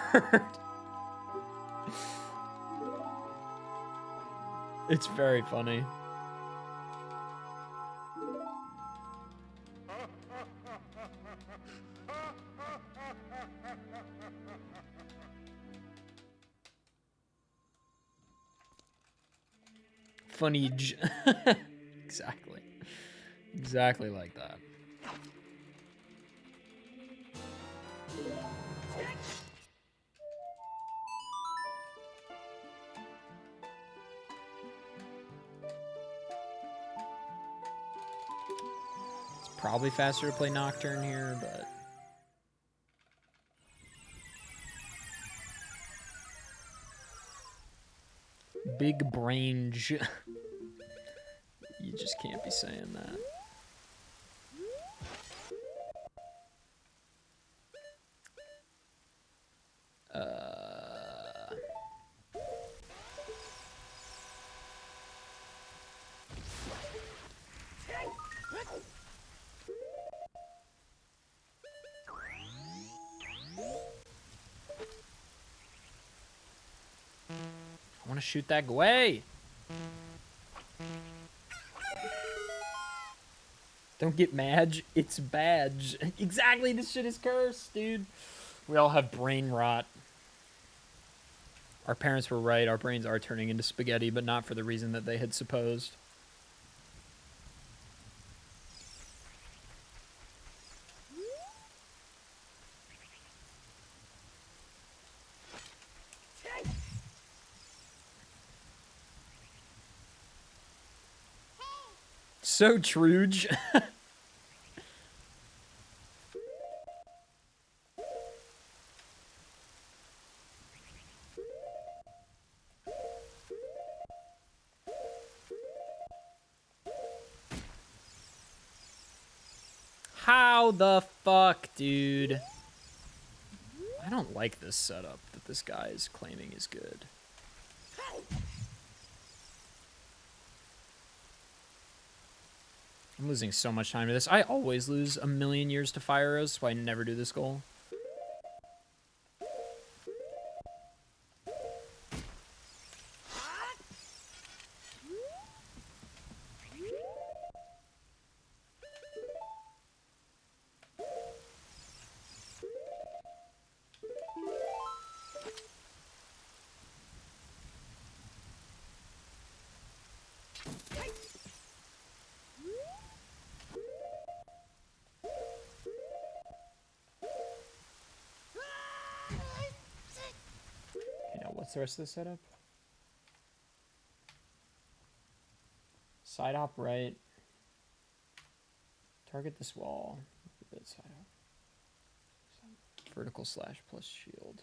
It's very funny. Funny. Exactly. Exactly like that. It's probably faster to play Nocturne here, but... Big brainge. You just can't be saying that. I want to shoot that away. Don't get Madge, it's badge. Exactly, this shit is cursed, dude. We all have brain rot. Our parents were right, our brains are turning into spaghetti, but not for the reason that they had supposed. So Truge. How the fuck, dude? I don't like this setup that this guy is claiming is good. I'm losing so much time to this. I always lose a million years to fire arrows, so I never do this goal. What's the rest of the setup? Side hop right. Target this wall. Side hop. Vertical slash plus shield.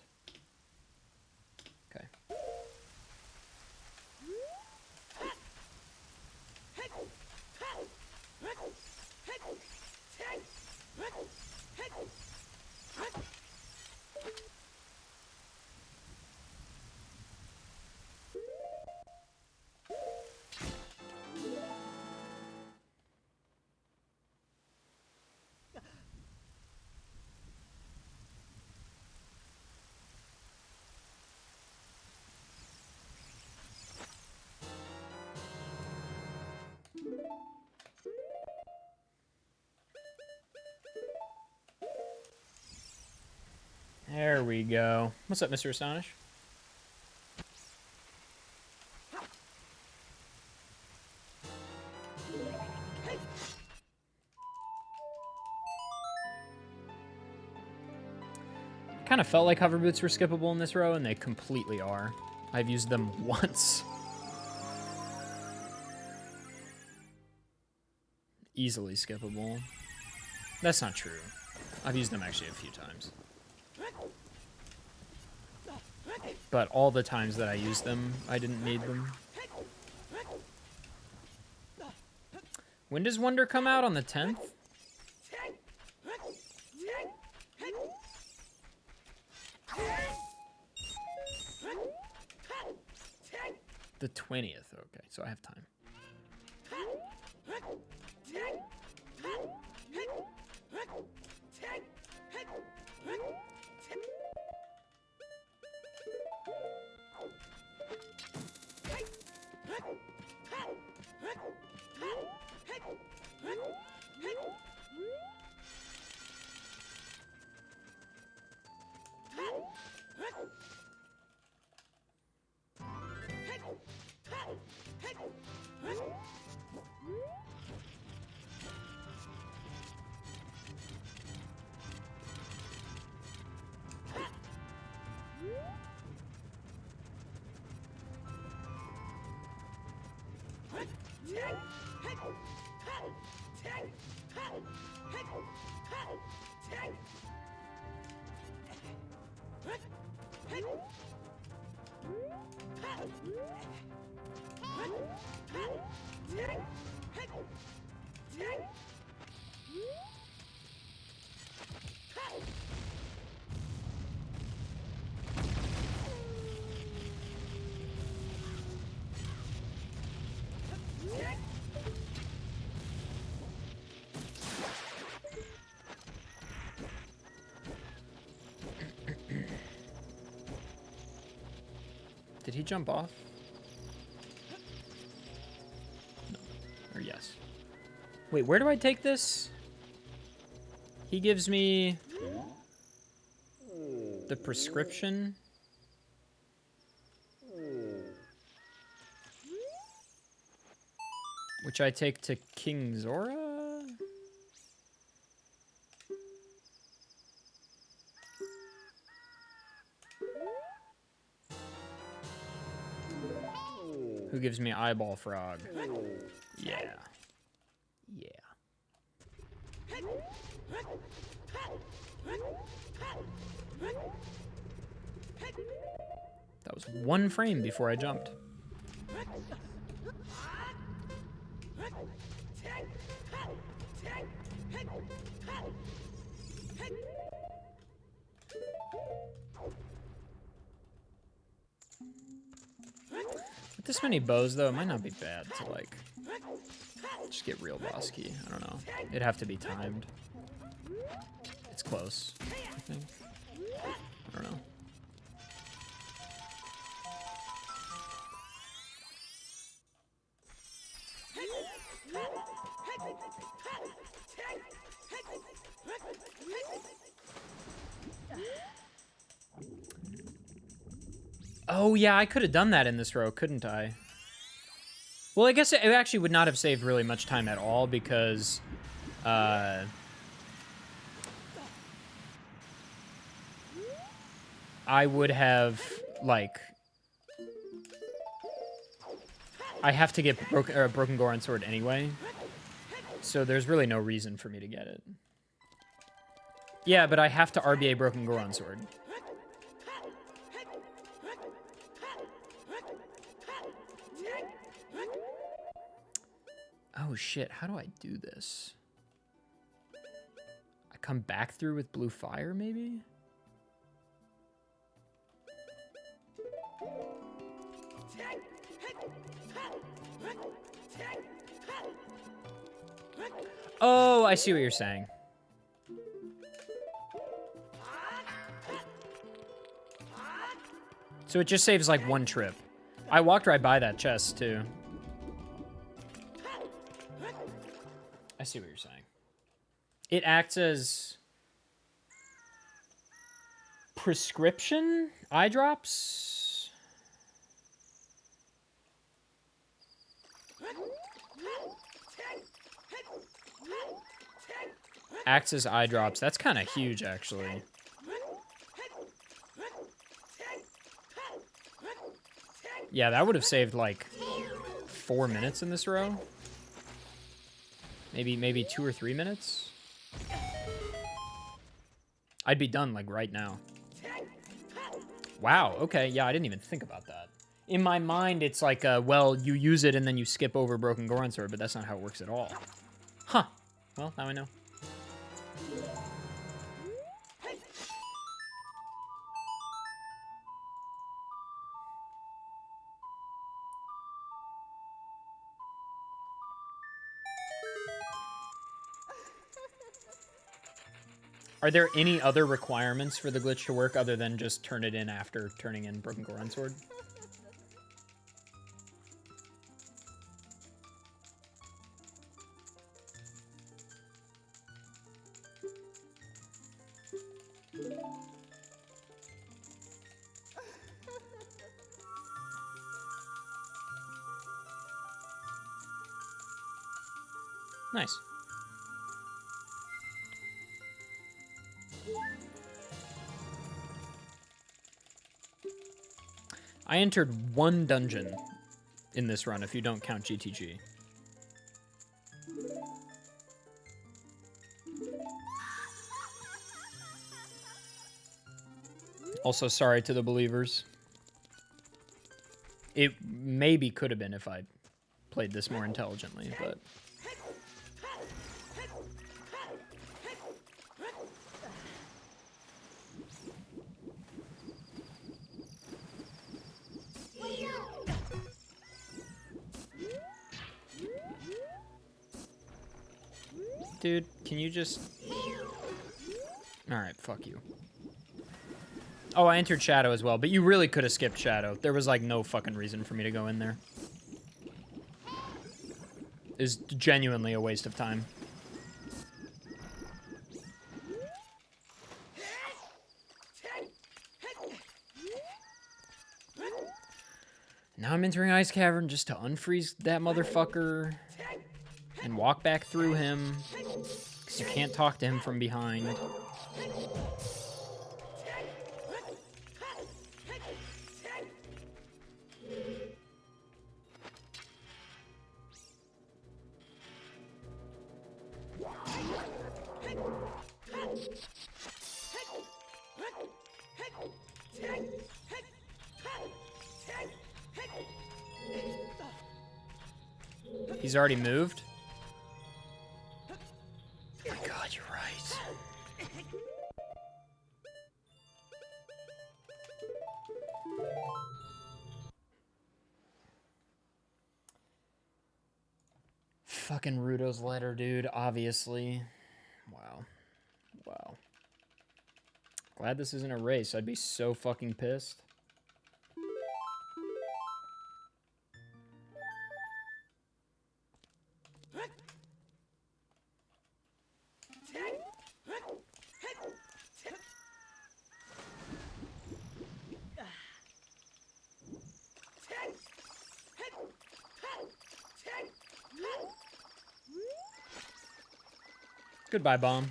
There we go. What's up, Mr. Astonish? Kind of felt like hover boots were skippable in this row, and they completely are. I've used them once. Easily skippable. That's not true. I've used them actually a few times. But all the times that I used them, I didn't need them. When does Wonder come out? On the 10th? The 20th, okay, so I have time. Did he jump off? No. Or yes. Wait, where do I take this? He gives me the prescription. Which I take to King Zora? Who gives me Eyeball Frog? Yeah. Yeah. That was one frame before I jumped. With this many bows, though, it might not be bad to, like, just get real boss key. I don't know. It'd have to be timed. It's close, I think. I don't know. Oh, yeah, I could have done that in this row, couldn't I? Well, I guess it actually would not have saved really much time at all because... I would have, like... I have to get Broken Goron Sword anyway. So there's really no reason for me to get it. Yeah, but I have to RBA Broken Goron Sword. Oh shit, how do I do this? I come back through with blue fire, maybe? Oh, I see what you're saying. So it just saves like one trip. I walked right by that chest too. see what you're saying. It acts as prescription eye drops. Acts as eye drops. That's kind of huge, actually. Yeah, that would have saved like 4 minutes in this row. Maybe 2 or 3 minutes. I'd be done like right now. Wow, okay, yeah, I didn't even think about that. In my mind, it's like, well, you use it and then you skip over Broken Goron Sword, but that's not how it works at all. Huh. Well, now I know. Are there any other requirements for the glitch to work other than just turn it in after turning in Broken Goron Sword? Nice. I entered 1 dungeon in this run if you don't count GTG. Also, sorry to the believers. It maybe could have been if I played this more intelligently, but... Dude, can you just... Alright, fuck you. Oh, I entered Shadow as well, but you really could have skipped Shadow. There was, like, no fucking reason for me to go in there. It's genuinely a waste of time. Now I'm entering Ice Cavern just to unfreeze that motherfucker and walk back through him, because you can't talk to him from behind. He's already moved? Oh my god, you're right. Fucking Rudo's letter, dude, obviously. Wow. Wow. Glad this isn't a race. I'd be so fucking pissed. Goodbye, bomb.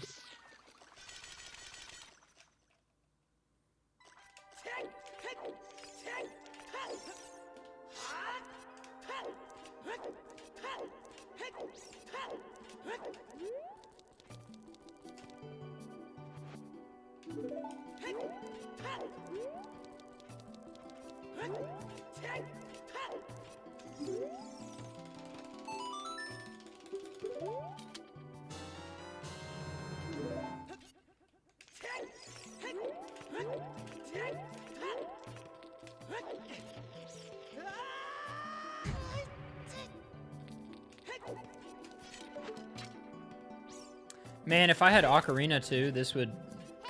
Man, if I had Ocarina too, this would...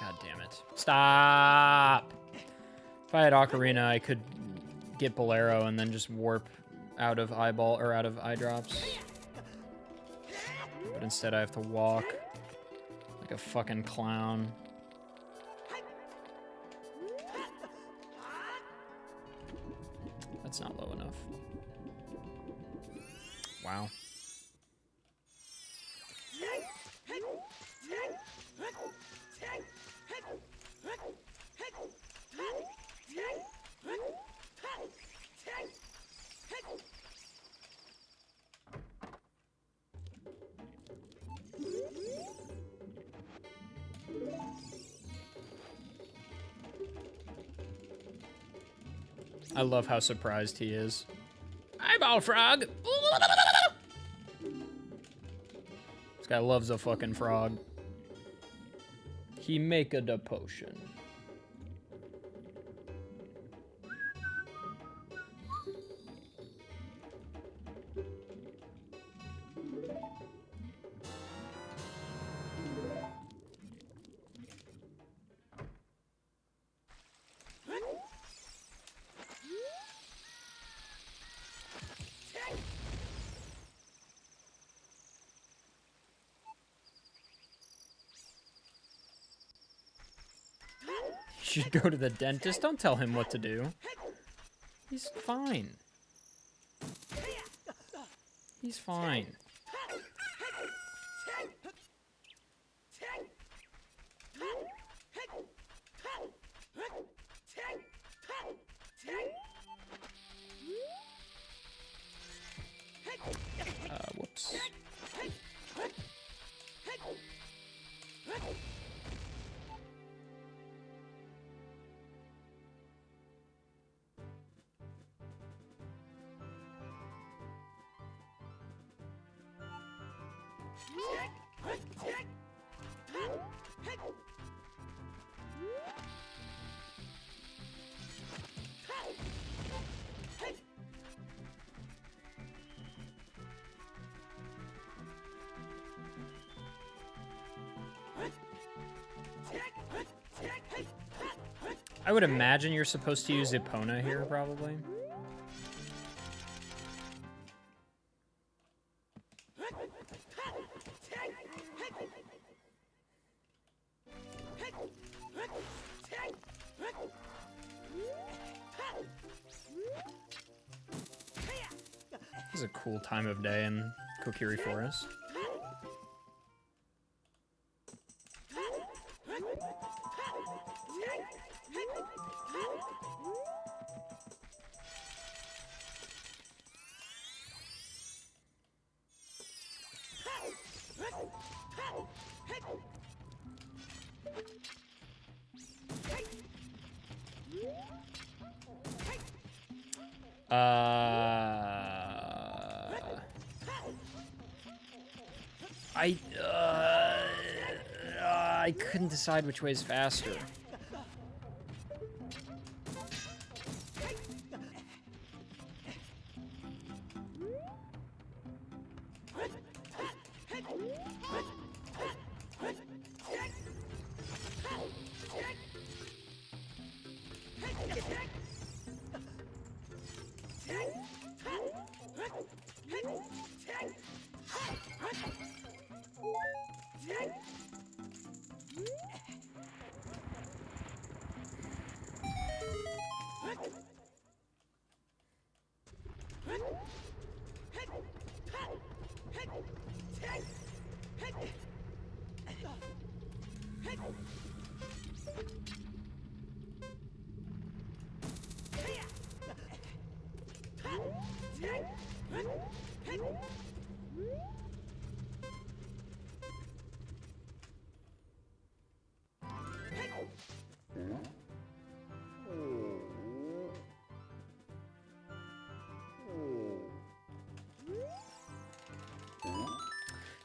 God damn it. Stop! If I had Ocarina, I could get Bolero and then just warp out of eyeball or out of eye drops. but instead I have to walk like a fucking clown. That's not low enough. Wow. I love how surprised he is. Eyeball frog! This guy loves a fucking frog. He make a da potion. You should go to the dentist. Don't tell him what to do. He's fine. He's fine. Whoops. I would imagine you're supposed to use Epona here, probably. This is a cool time of day in Kokiri Forest. I couldn't decide which way is faster.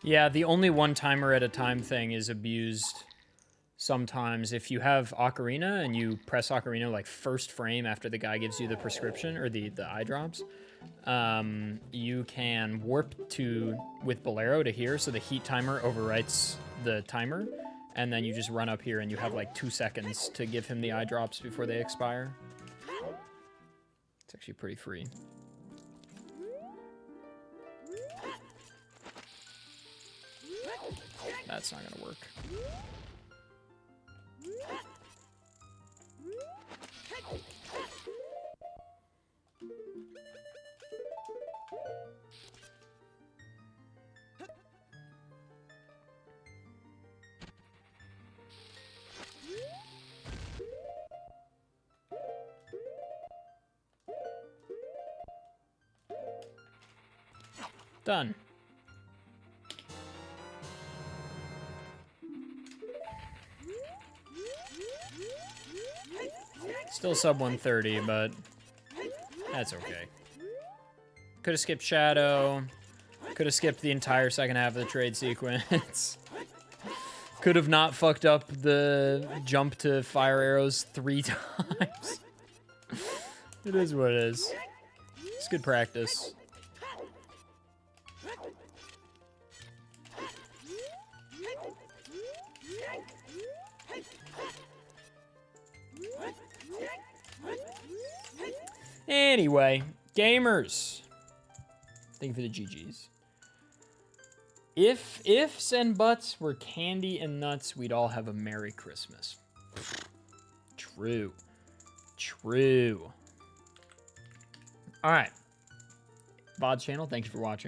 Yeah, the only one timer at a time thing is abused sometimes. If you have Ocarina and you press Ocarina like first frame after the guy gives you the prescription or the eye drops, you can warp with Bolero to here, so the heat timer overwrites the timer, and then you just run up here and you have like 2 seconds to give him the eye drops before they expire. It's actually pretty free. That's not gonna work. Done. Still sub 130, but that's okay. Could have skipped Shadow. Could have skipped the entire second half of the trade sequence. Could have not fucked up the jump to fire arrows 3 times. It is what it is. It's good practice. Anyway, gamers. Thank you for the GGs. If ifs and buts were candy and nuts, we'd all have a Merry Christmas. True. True. All right. VOD's channel, thank you for watching.